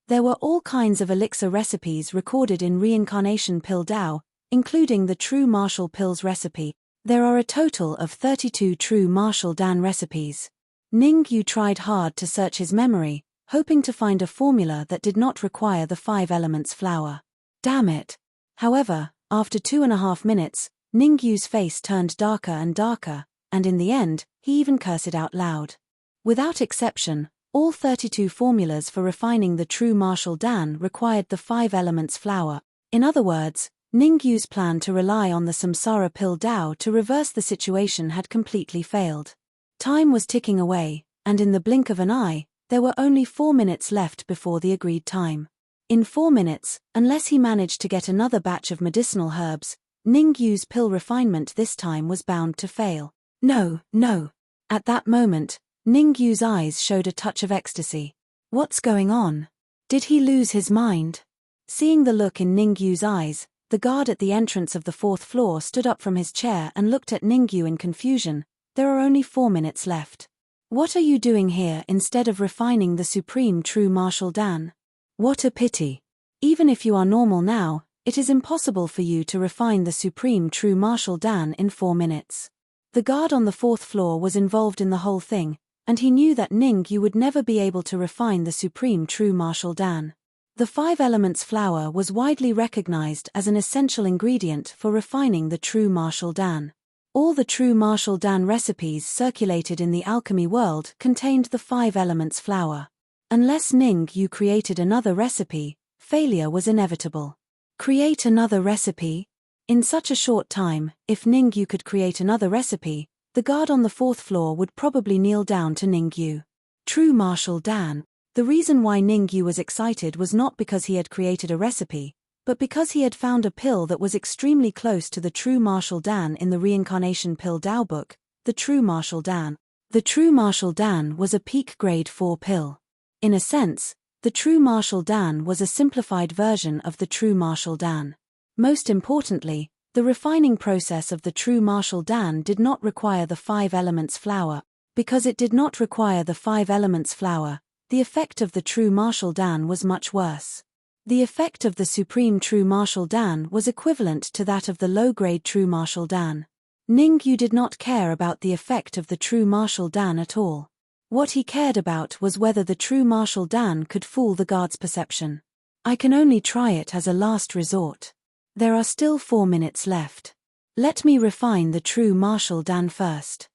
There were all kinds of elixir recipes recorded in Reincarnation Pill Dao, including the True Martial Pills recipe. There are a total of 32 True Martial Dan recipes. Ningyu tried hard to search his memory, hoping to find a formula that did not require the 5 elements flower. Damn it! However, after 2.5 minutes, Ningyu's face turned darker and darker, and in the end, he even cursed out loud. Without exception, all 32 formulas for refining the true martial Dan required the 5 elements flower. In other words, Ningyu's plan to rely on the Samsara Pill Dao to reverse the situation had completely failed. Time was ticking away, and in the blink of an eye, there were only 4 minutes left before the agreed time. In 4 minutes, unless he managed to get another batch of medicinal herbs, Ningyu's pill refinement this time was bound to fail. No, no. At that moment, Ningyu's eyes showed a touch of ecstasy. What's going on? Did he lose his mind? Seeing the look in Ningyu's eyes, the guard at the entrance of the 4th floor stood up from his chair and looked at Ningyu in confusion. There are only 4 minutes left. What are you doing here instead of refining the supreme true martial Dan? What a pity. Even if you are normal now, it is impossible for you to refine the supreme true martial Dan in 4 minutes. The guard on the 4th floor was involved in the whole thing, and he knew that Ningyu would never be able to refine the supreme true martial Dan. The 5 elements flower was widely recognized as an essential ingredient for refining the true martial Dan. All the true martial Dan recipes circulated in the alchemy world contained the 5 elements flower. Unless Ningyu created another recipe, failure was inevitable. Create another recipe? In such a short time, if Ningyu could create another recipe, the guard on the 4th floor would probably kneel down to Ningyu. True martial Dan. The reason why Ningyu was excited was not because he had created a recipe, but because he had found a pill that was extremely close to the true martial Dan in the Reincarnation Pill Dao book, the True Martial Dan. The True Martial Dan was a peak grade 4 pill. In a sense, the True Martial Dan was a simplified version of the True Martial Dan. Most importantly, the refining process of the True Martial Dan did not require the 5 elements flower. Because it did not require the 5 elements flower, the effect of the True Martial Dan was much worse. The effect of the Supreme True Martial Dan was equivalent to that of the low-grade True Martial Dan. Ningyu did not care about the effect of the True Martial Dan at all. What he cared about was whether the True Martial Dan could fool the guard's perception. I can only try it as a last resort. There are still 4 minutes left. Let me refine the True Martial Dan first.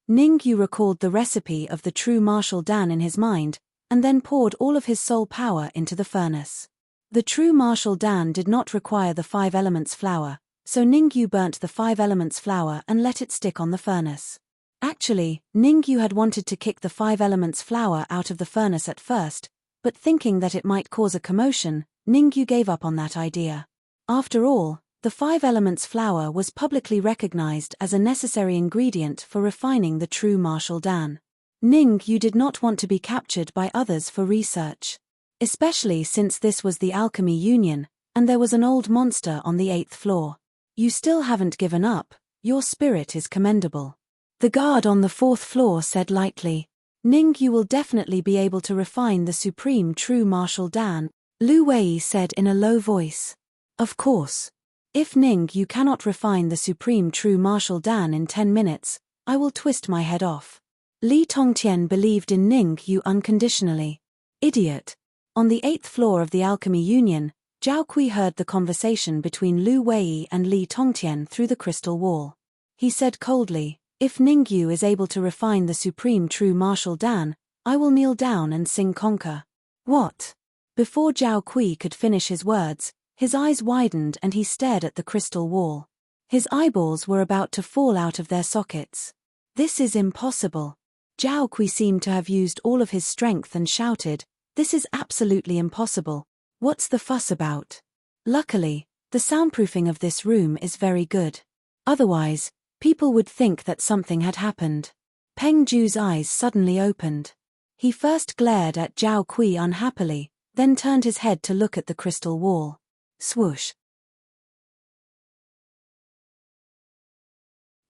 Ningyu recalled the recipe of the True Martial Dan in his mind, and then poured all of his soul power into the furnace. The true martial Dan did not require the 5 elements flour, so Ningyu burnt the 5 elements flour and let it stick on the furnace. Actually, Ningyu had wanted to kick the 5 elements flour out of the furnace at first, but thinking that it might cause a commotion, Ningyu gave up on that idea. After all, the 5 elements flour was publicly recognized as a necessary ingredient for refining the true martial Dan. Ningyu did not want to be captured by others for research. Especially since this was the Alchemy Union, and there was an old monster on the 8th floor. You still haven't given up, your spirit is commendable. The guard on the 4th floor said lightly. Ningyu will definitely be able to refine the supreme true martial Dan, Lu Wei said in a low voice. Of course. If Ningyu cannot refine the supreme true martial Dan in 10 minutes, I will twist my head off. Li Tongtian believed in Ningyu unconditionally. Idiot. On the 8th floor of the Alchemy Union, Zhao Kui heard the conversation between Lu Wei and Li Tongtian through the crystal wall. He said coldly, if Ningyu is able to refine the supreme true martial Dan, I will kneel down and sing conquer. What? Before Zhao Kui could finish his words, his eyes widened and he stared at the crystal wall. His eyeballs were about to fall out of their sockets. This is impossible. Zhao Kui seemed to have used all of his strength and shouted, this is absolutely impossible. What's the fuss about? Luckily, the soundproofing of this room is very good. Otherwise, people would think that something had happened. Peng Ju's eyes suddenly opened. He first glared at Zhao Kui unhappily, then turned his head to look at the crystal wall. Swoosh.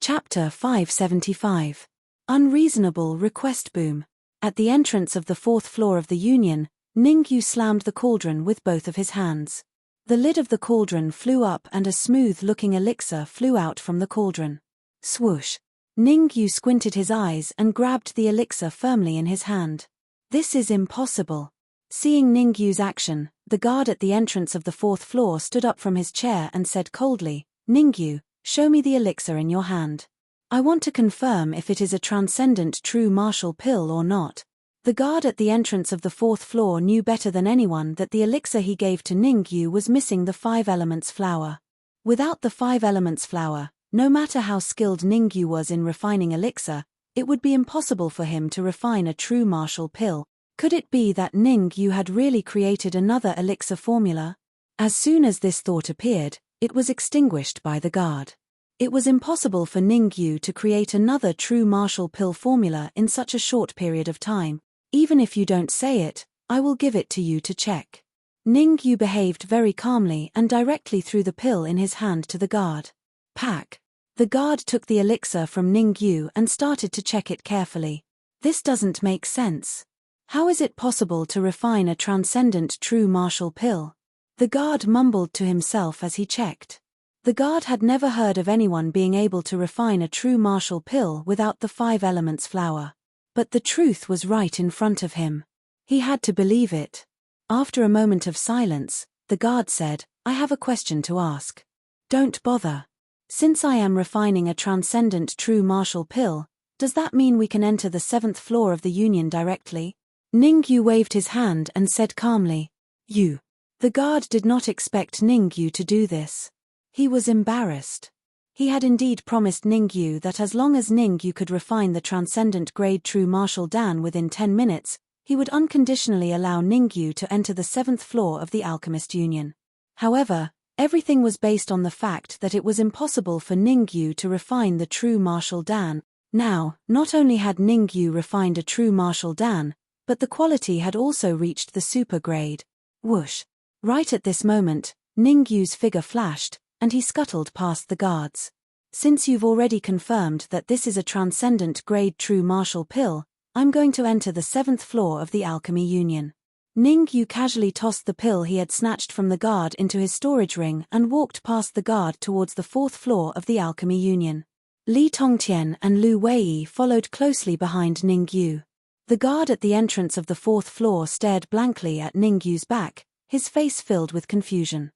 Chapter 575. Unreasonable Request Boom. At the entrance of the 4th floor of the Union, Ningyu slammed the cauldron with both of his hands. The lid of the cauldron flew up and a smooth-looking elixir flew out from the cauldron. Swoosh. Ningyu squinted his eyes and grabbed the elixir firmly in his hand. This is impossible. Seeing Ningyu's action, the guard at the entrance of the 4th floor stood up from his chair and said coldly, Ningyu, show me the elixir in your hand. I want to confirm if it is a transcendent true martial pill or not. The guard at the entrance of the 4th floor knew better than anyone that the elixir he gave to Ningyu was missing the 5 elements flour. Without the 5 elements flour, no matter how skilled Ningyu was in refining elixir, it would be impossible for him to refine a true martial pill. Could it be that Ningyu had really created another elixir formula? As soon as this thought appeared, it was extinguished by the guard. It was impossible for Ningyu to create another true martial pill formula in such a short period of time. Even if you don't say it, I will give it to you to check. Ningyu behaved very calmly and directly threw the pill in his hand to the guard. Pack. The guard took the elixir from Ningyu and started to check it carefully. This doesn't make sense. How is it possible to refine a transcendent true martial pill? The guard mumbled to himself as he checked. The guard had never heard of anyone being able to refine a true martial pill without the 5 elements flour. But the truth was right in front of him. He had to believe it. After a moment of silence, the guard said, I have a question to ask. Don't bother. Since I am refining a transcendent true martial pill, does that mean we can enter the 7th floor of the Union directly? Ningyu waved his hand and said calmly, You. The guard did not expect Ningyu to do this. He was embarrassed. He had indeed promised Ningyu that as long as Ningyu could refine the transcendent grade true martial Dan within 10 minutes, he would unconditionally allow Ningyu to enter the 7th floor of the Alchemist Union. However, everything was based on the fact that it was impossible for Ningyu to refine the true martial Dan. Now, not only had Ningyu refined a true martial Dan, but the quality had also reached the super grade. Whoosh. Right at this moment, Ningyu's figure flashed, and he scuttled past the guards. Since you've already confirmed that this is a transcendent grade true martial pill, I'm going to enter the 7th floor of the Alchemy Union. Ningyu casually tossed the pill he had snatched from the guard into his storage ring and walked past the guard towards the 4th floor of the Alchemy Union. Li Tongtian and Lu Wei followed closely behind Ningyu. The guard at the entrance of the 4th floor stared blankly at Ningyu's back, his face filled with confusion.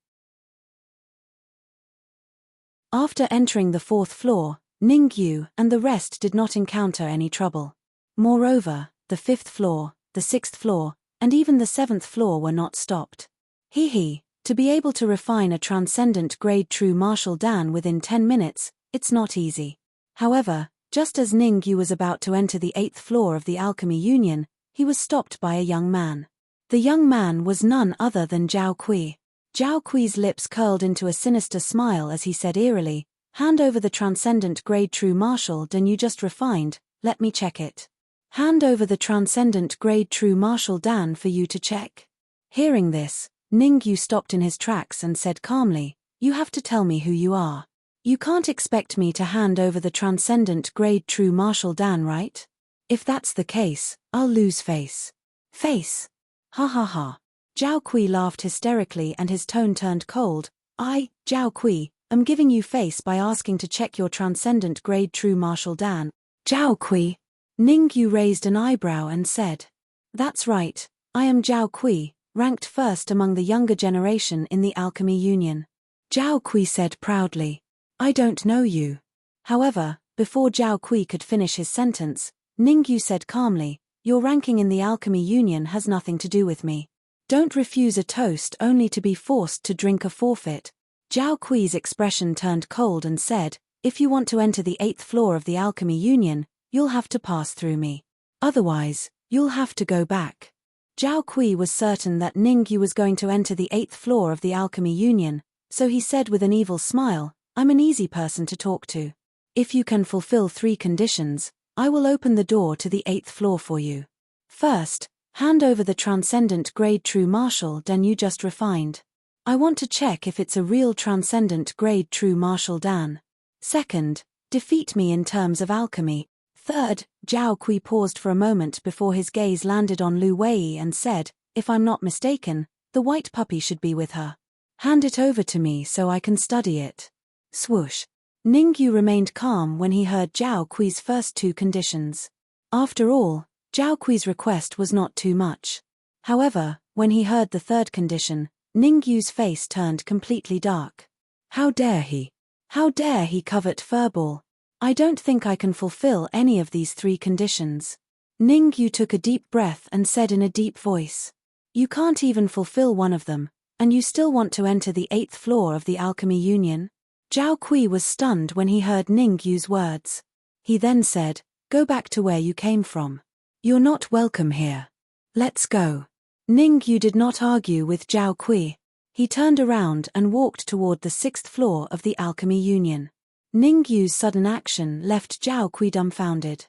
After entering the 4th floor, Ningyu and the rest did not encounter any trouble. Moreover, the 5th floor, the the 6th floor, and even the 7th floor were not stopped. To be able to refine a transcendent grade true martial Dan within 10 minutes, it's not easy. However, just as Ning Yu was about to enter the 8th floor of the Alchemy Union, he was stopped by a young man. The young man was none other than Zhao Kui. Zhao Kui's lips curled into a sinister smile as he said eerily, "Hand over the transcendent grade true martial Dan you just refined, let me check it." "Hand over the transcendent grade true martial Dan for you to check." Hearing this, Ning Yu stopped in his tracks and said calmly, "You have to tell me who you are. You can't expect me to hand over the transcendent grade true martial Dan, right? If that's the case, I'll lose face." "Face? Ha ha ha." Zhao Kui laughed hysterically and his tone turned cold. "I, Zhao Kui, am giving you face by asking to check your transcendent grade true martial Dan." "Zhao Kui?" Ning Yu raised an eyebrow and said. "That's right, I am Zhao Kui, ranked first among the younger generation in the Alchemy Union." Zhao Kui said proudly. "I don't know you." However, before Zhao Kui could finish his sentence, Ning Yu said calmly, "Your ranking in the Alchemy Union has nothing to do with me. Don't refuse a toast only to be forced to drink a forfeit." Zhao Kui's expression turned cold and said, "If you want to enter the 8th floor of the Alchemy Union, you'll have to pass through me. Otherwise, you'll have to go back." Zhao Kui was certain that Ning Yu was going to enter the 8th floor of the Alchemy Union, so he said with an evil smile, "I'm an easy person to talk to. If you can fulfill 3 conditions, I will open the door to the 8th floor for you. First, hand over the transcendent grade true martial Dan you just refined. I want to check if it's a real transcendent grade true martial Dan. Second, defeat me in terms of alchemy. Third," Zhao Kui paused for a moment before his gaze landed on Lu Wei and said, "If I'm not mistaken, the white puppy should be with her. Hand it over to me so I can study it." Swoosh. Ning Yu remained calm when he heard Zhao Kui's first 2 conditions. After all, Zhao Kui's request was not too much. However, when he heard the 3rd condition, Ning Yu's face turned completely dark. How dare he? How dare he covet Furball? "I don't think I can fulfill any of these 3 conditions." Ning Yu took a deep breath and said in a deep voice, "You can't even fulfill one of them, and you still want to enter the 8th floor of the Alchemy Union?" Zhao Kui was stunned when he heard Ning Yu's words. He then said, "Go back to where you came from. You're not welcome here. Let's go." Ning Yu did not argue with Zhao Kui. He turned around and walked toward the 6th floor of the Alchemy Union. Ning Yu's sudden action left Zhao Kui dumbfounded.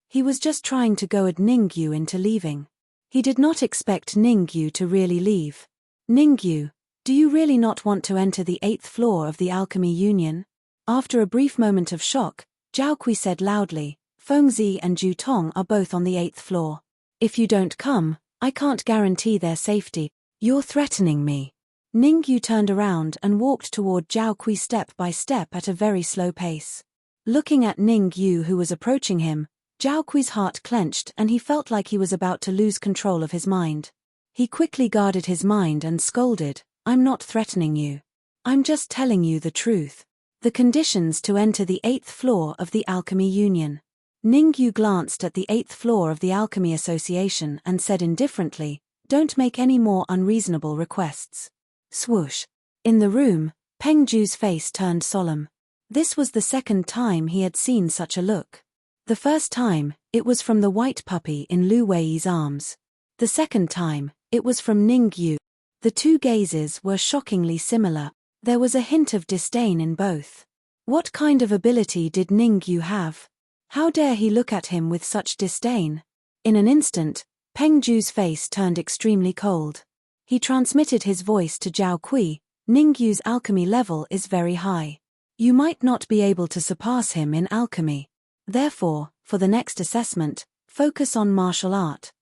He was just trying to goad Ning Yu into leaving. He did not expect Ning Yu to really leave. "Ning Yu, do you really not want to enter the 8th floor of the Alchemy Union?" After a brief moment of shock, Zhao Kui said loudly, "Fengzi and Zhu Tong are both on the 8th floor. If you don't come, I can't guarantee their safety." "You're threatening me." Ning Yu turned around and walked toward Zhao Kui step by step at a very slow pace. Looking at Ning Yu who was approaching him, Zhao Kui's heart clenched and he felt like he was about to lose control of his mind. He quickly guarded his mind and scolded, "I'm not threatening you. I'm just telling you the truth. The conditions to enter the 8th floor of the Alchemy Union." Ning Yu glanced at the 8th floor of the Alchemy Association and said indifferently, "Don't make any more unreasonable requests." Swoosh. In the room, Peng Ju's face turned solemn. This was the 2nd time he had seen such a look. The first time, it was from the white puppy in Lu Wei's arms. The 2nd time, it was from Ning Yu. The 2 gazes were shockingly similar. There was a hint of disdain in both. What kind of ability did Ning Yu have? How dare he look at him with such disdain? In an instant, Peng Ju's face turned extremely cold. He transmitted his voice to Zhao Kui, "Ning Yu's alchemy level is very high. You might not be able to surpass him in alchemy. Therefore, for the next assessment, focus on martial art."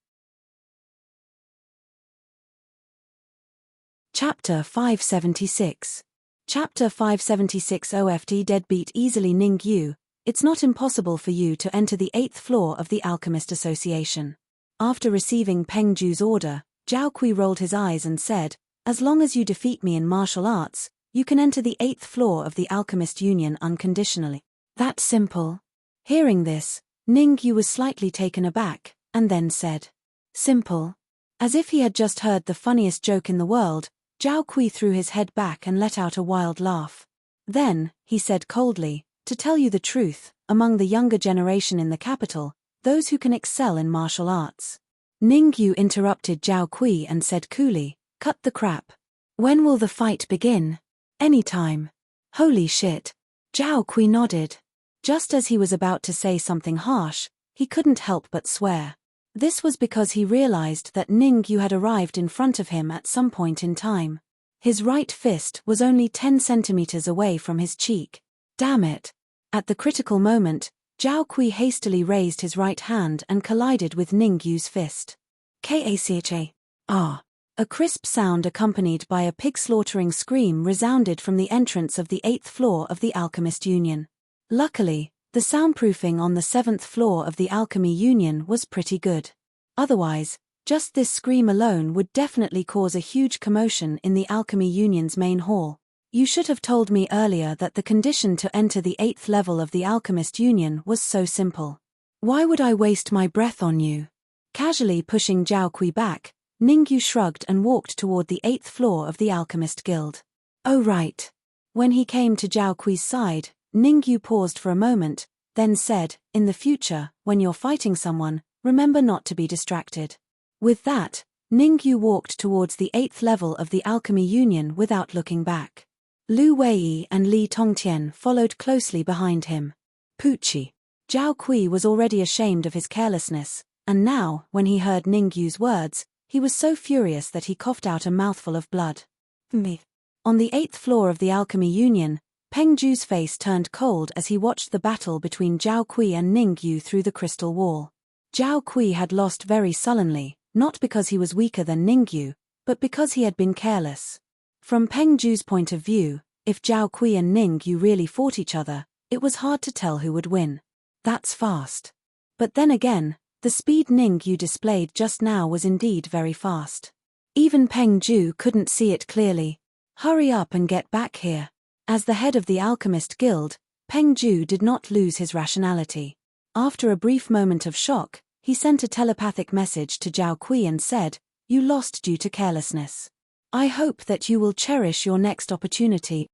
Chapter 576. Chapter 576 OFT Deadbeat Easily Ning Yu, it's not impossible for you to enter the 8th floor of the Alchemist Association. After receiving Peng Ju's order, Zhao Kui rolled his eyes and said, "As long as you defeat me in martial arts, you can enter the 8th floor of the Alchemist Union unconditionally." That simple. Hearing this, Ning Yu was slightly taken aback, and then said, "Simple." As if he had just heard the funniest joke in the world, Zhao Kui threw his head back and let out a wild laugh. Then, he said coldly, "To tell you the truth, among the younger generation in the capital, those who can excel in martial arts." Ningyu interrupted Zhao Kui and said coolly, "Cut the crap. When will the fight begin?" "Anytime." "Holy shit." Zhao Kui nodded. Just as he was about to say something harsh, he couldn't help but swear. This was because he realized that Ningyu had arrived in front of him at some point in time. His right fist was only 10 centimeters away from his cheek. Damn it. At the critical moment, Zhao Kui hastily raised his right hand and collided with Ningyu's fist. Kacha. Ah. A crisp sound accompanied by a pig-slaughtering scream resounded from the entrance of the 8th floor of the Alchemist Union. Luckily, the soundproofing on the 7th floor of the Alchemy Union was pretty good. Otherwise, just this scream alone would definitely cause a huge commotion in the Alchemy Union's main hall. "You should have told me earlier that the condition to enter the 8th level of the Alchemist Union was so simple. Why would I waste my breath on you?" Casually pushing Zhao Kui back, Ningyu shrugged and walked toward the 8th floor of the Alchemist Guild. "Oh right." When he came to Zhao Kui's side, Ningyu paused for a moment, then said, "In the future, when you're fighting someone, remember not to be distracted." With that, Ningyu walked towards the 8th level of the Alchemy Union without looking back. Lu Wei and Li Tongtian followed closely behind him. Poochie. Zhao Kui was already ashamed of his carelessness, and now, when he heard Ningyu's words, he was so furious that he coughed out a mouthful of blood. Me. On the 8th floor of the Alchemy Union, Peng Ju's face turned cold as he watched the battle between Zhao Kui and Ningyu through the crystal wall. Zhao Kui had lost very sullenly, not because he was weaker than Ningyu, but because he had been careless. From Peng Ju's point of view, if Zhao Kui and Ningyu really fought each other, it was hard to tell who would win. That's fast. But then again, the speed Ningyu displayed just now was indeed very fast. Even Peng Ju couldn't see it clearly. "Hurry up and get back here." As the head of the Alchemist Guild, Peng Ju did not lose his rationality. After a brief moment of shock, he sent a telepathic message to Zhao Kui and said, "You lost due to carelessness. I hope that you will cherish your next opportunity.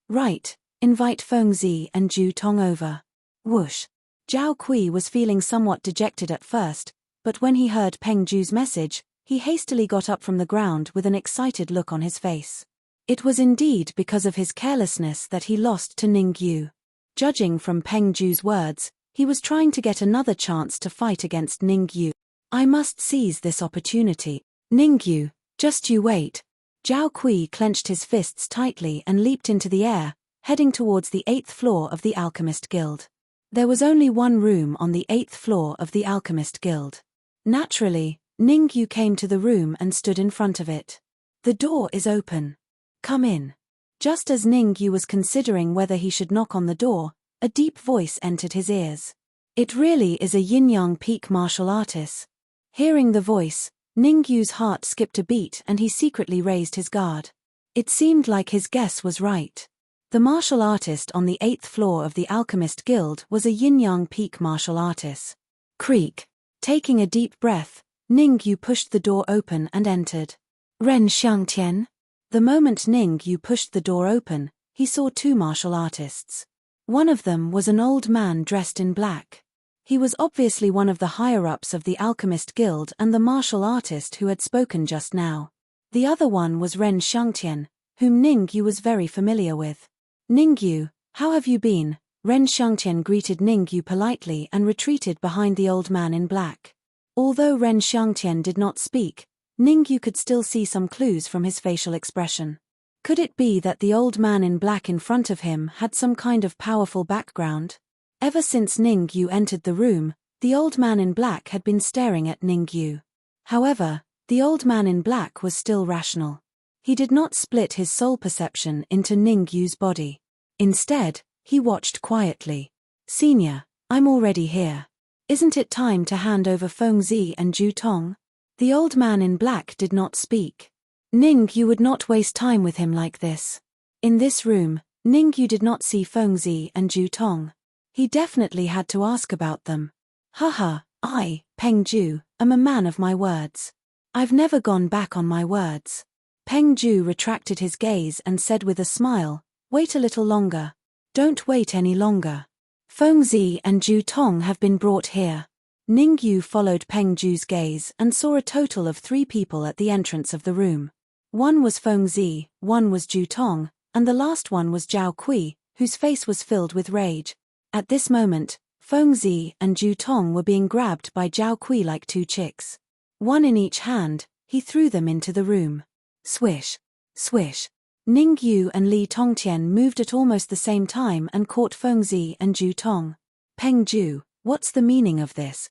Right, invite Feng Zi and Zhu Tong over." Whoosh. Zhao Kui was feeling somewhat dejected at first, but when he heard Peng Ju's message, he hastily got up from the ground with an excited look on his face. It was indeed because of his carelessness that he lost to Ningyu. Judging from Peng Ju's words, he was trying to get another chance to fight against Ningyu. "I must seize this opportunity. Ningyu, just you wait." Zhao Kui clenched his fists tightly and leaped into the air, heading towards the 8th floor of the Alchemist Guild. There was only one room on the 8th floor of the Alchemist Guild. Naturally, Ningyu came to the room and stood in front of it. "The door is open. Come in." Just as Ningyu was considering whether he should knock on the door, a deep voice entered his ears. "It really is a yin-yang peak martial artist." Hearing the voice, Ningyu's heart skipped a beat and he secretly raised his guard. It seemed like his guess was right. The martial artist on the 8th floor of the Alchemist Guild was a yin-yang peak martial artist. Creak. Taking a deep breath, Ningyu pushed the door open and entered. "Ren Xiangtian." The moment Ningyu pushed the door open, he saw two martial artists. One of them was an old man dressed in black. He was obviously one of the higher-ups of the Alchemist Guild and the martial artist who had spoken just now. The other one was Ren Xiangtian, whom Ningyu was very familiar with. "Ningyu, how have you been?" Ren Xiangtian greeted Ningyu politely and retreated behind the old man in black. Although Ren Xiangtian did not speak, Ningyu could still see some clues from his facial expression. Could it be that the old man in black in front of him had some kind of powerful background? Ever since Ningyu entered the room, the old man in black had been staring at Ningyu. However, the old man in black was still rational. He did not split his soul perception into Ningyu's body. Instead, he watched quietly. "Senior, I'm already here. Isn't it time to hand over Feng Zi and Zhu Tong?" The old man in black did not speak. Ningyu would not waste time with him like this. In this room, Ningyu did not see Feng Zi and Zhu Tong. He definitely had to ask about them. "Haha, I, Peng Ju, am a man of my words. I've never gone back on my words. Peng Ju retracted his gaze and said with a smile, wait a little longer. Don't wait any longer. Feng Zi and Ju Tong have been brought here. Ning Yu followed Peng Ju's gaze and saw a total of 3 people at the entrance of the room. One was Feng Zi, one was Ju Tong, and the last one was Zhao Kui, whose face was filled with rage. At this moment, Feng Zi and Ju Tong were being grabbed by Zhao Kui like 2 chicks. One in each hand, he threw them into the room. Swish, swish. Ning Yu and Li Tongtian moved at almost the same time and caught Feng Zi and Ju Tong. Peng Ju, what's the meaning of this?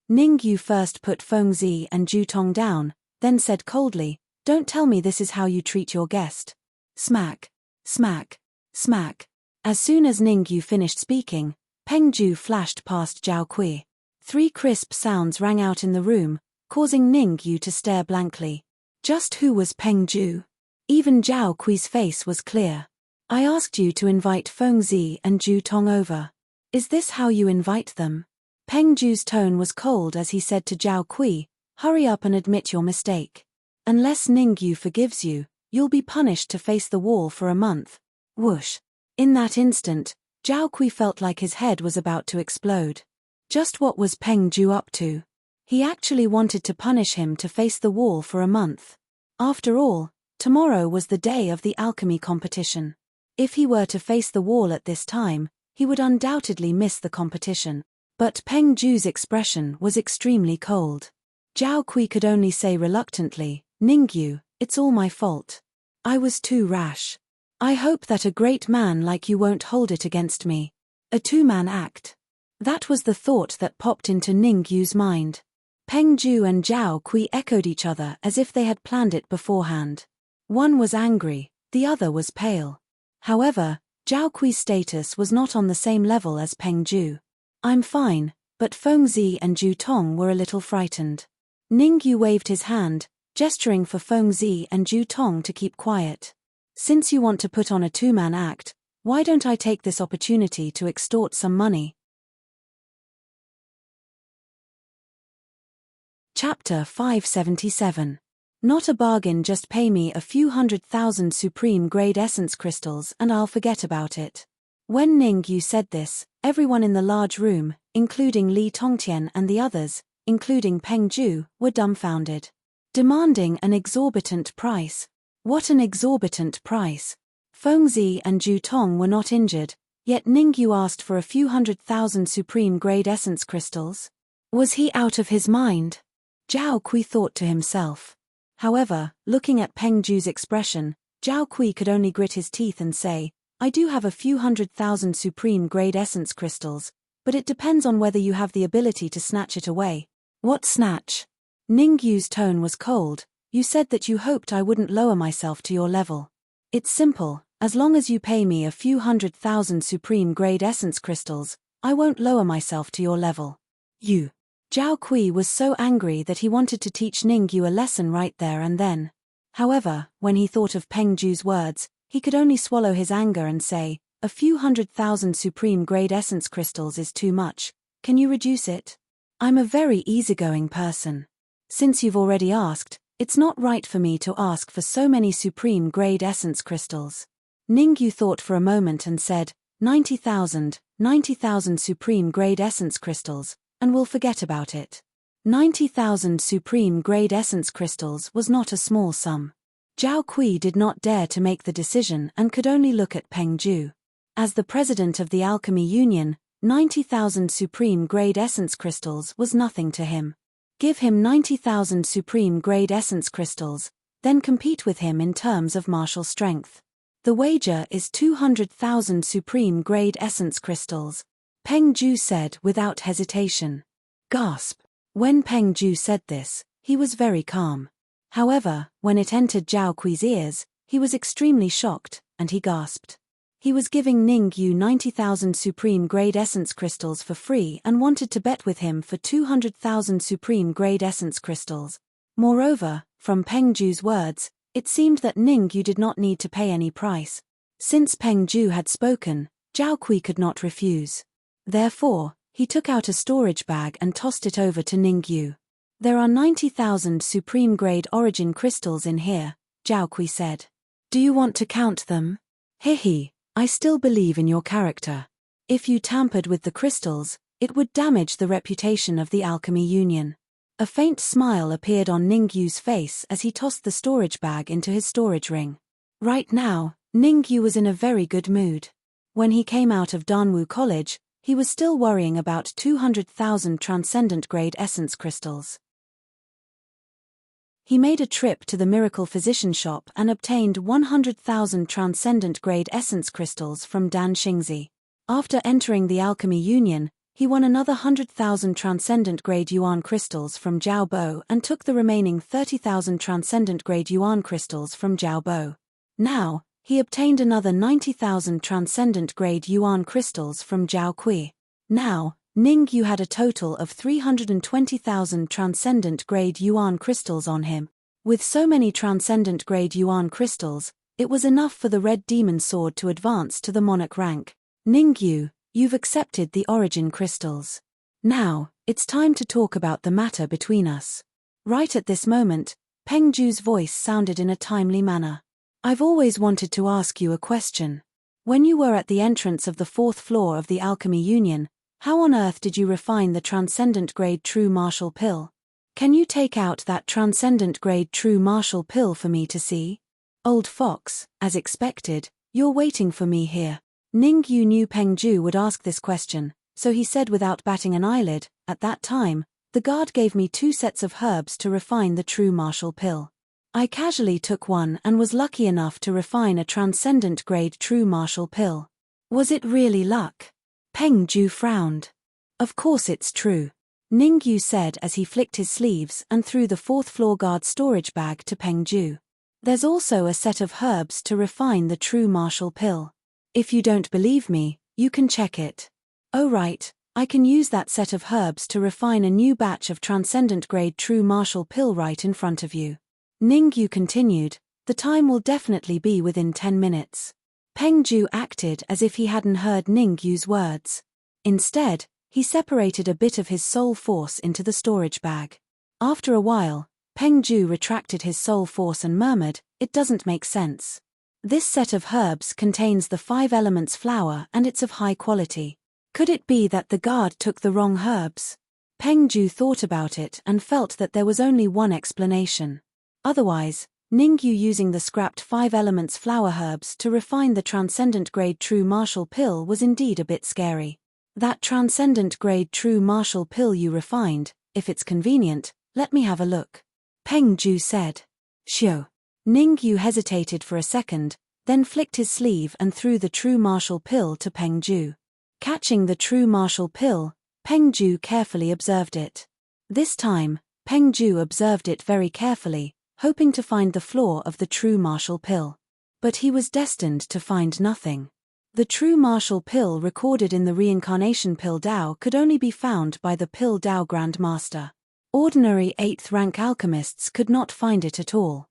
Ning Yu first put Feng Zi and Ju Tong down, then said coldly, don't tell me this is how you treat your guest. Smack, smack, smack. As soon as Ning Yu finished speaking, Peng Ju flashed past Zhao Kui. 3 crisp sounds rang out in the room, causing Ning Yu to stare blankly. Just who was Peng Ju? Even Zhao Kui's face was clear. I asked you to invite Feng Zi and Ju Tong over. Is this how you invite them? Peng Ju's tone was cold as he said to Zhao Kui, hurry up and admit your mistake. Unless Ning Yu forgives you, you'll be punished to face the wall for a month. Whoosh. In that instant, Zhao Kui felt like his head was about to explode. Just what was Peng Ju up to? He actually wanted to punish him to face the wall for a month. After all, tomorrow was the day of the alchemy competition. If he were to face the wall at this time, he would undoubtedly miss the competition. But Peng Ju's expression was extremely cold. Zhao Kui could only say reluctantly, Ning Yu, it's all my fault. I was too rash. I hope that a great man like you won't hold it against me. A 2-man act. That was the thought that popped into Ning Yu's mind. Peng Ju and Zhao Kui echoed each other as if they had planned it beforehand. One was angry, the other was pale. However, Zhao Kui's status was not on the same level as Peng Ju. I'm fine, but Feng Zi and Ju Tong were a little frightened. Ning Yu waved his hand, gesturing for Feng Zi and Ju Tong to keep quiet. Since you want to put on a 2-man act, why don't I take this opportunity to extort some money? Chapter 577. Not a bargain, just pay me a few 100,000 supreme-grade essence crystals and I'll forget about it. When Ning Yu said this, everyone in the large room, including Li Tongtian and the others, including Peng Ju, were dumbfounded. Demanding an exorbitant price. What an exorbitant price. Feng Zi and Ju Tong were not injured, yet Ning Yu asked for a few 100,000 supreme-grade essence crystals. Was he out of his mind? Zhao Kui thought to himself. However, looking at Peng Ju's expression, Zhao Kui could only grit his teeth and say, I do have a few 100,000 supreme-grade essence crystals, but it depends on whether you have the ability to snatch it away. What snatch? Ning Yu's tone was cold. You said that you hoped I wouldn't lower myself to your level. It's simple, as long as you pay me a few 100,000 supreme-grade essence crystals, I won't lower myself to your level. You. Zhao Kui was so angry that he wanted to teach Ning Yu a lesson right there and then. However, when he thought of Peng Ju's words, he could only swallow his anger and say, a few 100,000 supreme-grade essence crystals is too much. Can you reduce it? I'm a very easygoing person. Since you've already asked, it's not right for me to ask for so many supreme-grade essence crystals. Ning Yu thought for a moment and said, 90,000 supreme-grade essence crystals, and we'll forget about it. 90,000 supreme-grade essence crystals was not a small sum. Zhao Kui did not dare to make the decision and could only look at Peng Ju. As the president of the Alchemy Union, 90,000 supreme-grade essence crystals was nothing to him. Give him 90,000 supreme-grade essence crystals, then compete with him in terms of martial strength. The wager is 200,000 supreme-grade essence crystals, Peng Ju said without hesitation. Gasp. When Peng Ju said this, he was very calm. However, when it entered Zhao Kui's ears, he was extremely shocked, and he gasped. He was giving Ning Yu 90,000 supreme-grade essence crystals for free and wanted to bet with him for 200,000 supreme-grade essence crystals. Moreover, from Peng Ju's words, it seemed that Ning Yu did not need to pay any price. Since Peng Ju had spoken, Zhao Kui could not refuse. Therefore, He took out a storage bag and tossed it over to Ningyu. There are 90,000 supreme-grade origin crystals in here, Zhao Kui said. Do you want to count them? Hehe, I still believe in your character. If you tampered with the crystals, it would damage the reputation of the Alchemy Union. A faint smile appeared on Ningyu's face as he tossed the storage bag into his storage ring. Right now, Ningyu was in a very good mood. When he came out of Danwu College, he was still worrying about 200,000 transcendent-grade essence crystals. He made a trip to the Miracle Physician shop and obtained 100,000 transcendent-grade essence crystals from Dan Xingzi. After entering the Alchemy Union, he won another 100,000 transcendent-grade yuan crystals from Zhao Bo and took the remaining 30,000 transcendent-grade yuan crystals from Zhao Bo. Now, he obtained another 90,000 transcendent-grade yuan crystals from Zhao Kui. Now, Ningyu had a total of 320,000 transcendent-grade yuan crystals on him. With so many transcendent-grade yuan crystals, it was enough for the Red Demon Sword to advance to the monarch rank. Ningyu, you've accepted the origin crystals. Now, it's time to talk about the matter between us. Right at this moment, Peng Ju's voice sounded in a timely manner. I've always wanted to ask you a question. When you were at the entrance of the 4th floor of the Alchemy Union, how on earth did you refine the transcendent-grade true martial pill? Can you take out that transcendent-grade true martial pill for me to see? Old fox, as expected, you're waiting for me here. Ningyu knew Peng Ju would ask this question, so he said without batting an eyelid, at that time, the guard gave me 2 sets of herbs to refine the true martial pill. I casually took one and was lucky enough to refine a transcendent-grade true martial pill. Was it really luck? Peng Ju frowned. Of course it's true, Ningyu said as he flicked his sleeves and threw the 4th floor guard storage bag to Peng Ju. There's also a set of herbs to refine the true martial pill. If you don't believe me, you can check it. Oh right, I can use that set of herbs to refine a new batch of transcendent-grade true martial pill right in front of you. Ningyu continued, the time will definitely be within 10 minutes. Peng Ju acted as if he hadn't heard Ningyu's words. Instead, he separated a bit of his soul force into the storage bag. After a while, Peng Ju retracted his soul force and murmured, it doesn't make sense. This set of herbs contains the 5 elements flower and it's of high quality. Could it be that the guard took the wrong herbs? Peng Ju thought about it and felt that there was only one explanation. Otherwise, Ningyu using the scrapped 5 elements flower herbs to refine the transcendent-grade true martial pill was indeed a bit scary. That transcendent-grade true martial pill you refined, if it's convenient, let me have a look. Peng Ju said. Shio. Ningyu hesitated for a second, then flicked his sleeve and threw the true martial pill to Peng Ju. Catching the true martial pill, Peng Ju carefully observed it. This time, Peng Ju observed it very carefully, hoping to find the flaw of the true martial pill. But he was destined to find nothing. The true martial pill recorded in the reincarnation pill Dao could only be found by the pill Dao Grand Master. Ordinary 8th rank alchemists could not find it at all.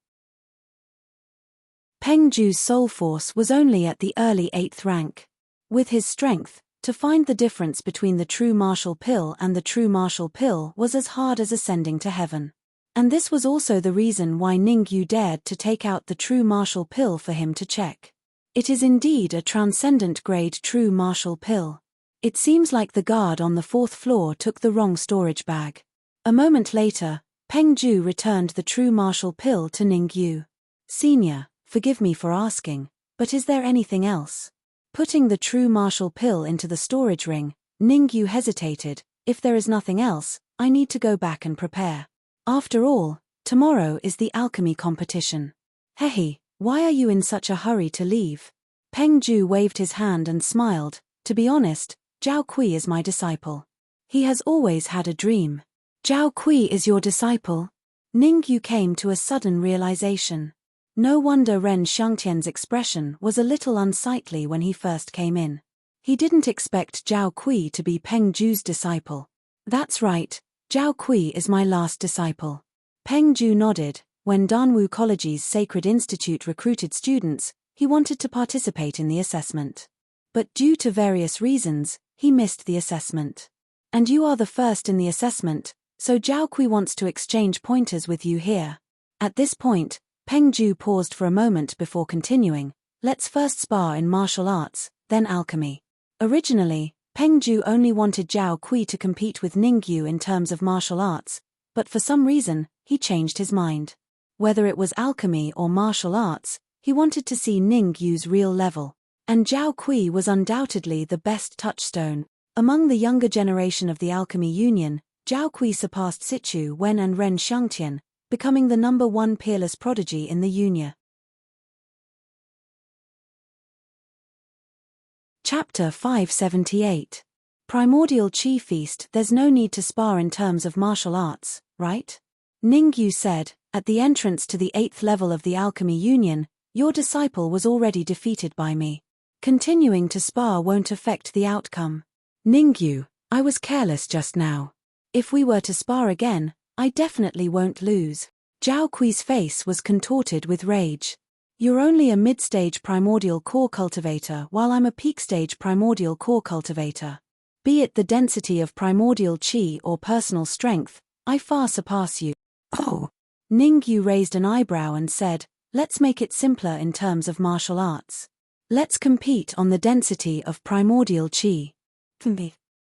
Peng Ju's soul force was only at the early 8th rank. With his strength, to find the difference between the true martial pill and the true martial pill was as hard as ascending to heaven. And this was also the reason why Ningyu dared to take out the true martial pill for him to check. It is indeed a transcendent-grade true martial pill. It seems like the guard on the 4th floor took the wrong storage bag. A moment later, Peng Ju returned the true martial pill to Ningyu. Senior, forgive me for asking, but is there anything else? Putting the true martial pill into the storage ring, Ningyu hesitated. If there is nothing else, I need to go back and prepare. After all, tomorrow is the alchemy competition. Hehe, why are you in such a hurry to leave? Peng Ju waved his hand and smiled. To be honest, Zhao Kui is my disciple. He has always had a dream. Zhao Kui is your disciple? Ningyu came to a sudden realization. No wonder Ren Xiangtian's expression was a little unsightly when he first came in. He didn't expect Zhao Kui to be Peng Ju's disciple. That's right, Zhao Kui is my last disciple. Peng Ju nodded. When Danwu College's Sacred Institute recruited students, he wanted to participate in the assessment. But due to various reasons, he missed the assessment. And you are the first in the assessment, so Zhao Kui wants to exchange pointers with you here. At this point, Peng Ju paused for a moment before continuing. Let's first spar in martial arts, then alchemy. Originally, Peng Ju only wanted Zhao Kui to compete with Ningyu in terms of martial arts, but for some reason, he changed his mind. Whether it was alchemy or martial arts, he wanted to see Ningyu's real level. And Zhao Kui was undoubtedly the best touchstone. Among the younger generation of the Alchemy Union, Zhao Kui surpassed Sichu Wen and Ren Xiangtian, becoming the #1 peerless prodigy in the Union. Chapter 578. Primordial Qi Feast. There's no need to spar in terms of martial arts, right? Ningyu said, at the entrance to the 8th level of the Alchemy Union, your disciple was already defeated by me. Continuing to spar won't affect the outcome. Ningyu, I was careless just now. If we were to spar again, I definitely won't lose. Zhao Kui's face was contorted with rage. You're only a mid-stage primordial core cultivator while I'm a peak-stage primordial core cultivator. Be it the density of primordial qi or personal strength, I far surpass you. Oh! Ningyu raised an eyebrow and said, let's make it simpler in terms of martial arts. Let's compete on the density of primordial qi.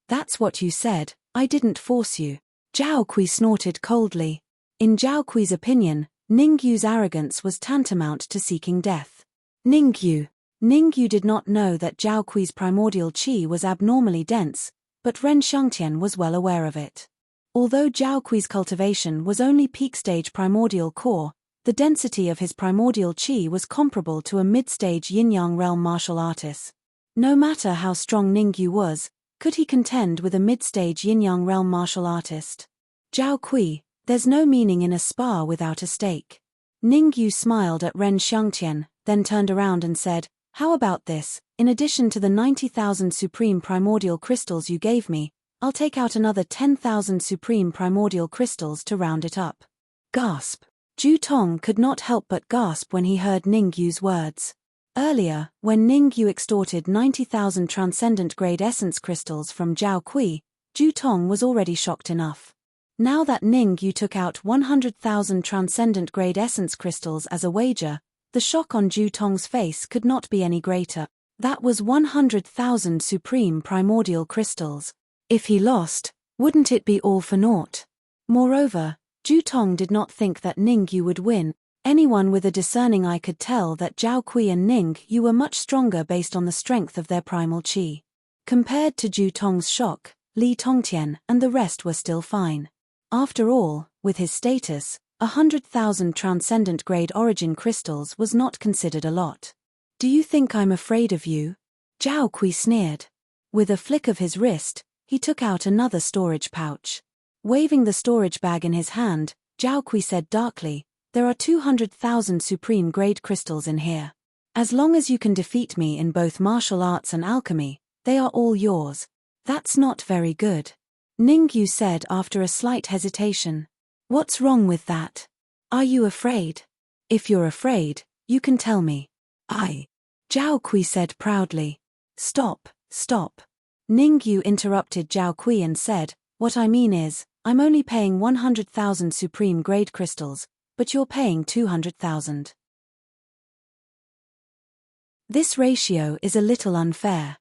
That's what you said, I didn't force you. Zhao Kui snorted coldly. In Zhao Kui's opinion, Ningyu's arrogance was tantamount to seeking death. Ningyu did not know that Zhao Kui's primordial qi was abnormally dense, but Ren Xiangtian was well aware of it. Although Zhao Kui's cultivation was only peak-stage primordial core, the density of his primordial qi was comparable to a mid-stage yin-yang realm martial artist. No matter how strong Ningyu was, could he contend with a mid-stage yin-yang realm martial artist? Zhao Kui, there's no meaning in a spar without a stake. Ningyu smiled at Ren Xiangtian, then turned around and said, how about this, in addition to the 90,000 supreme primordial crystals you gave me, I'll take out another 10,000 supreme primordial crystals to round it up. Gasp. Ju Tong could not help but gasp when he heard Ningyu's words. Earlier, when Ningyu extorted 90,000 transcendent-grade essence crystals from Zhao Kui, Ju Tong was already shocked enough. Now that Ningyu took out 100,000 transcendent-grade essence crystals as a wager, the shock on Ju Tong's face could not be any greater. That was 100,000 supreme primordial crystals. If he lost, wouldn't it be all for naught? Moreover, Ju Tong did not think that Ningyu would win. Anyone with a discerning eye could tell that Zhao Kui and Ningyu were much stronger based on the strength of their primal qi. Compared to Ju Tong's shock, Li Tongtian and the rest were still fine. After all, with his status, 100,000 transcendent-grade origin crystals was not considered a lot. Do you think I'm afraid of you? Zhao Kui sneered. With a flick of his wrist, he took out another storage pouch. Waving the storage bag in his hand, Zhao Kui said darkly, there are 200,000 supreme-grade crystals in here. As long as you can defeat me in both martial arts and alchemy, they are all yours. That's not very good. Ningyu said after a slight hesitation. What's wrong with that? Are you afraid? If you're afraid, you can tell me. Zhao Kui said proudly. Stop. Ningyu interrupted Zhao Kui and said, what I mean is, I'm only paying 100,000 supreme-grade crystals, but you're paying 200,000. This ratio is a little unfair.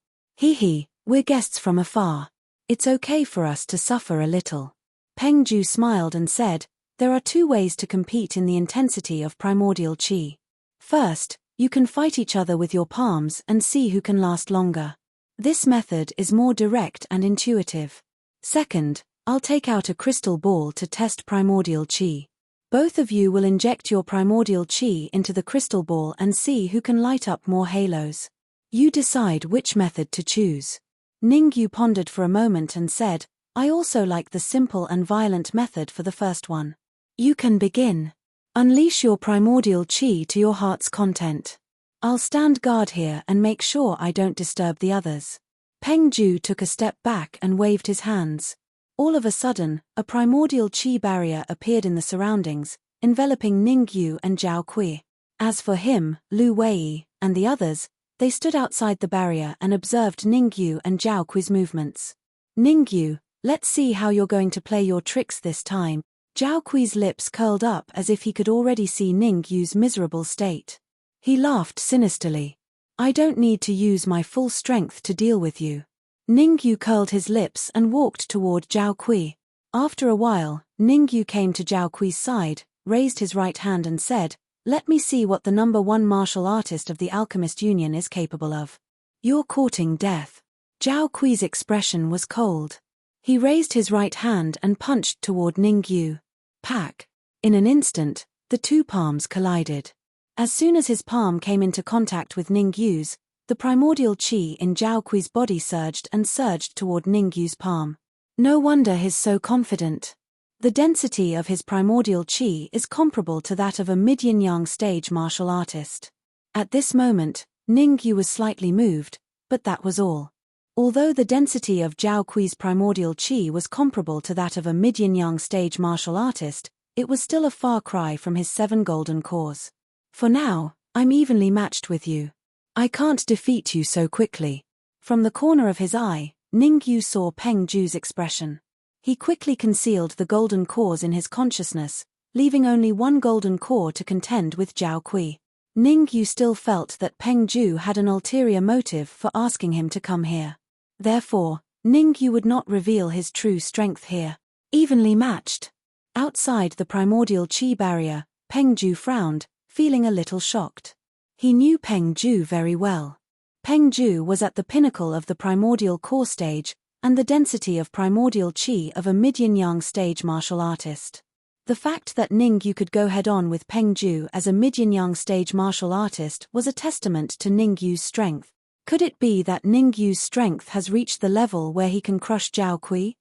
We're guests from afar. It's okay for us to suffer a little. Peng Ju smiled and said, there are two ways to compete in the intensity of primordial qi. First, you can fight each other with your palms and see who can last longer. This method is more direct and intuitive. Second, I'll take out a crystal ball to test primordial qi. Both of you will inject your primordial qi into the crystal ball and see who can light up more halos. You decide which method to choose. Ningyu pondered for a moment and said, I also like the simple and violent method for the first one. You can begin. Unleash your primordial qi to your heart's content. I'll stand guard here and make sure I don't disturb the others. Peng Ju took a step back and waved his hands. All of a sudden, a primordial qi barrier appeared in the surroundings, enveloping Ningyu and Zhao Kui. As for him, Lu Wei, and the others, they stood outside the barrier and observed Ningyu and Zhao Kui's movements. Ningyu, Let's see how you're going to play your tricks this time. Zhao Kui's lips curled up as if he could already see Ning Yu's miserable state. He laughed sinisterly. I don't need to use my full strength to deal with you. Ning Yu curled his lips and walked toward Zhao Kui. After a while, Ning Yu came to Zhao Kui's side, raised his right hand and said, "Let me see what the #1 martial artist of the Alchemist Union is capable of." "You're courting death." Zhao Kui's expression was cold. He raised his right hand and punched toward Ning Yu. Pack! In an instant, the two palms collided. As soon as his palm came into contact with Ning Yu's, the primordial qi in Zhao Kui's body surged and surged toward Ning Yu's palm. No wonder he's so confident. The density of his primordial qi is comparable to that of a mid-yin-yang stage martial artist. At this moment, Ning Yu was slightly moved, but that was all. Although the density of Zhao Kui's primordial qi was comparable to that of a mid-yin-yang stage martial artist, it was still a far cry from his 7 golden cores. For now, I'm evenly matched with you. I can't defeat you so quickly. From the corner of his eye, Ning Yu saw Peng Zhu's expression. He quickly concealed the golden cores in his consciousness, leaving only 1 golden core to contend with Zhao Kui. Ning Yu still felt that Peng Zhu had an ulterior motive for asking him to come here. Therefore, Ning Yu would not reveal his true strength here. Evenly matched. Outside the primordial qi barrier, Peng Zhu frowned, feeling a little shocked. He knew Peng Zhu very well. Peng Zhu was at the pinnacle of the primordial core stage, and the density of primordial qi of a mid-yin-yang stage martial artist. The fact that Ning Yu could go head-on with Peng Zhu as a mid-yin-yang stage martial artist was a testament to Ning Yu's strength. Could it be that Ning Yu's strength has reached the level where he can crush Zhao Kui?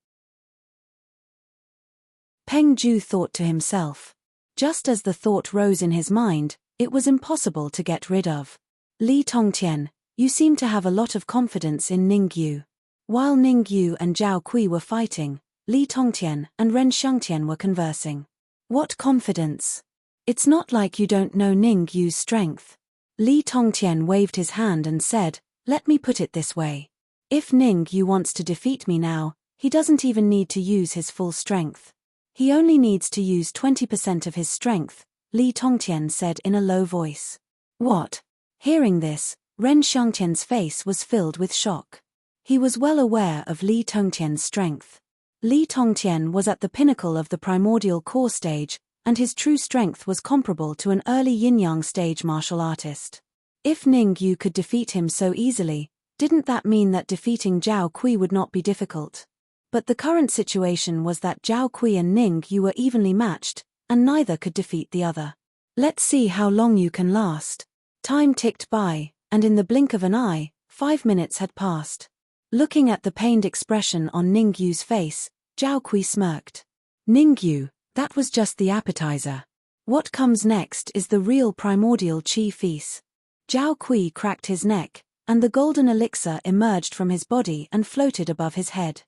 Peng Zhu thought to himself. Just as the thought rose in his mind, it was impossible to get rid of. Li Tongtian, you seem to have a lot of confidence in Ning Yu. While Ning Yu and Zhao Kui were fighting, Li Tongtian and Ren Xiangtian were conversing. What confidence? It's not like you don't know Ning Yu's strength. Li Tongtian waved his hand and said, "Let me put it this way. If Ning Yu wants to defeat me now, he doesn't even need to use his full strength. He only needs to use 20% of his strength," Li Tongtian said in a low voice. What? Hearing this, Ren Xiangtian's face was filled with shock. He was well aware of Li Tongtian's strength. Li Tongtian was at the pinnacle of the primordial core stage, and his true strength was comparable to an early yin-yang stage martial artist. If Ning Yu could defeat him so easily, didn't that mean that defeating Zhao Kui would not be difficult? But the current situation was that Zhao Kui and Ning Yu were evenly matched, and neither could defeat the other. Let's see how long you can last. Time ticked by, and in the blink of an eye, 5 minutes had passed. Looking at the pained expression on Ning Yu's face, Zhao Kui smirked. Ning Yu, that was just the appetizer. What comes next is the real primordial qi feast. Zhao Kui cracked his neck, and the golden elixir emerged from his body and floated above his head.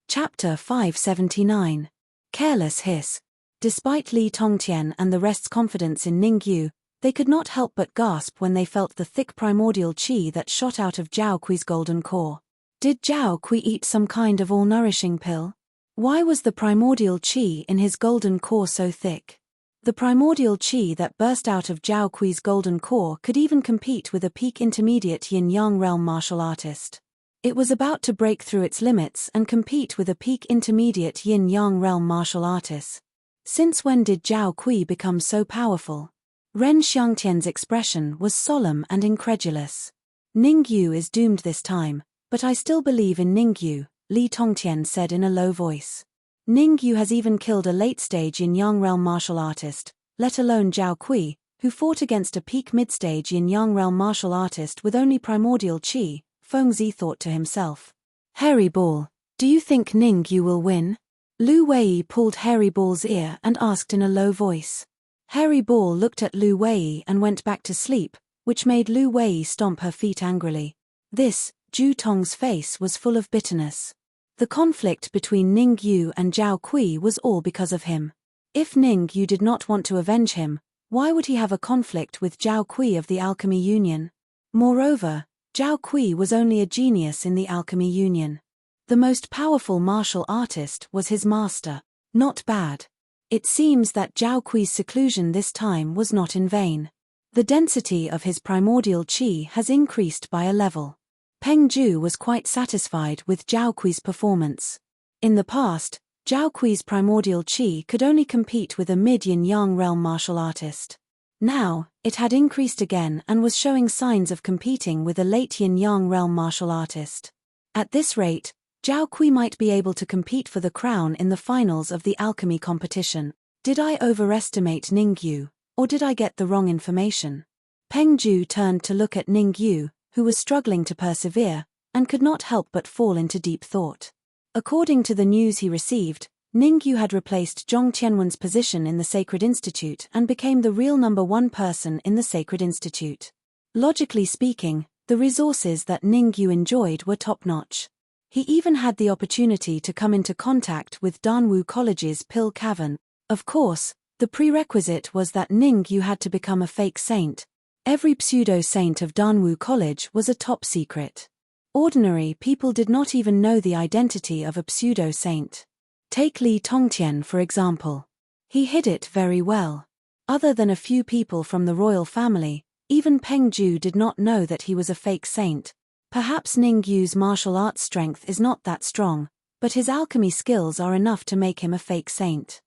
Chapter 579. Careless Hiss. Despite Li Tongtian and the rest's confidence in Ning Yu, they could not help but gasp when they felt the thick primordial qi that shot out of Zhao Kui's golden core. Did Zhao Kui eat some kind of all-nourishing pill? Why was the primordial qi in his golden core so thick? The primordial qi that burst out of Zhao Kui's golden core could even compete with a peak intermediate yin-yang realm martial artist. It was about to break through its limits and compete with a peak intermediate yin-yang realm martial artist. Since when did Zhao Kui become so powerful? Ren Xiangtian's expression was solemn and incredulous. Ning Yu is doomed this time, but I still believe in Ning Yu, Li Tongtian said in a low voice. Ning Yu has even killed a late-stage yin-yang realm martial artist, let alone Zhao Kui, who fought against a peak mid-stage yin-yang realm martial artist with only primordial qi, Fengzi thought to himself. Hairy Ball, do you think Ning Yu will win? Lu Wei pulled Hairy Ball's ear and asked in a low voice. Hairy Ball looked at Lu Wei and went back to sleep, which made Lu Wei stomp her feet angrily. This, Zhu Tong's face was full of bitterness. The conflict between Ning Yu and Zhao Kui was all because of him. If Ning Yu did not want to avenge him, why would he have a conflict with Zhao Kui of the Alchemy Union? Moreover, Zhao Kui was only a genius in the alchemy union. The most powerful martial artist was his master. Not bad. It seems that Zhao Kui's seclusion this time was not in vain. The density of his primordial qi has increased by a level. Peng Ju was quite satisfied with Zhao Kui's performance. In the past, Zhao Kui's primordial qi could only compete with a mid-yin-yang realm martial artist. Now, it had increased again and was showing signs of competing with a late yin-yang realm martial artist. At this rate, Zhao Kui might be able to compete for the crown in the finals of the alchemy competition. Did I overestimate Ningyu, or did I get the wrong information? Peng Ju turned to look at Ningyu, who was struggling to persevere, and could not help but fall into deep thought. According to the news he received, Ningyu had replaced Zhong Tianwen's position in the Sacred Institute and became the real #1 person in the Sacred Institute. Logically speaking, the resources that Ningyu enjoyed were top-notch. He even had the opportunity to come into contact with Danwu College's Pill Cavern. Of course, the prerequisite was that Ningyu had to become a fake saint. Every pseudo-saint of Danwu College was a top secret. Ordinary people did not even know the identity of a pseudo-saint. Take Li Tongtian for example. He hid it very well. Other than a few people from the royal family, even Peng Ju did not know that he was a fake saint. Perhaps Ningyu's martial arts strength is not that strong, but his alchemy skills are enough to make him a fake saint.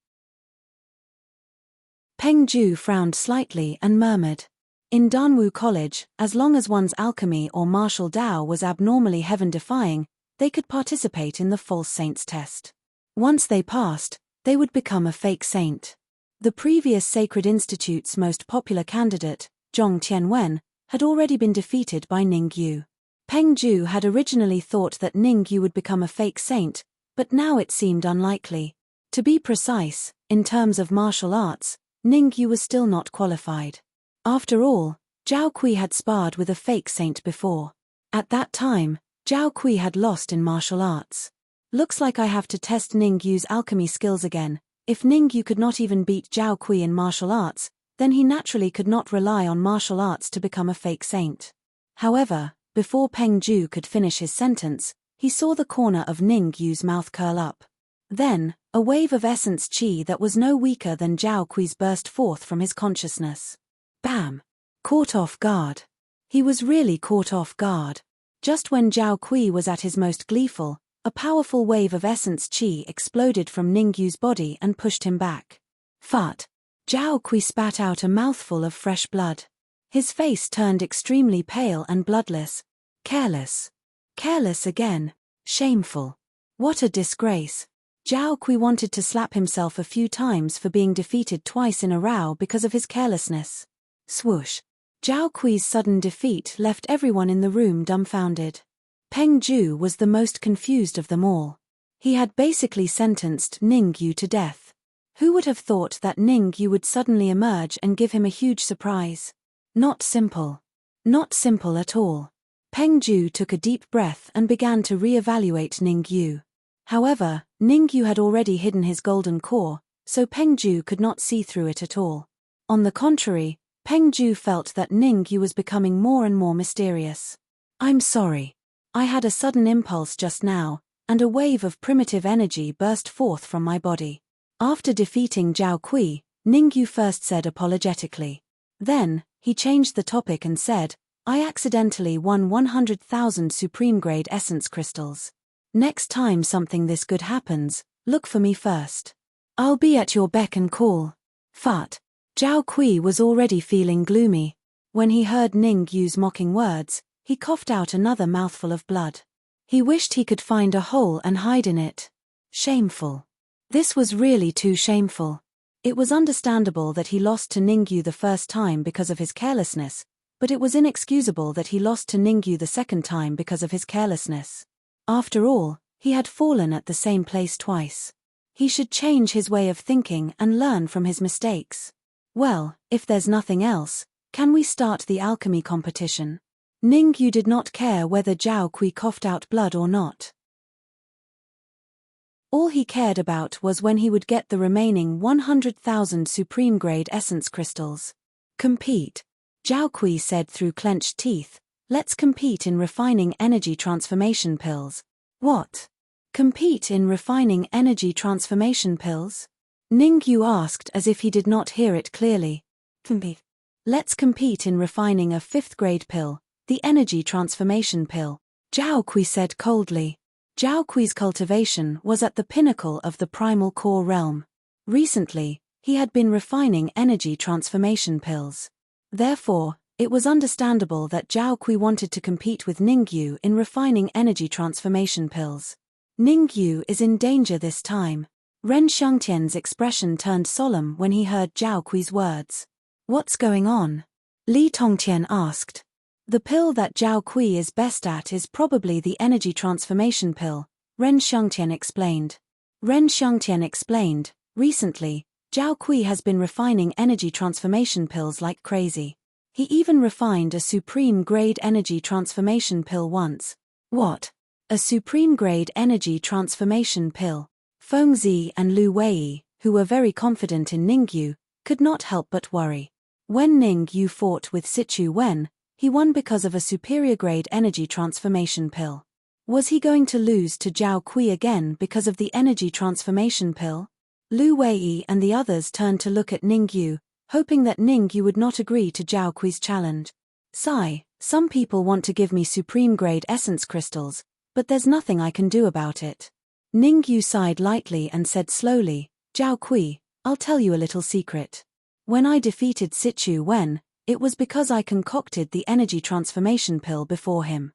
Peng Ju frowned slightly and murmured. In Danwu College, as long as one's alchemy or martial Dao was abnormally heaven-defying, they could participate in the false saints test. Once they passed, they would become a fake saint. The previous Sacred Institute's most popular candidate, Zhong Tianwen, had already been defeated by Ningyu. Peng Ju had originally thought that Ningyu would become a fake saint, but now it seemed unlikely. To be precise, in terms of martial arts, Ningyu was still not qualified. After all, Zhao Kui had sparred with a fake saint before. At that time, Zhao Kui had lost in martial arts. Looks like I have to test Ningyu's alchemy skills again. If Ningyu could not even beat Zhao Kui in martial arts, then he naturally could not rely on martial arts to become a fake saint. However, before Peng Ju could finish his sentence, he saw the corner of Ningyu's mouth curl up. Then, a wave of essence qi that was no weaker than Zhao Kui's burst forth from his consciousness. Bam! Caught off guard. He was really caught off guard. Just when Zhao Kui was at his most gleeful, a powerful wave of essence qi exploded from Ningyu's body and pushed him back. Fart! Zhao Kui spat out a mouthful of fresh blood. His face turned extremely pale and bloodless. Careless. Careless again. Shameful. What a disgrace. Zhao Kui wanted to slap himself a few times for being defeated twice in a row because of his carelessness. Swoosh. Zhao Kui's sudden defeat left everyone in the room dumbfounded. Peng Ju was the most confused of them all. He had basically sentenced Ningyu to death. Who would have thought that Ningyu would suddenly emerge and give him a huge surprise? Not simple. Not simple at all. Peng Ju took a deep breath and began to re-evaluate Ningyu. However, Ningyu had already hidden his golden core, so Peng Ju could not see through it at all. On the contrary, Peng Ju felt that Ningyu was becoming more and more mysterious. I'm sorry. I had a sudden impulse just now, and a wave of primitive energy burst forth from my body. After defeating Zhao Kui, Ningyu first said apologetically. Then, he changed the topic and said, I accidentally won 100,000 supreme-grade essence crystals. Next time something this good happens, look for me first. I'll be at your beck and call. Fart. Zhao Kui was already feeling gloomy. When he heard Ningyu's mocking words, he coughed out another mouthful of blood. He wished he could find a hole and hide in it. Shameful. This was really too shameful. It was understandable that he lost to Ningyu the first time because of his carelessness, but it was inexcusable that he lost to Ningyu the second time because of his carelessness. After all, he had fallen at the same place twice. He should change his way of thinking and learn from his mistakes. Well, if there's nothing else, can we start the alchemy competition? Ningyu did not care whether Zhao Kui coughed out blood or not. All he cared about was when he would get the remaining 100,000 supreme-grade essence crystals. Compete, Zhao Kui said through clenched teeth, Let's compete in refining energy transformation pills. What? Compete in refining energy transformation pills? Ningyu asked as if he did not hear it clearly. Compete. Let's compete in refining a 5th grade pill, the energy transformation pill, Zhao Kui said coldly. Zhao Kui's cultivation was at the pinnacle of the primal core realm. Recently, he had been refining energy transformation pills. Therefore, it was understandable that Zhao Kui wanted to compete with Ningyu in refining energy transformation pills. Ningyu is in danger this time. Ren Xiangtian's expression turned solemn when he heard Zhao Kui's words. What's going on? Li Tongtian asked. The pill that Zhao Kui is best at is probably the energy transformation pill, Ren Xiangtian explained. Ren Xiangtian explained, recently, Zhao Kui has been refining energy transformation pills like crazy. He even refined a supreme-grade energy transformation pill once. What? A supreme-grade energy transformation pill? Feng Zi and Lu Wei, who were very confident in Ningyu, could not help but worry. When Ningyu fought with Sichu Wen, he won because of a superior-grade energy transformation pill. Was he going to lose to Zhao Kui again because of the energy transformation pill? Lu Wei and the others turned to look at Ningyu, hoping that Ningyu would not agree to Zhao Kui's challenge. Sigh, some people want to give me supreme-grade essence crystals, but there's nothing I can do about it. Ningyu sighed lightly and said slowly, Zhao Kui, I'll tell you a little secret. When I defeated Sichu Wen, it was because I concocted the energy transformation pill before him.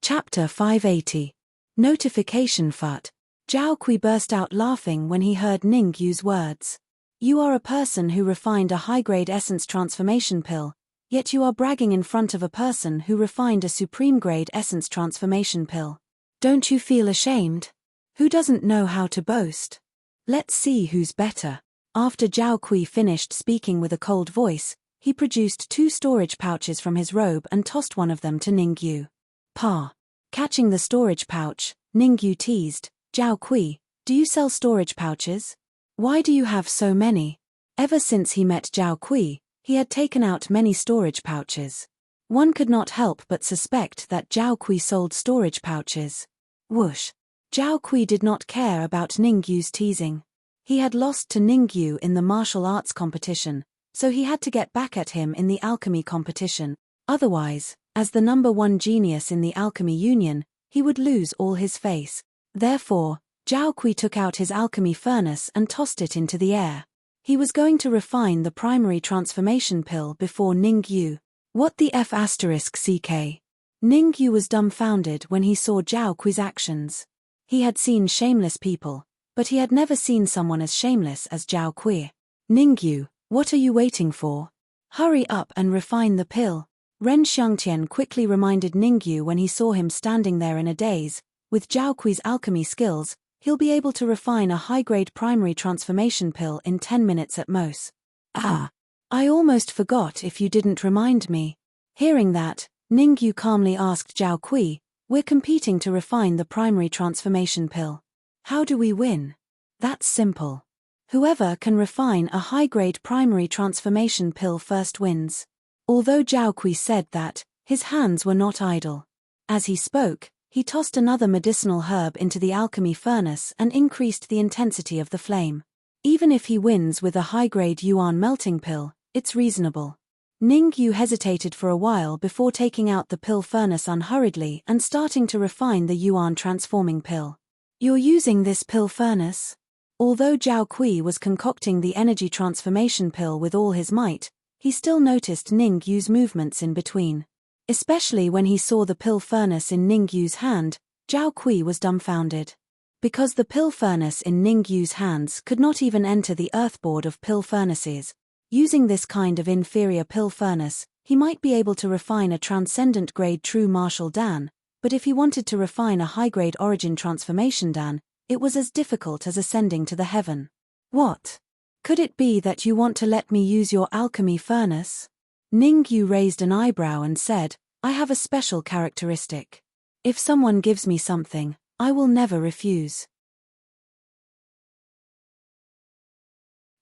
Chapter 580. Notification FUT. Zhao Kui burst out laughing when he heard Ningyu's words. You are a person who refined a high-grade essence transformation pill, yet you are bragging in front of a person who refined a supreme-grade essence transformation pill. Don't you feel ashamed? Who doesn't know how to boast? Let's see who's better. After Zhao Kui finished speaking with a cold voice, he produced 2 storage pouches from his robe and tossed one of them to Ningyu. Pa. Catching the storage pouch, Ningyu teased, Zhao Kui, do you sell storage pouches? Why do you have so many? Ever since he met Zhao Kui, he had taken out many storage pouches. One could not help but suspect that Zhao Kui sold storage pouches. Whoosh. Zhao Kui did not care about Ningyu's teasing. He had lost to Ningyu in the martial arts competition, so he had to get back at him in the alchemy competition. Otherwise, as the #1 genius in the alchemy union, he would lose all his face. Therefore, Zhao Kui took out his alchemy furnace and tossed it into the air. He was going to refine the primary transformation pill before Ningyu. What the F***CK? Ningyu was dumbfounded when he saw Zhao Kui's actions. He had seen shameless people, but he had never seen someone as shameless as Zhao Kui. Ningyu, what are you waiting for? Hurry up and refine the pill. Ren Xiangtian quickly reminded Ningyu when he saw him standing there in a daze. With Zhao Kui's alchemy skills, he'll be able to refine a high-grade primary transformation pill in 10 minutes at most. Ah! I almost forgot if you didn't remind me. Hearing that, Ningyu calmly asked Zhao Kui, we're competing to refine the primary transformation pill. How do we win? That's simple. Whoever can refine a high-grade primary transformation pill first wins. Although Zhao Kui said that, his hands were not idle. As he spoke, he tossed another medicinal herb into the alchemy furnace and increased the intensity of the flame. Even if he wins with a high-grade yuan melting pill, it's reasonable. Ningyu hesitated for a while before taking out the pill furnace unhurriedly and starting to refine the yuan transforming pill. You're using this pill furnace? Although Zhao Kui was concocting the energy transformation pill with all his might, he still noticed Ningyu's movements in between. Especially when he saw the pill furnace in Ningyu's hand, Zhao Kui was dumbfounded. Because the pill furnace in Ningyu's hands could not even enter the earthboard of pill furnaces, using this kind of inferior pill furnace, he might be able to refine a transcendent-grade true martial dan, but if he wanted to refine a high-grade origin transformation dan, it was as difficult as ascending to the heaven. What? Could it be that you want to let me use your alchemy furnace? Ningyu raised an eyebrow and said, I have a special characteristic. If someone gives me something, I will never refuse.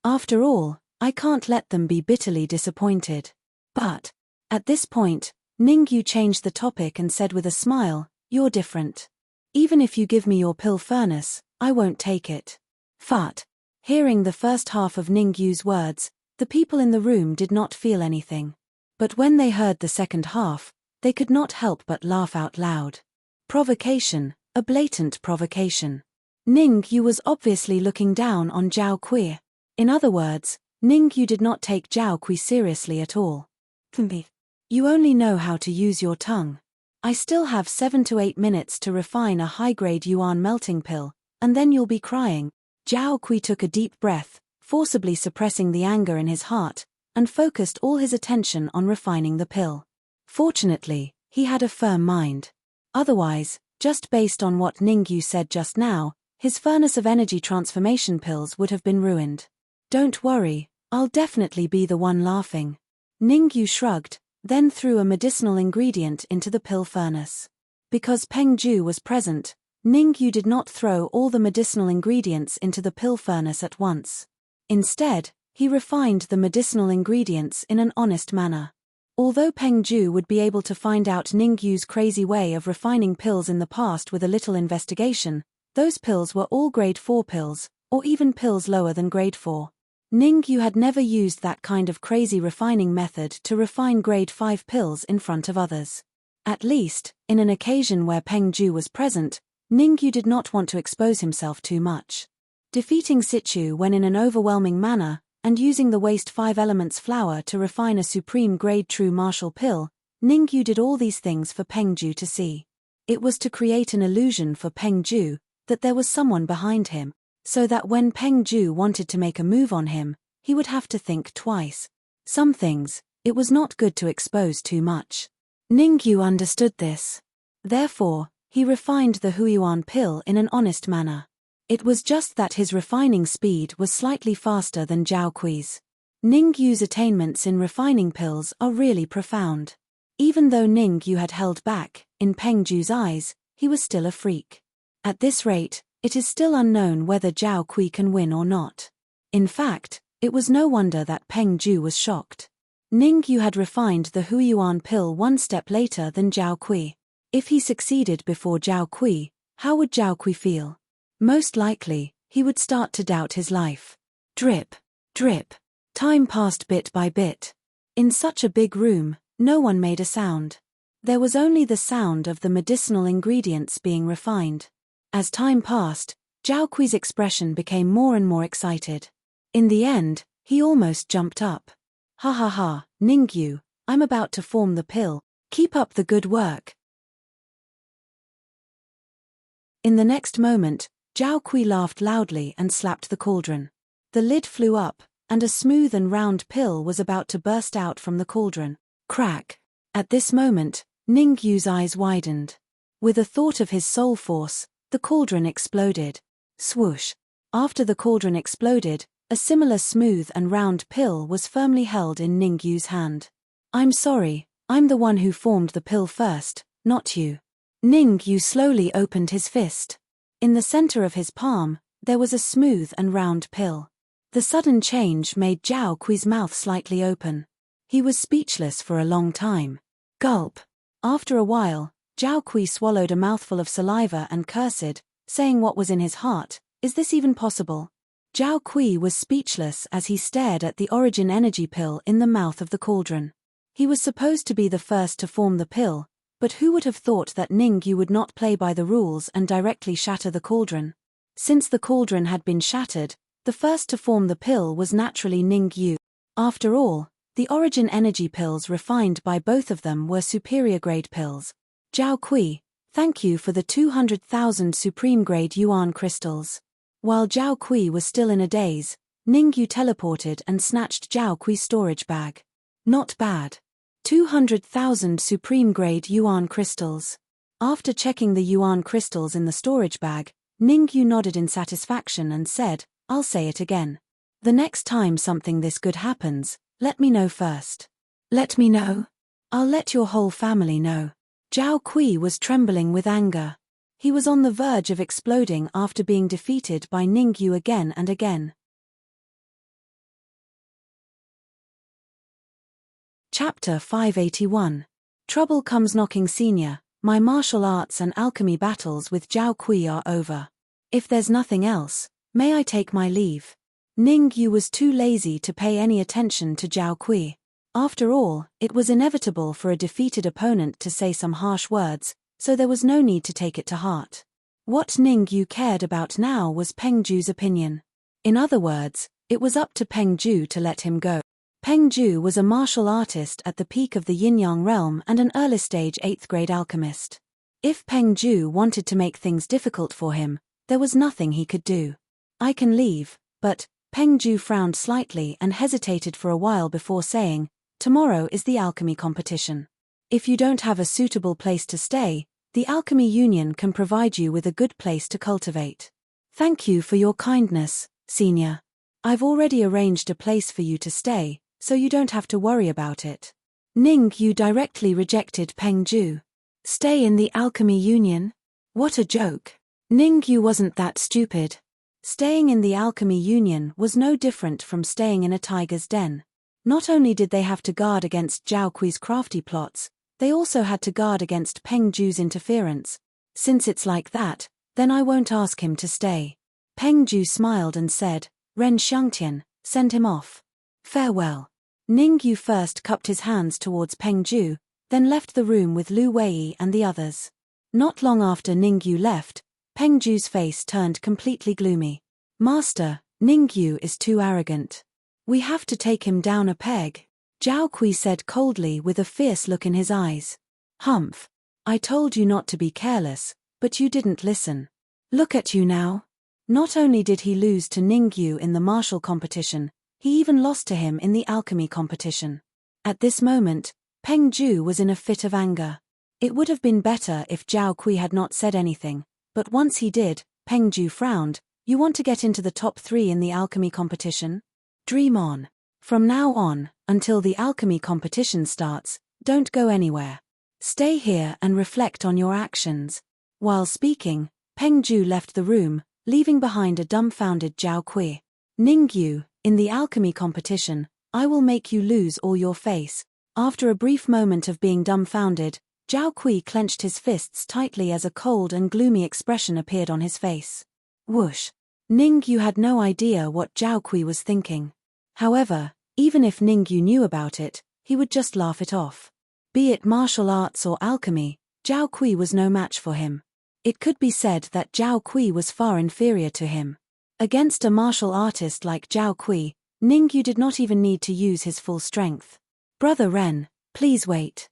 After all, I can't let them be bitterly disappointed. But, at this point, Ningyu changed the topic and said with a smile, "You're different. Even if you give me your pill furnace, I won't take it." Fat. Hearing the first half of Ningyu's words, the people in the room did not feel anything. But when they heard the second half, they could not help but laugh out loud. Provocation, a blatant provocation. Ningyu was obviously looking down on Zhao Kui. In other words, Ningyu did not take Zhao Kui seriously at all. You only know how to use your tongue. I still have 7 to 8 minutes to refine a high-grade yuan melting pill, and then you'll be crying. Zhao Kui took a deep breath, forcibly suppressing the anger in his heart, and focused all his attention on refining the pill. Fortunately, he had a firm mind. Otherwise, just based on what Ningyu said just now, his furnace of energy transformation pills would have been ruined. Don't worry, I'll definitely be the one laughing. Ningyu shrugged, then threw a medicinal ingredient into the pill furnace. Because Peng Ju was present, Ningyu did not throw all the medicinal ingredients into the pill furnace at once. Instead, he refined the medicinal ingredients in an honest manner. Although Peng Ju would be able to find out Ningyu's crazy way of refining pills in the past with a little investigation, those pills were all grade 4 pills, or even pills lower than grade 4. Ningyu had never used that kind of crazy refining method to refine grade 5 pills in front of others. At least, in an occasion where Peng Ju was present, Ningyu did not want to expose himself too much. Defeating Sichu when in an overwhelming manner, and using the waste 5 elements flour to refine a supreme grade true martial pill, Ningyu did all these things for Peng Ju to see. It was to create an illusion for Peng Ju that there was someone behind him, so that when Peng Ju wanted to make a move on him, he would have to think twice. Some things, it was not good to expose too much. Ningyu understood this. Therefore, he refined the Huiyuan pill in an honest manner. It was just that his refining speed was slightly faster than Zhao Kui's. Ningyu's attainments in refining pills are really profound. Even though Ningyu had held back, in Peng Ju's eyes, he was still a freak. At this rate, it is still unknown whether Zhao Kui can win or not. In fact, it was no wonder that Peng Ju was shocked. Ningyu had refined the Huiyuan pill one step later than Zhao Kui. If he succeeded before Zhao Kui, how would Zhao Kui feel? Most likely, he would start to doubt his life. Drip, drip. Time passed bit by bit. In such a big room, no one made a sound. There was only the sound of the medicinal ingredients being refined. As time passed, Zhao Kui's expression became more and more excited. In the end, he almost jumped up. "Ha ha ha, Ningyu, I'm about to form the pill. Keep up the good work." In the next moment, Zhao Kui laughed loudly and slapped the cauldron. The lid flew up, and a smooth and round pill was about to burst out from the cauldron. Crack! At this moment, Ningyu's eyes widened. With a thought of his soul force, the cauldron exploded. Swoosh! After the cauldron exploded, a similar smooth and round pill was firmly held in Ningyu's hand. "I'm sorry, I'm the one who formed the pill first, not you." Ningyu slowly opened his fist. In the center of his palm, there was a smooth and round pill. The sudden change made Zhao Kui's mouth slightly open. He was speechless for a long time. Gulp. After a while, Zhao Kui swallowed a mouthful of saliva and cursed, saying what was in his heart, "Is this even possible?" Zhao Kui was speechless as he stared at the origin energy pill in the mouth of the cauldron. He was supposed to be the first to form the pill, but who would have thought that Ningyu would not play by the rules and directly shatter the cauldron? Since the cauldron had been shattered, the first to form the pill was naturally Ningyu. After all, the origin energy pills refined by both of them were superior grade pills. "Zhao Kui, thank you for the 200,000 supreme grade yuan crystals." While Zhao Kui was still in a daze, Ningyu teleported and snatched Zhao Kui's storage bag. Not bad. 200,000 supreme grade yuan crystals. After checking the yuan crystals in the storage bag, Ningyu nodded in satisfaction and said, "I'll say it again. The next time something this good happens, let me know first." "Let me know?" "I'll let your whole family know." Zhao Kui was trembling with anger. He was on the verge of exploding after being defeated by Ningyu again and again. Chapter 581. Trouble Comes Knocking Senior. My martial arts and alchemy battles with Zhao Kui are over. If there's nothing else, may I take my leave? Ning Yu was too lazy to pay any attention to Zhao Kui. After all, it was inevitable for a defeated opponent to say some harsh words, so there was no need to take it to heart. What Ning Yu cared about now was Peng Ju's opinion. In other words, it was up to Peng Ju to let him go. Peng Ju was a martial artist at the peak of the yin-yang realm and an early-stage 8th-grade alchemist. If Peng Ju wanted to make things difficult for him, there was nothing he could do. I can leave, but Peng Ju frowned slightly and hesitated for a while before saying, tomorrow is the alchemy competition. If you don't have a suitable place to stay, the Alchemy Union can provide you with a good place to cultivate. Thank you for your kindness, Senior. I've already arranged a place for you to stay, so you don't have to worry about it. Ning Yu directly rejected Peng Ju. Stay in the Alchemy Union? What a joke. Ning Yu wasn't that stupid. Staying in the Alchemy Union was no different from staying in a tiger's den. Not only did they have to guard against Zhao Kui's crafty plots, they also had to guard against Peng Ju's interference. Since it's like that, then I won't ask him to stay. Peng Ju smiled and said, Ren Xiangtian, send him off. Farewell. Ning Yu first cupped his hands towards Peng Ju, then left the room with Lu Wei and the others. Not long after Ning Yu left, Peng Ju's face turned completely gloomy. Master, Ning Yu is too arrogant. We have to take him down a peg. Zhao Kui said coldly with a fierce look in his eyes. Humph. I told you not to be careless, but you didn't listen. Look at you now. Not only did he lose to Ning Yu in the martial competition, he even lost to him in the alchemy competition. At this moment, Peng Ju was in a fit of anger. It would have been better if Zhao Kui had not said anything, but once he did, Peng Ju frowned. You want to get into the top 3 in the alchemy competition? Dream on. From now on, until the alchemy competition starts, don't go anywhere. Stay here and reflect on your actions. While speaking, Peng Ju left the room, leaving behind a dumbfounded Zhao Kui. Ning Yu, in the alchemy competition, I will make you lose all your face. After a brief moment of being dumbfounded, Zhao Kui clenched his fists tightly as a cold and gloomy expression appeared on his face. Whoosh. Ning Yu had no idea what Zhao Kui was thinking. However, even if Ning Yu knew about it, he would just laugh it off. Be it martial arts or alchemy, Zhao Kui was no match for him. It could be said that Zhao Kui was far inferior to him. Against a martial artist like Zhao Kui, Ning Yu did not even need to use his full strength. Brother Ren, please wait.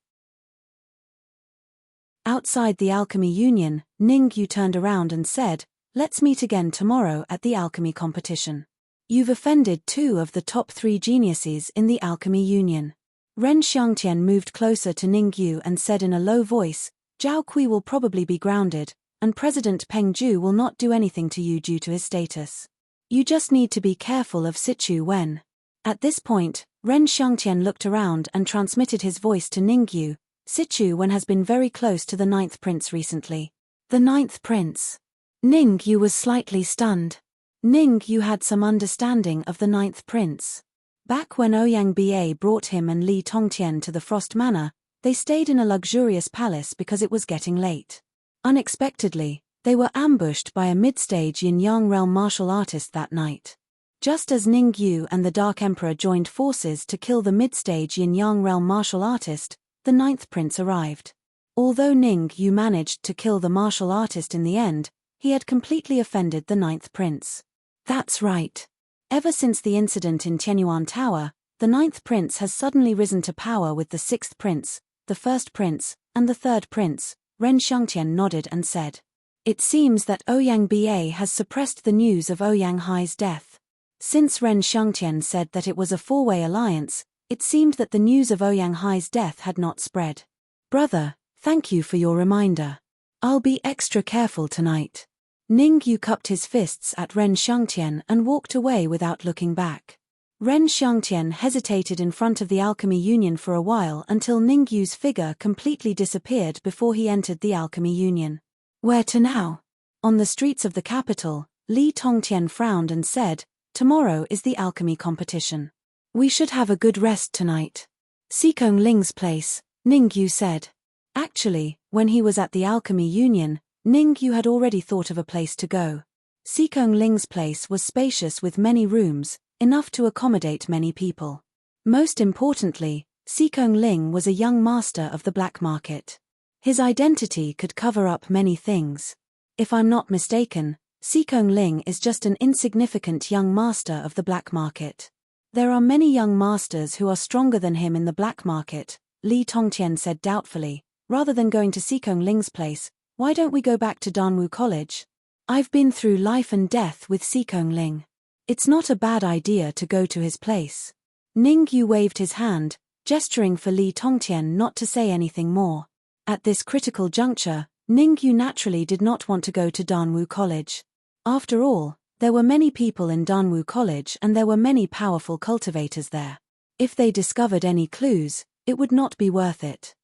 Outside the Alchemy Union, Ning Yu turned around and said, let's meet again tomorrow at the alchemy competition. You've offended 2 of the top 3 geniuses in the Alchemy Union. Ren Xiangtian moved closer to Ning Yu and said in a low voice, Zhao Kui will probably be grounded, and President Peng Ju will not do anything to you due to his status. You just need to be careful of Sichu Wen. At this point, Ren Xiangtian looked around and transmitted his voice to Ning Yu. Sichu Wen has been very close to the 9th prince recently. The 9th prince. Ning Yu was slightly stunned. Ning Yu had some understanding of the 9th prince. Back when Ouyang Ba brought him and Li Tongtian to the Frost Manor, they stayed in a luxurious palace because it was getting late. Unexpectedly, they were ambushed by a mid-stage yin-yang realm martial artist that night. Just as Ning Yu and the Dark Emperor joined forces to kill the mid-stage yin-yang realm martial artist, the 9th prince arrived. Although Ning Yu managed to kill the martial artist in the end, he had completely offended the 9th prince. That's right. Ever since the incident in Tianyuan Tower, the 9th prince has suddenly risen to power with the 6th prince, the 1st prince, and the 3rd prince. Ren Xiangtian nodded and said. It seems that Ouyang Ba has suppressed the news of Ouyang Hai's death. Since Ren Xiangtian said that it was a 4-way alliance, it seemed that the news of Ouyang Hai's death had not spread. Brother, thank you for your reminder. I'll be extra careful tonight. Ning Yu cupped his fists at Ren Xiangtian and walked away without looking back. Ren Xiangtian hesitated in front of the Alchemy Union for a while until Ning Yu's figure completely disappeared before he entered the Alchemy Union. Where to now? On the streets of the capital, Li Tongtian frowned and said, tomorrow is the alchemy competition. We should have a good rest tonight. Sikong Ling's place, Ningyu said. Actually, when he was at the Alchemy Union, Ningyu had already thought of a place to go. Sikong Ling's place was spacious with many rooms, enough to accommodate many people. Most importantly, Sikong Ling was a young master of the black market. His identity could cover up many things. If I'm not mistaken, Sikong Ling is just an insignificant young master of the black market. There are many young masters who are stronger than him in the black market, Li Tongtian said doubtfully. Rather than going to Sikong Ling's place, why don't we go back to Danwu College? I've been through life and death with Sikong Ling. It's not a bad idea to go to his place. Ningyu waved his hand, gesturing for Li Tongtian not to say anything more. At this critical juncture, Ningyu naturally did not want to go to Danwu College. After all, there were many people in Danwu College and there were many powerful cultivators there. If they discovered any clues, it would not be worth it.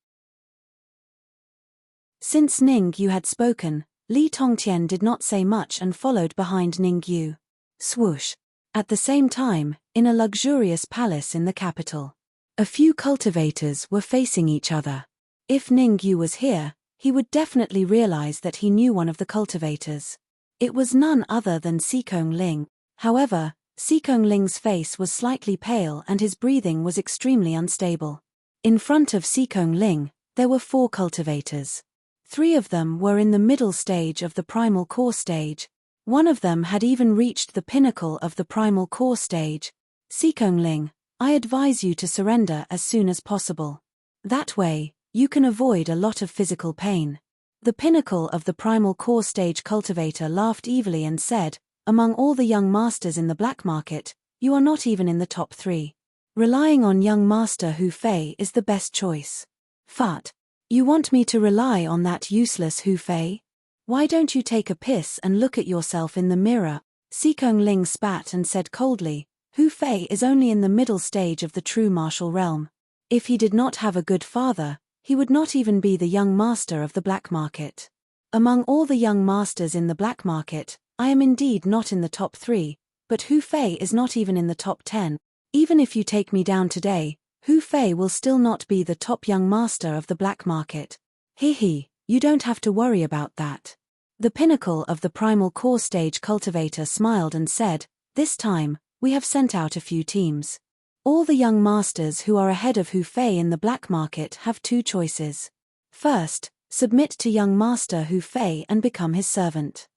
Since Ningyu had spoken, Li Tongtian did not say much and followed behind Ningyu. Swoosh. At the same time, in a luxurious palace in the capital, a few cultivators were facing each other. If Ningyu was here, he would definitely realize that he knew one of the cultivators. It was none other than Sikong Ling. However, Sikong Ling's face was slightly pale and his breathing was extremely unstable. In front of Sikong Ling, there were 4 cultivators. 3 of them were in the middle stage of the primal core stage. One of them had even reached the pinnacle of the primal core stage. Sikong Ling, I advise you to surrender as soon as possible. That way, you can avoid a lot of physical pain. The pinnacle of the primal core stage cultivator laughed evilly and said, among all the young masters in the black market, you are not even in the top 3. Relying on young master Hu Fei is the best choice. Fut. You want me to rely on that useless Hu Fei? Why don't you take a piss and look at yourself in the mirror? Sikong Ling spat and said coldly, Hu Fei is only in the middle stage of the true martial realm. If he did not have a good father, he would not even be the young master of the black market. Among all the young masters in the black market, I am indeed not in the top 3, but Hu Fei is not even in the top 10. Even if you take me down today, Hu Fei will still not be the top young master of the black market. Hee, you don't have to worry about that. The pinnacle of the primal core stage cultivator smiled and said, this time, we have sent out a few teams. All the young masters who are ahead of Hu Fei in the black market have 2 choices. First, submit to young master Hu Fei and become his servant.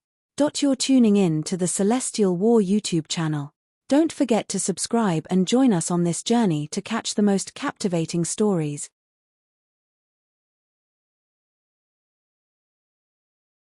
You're tuning in to the Celestial War YouTube channel. Don't forget to subscribe and join us on this journey to catch the most captivating stories.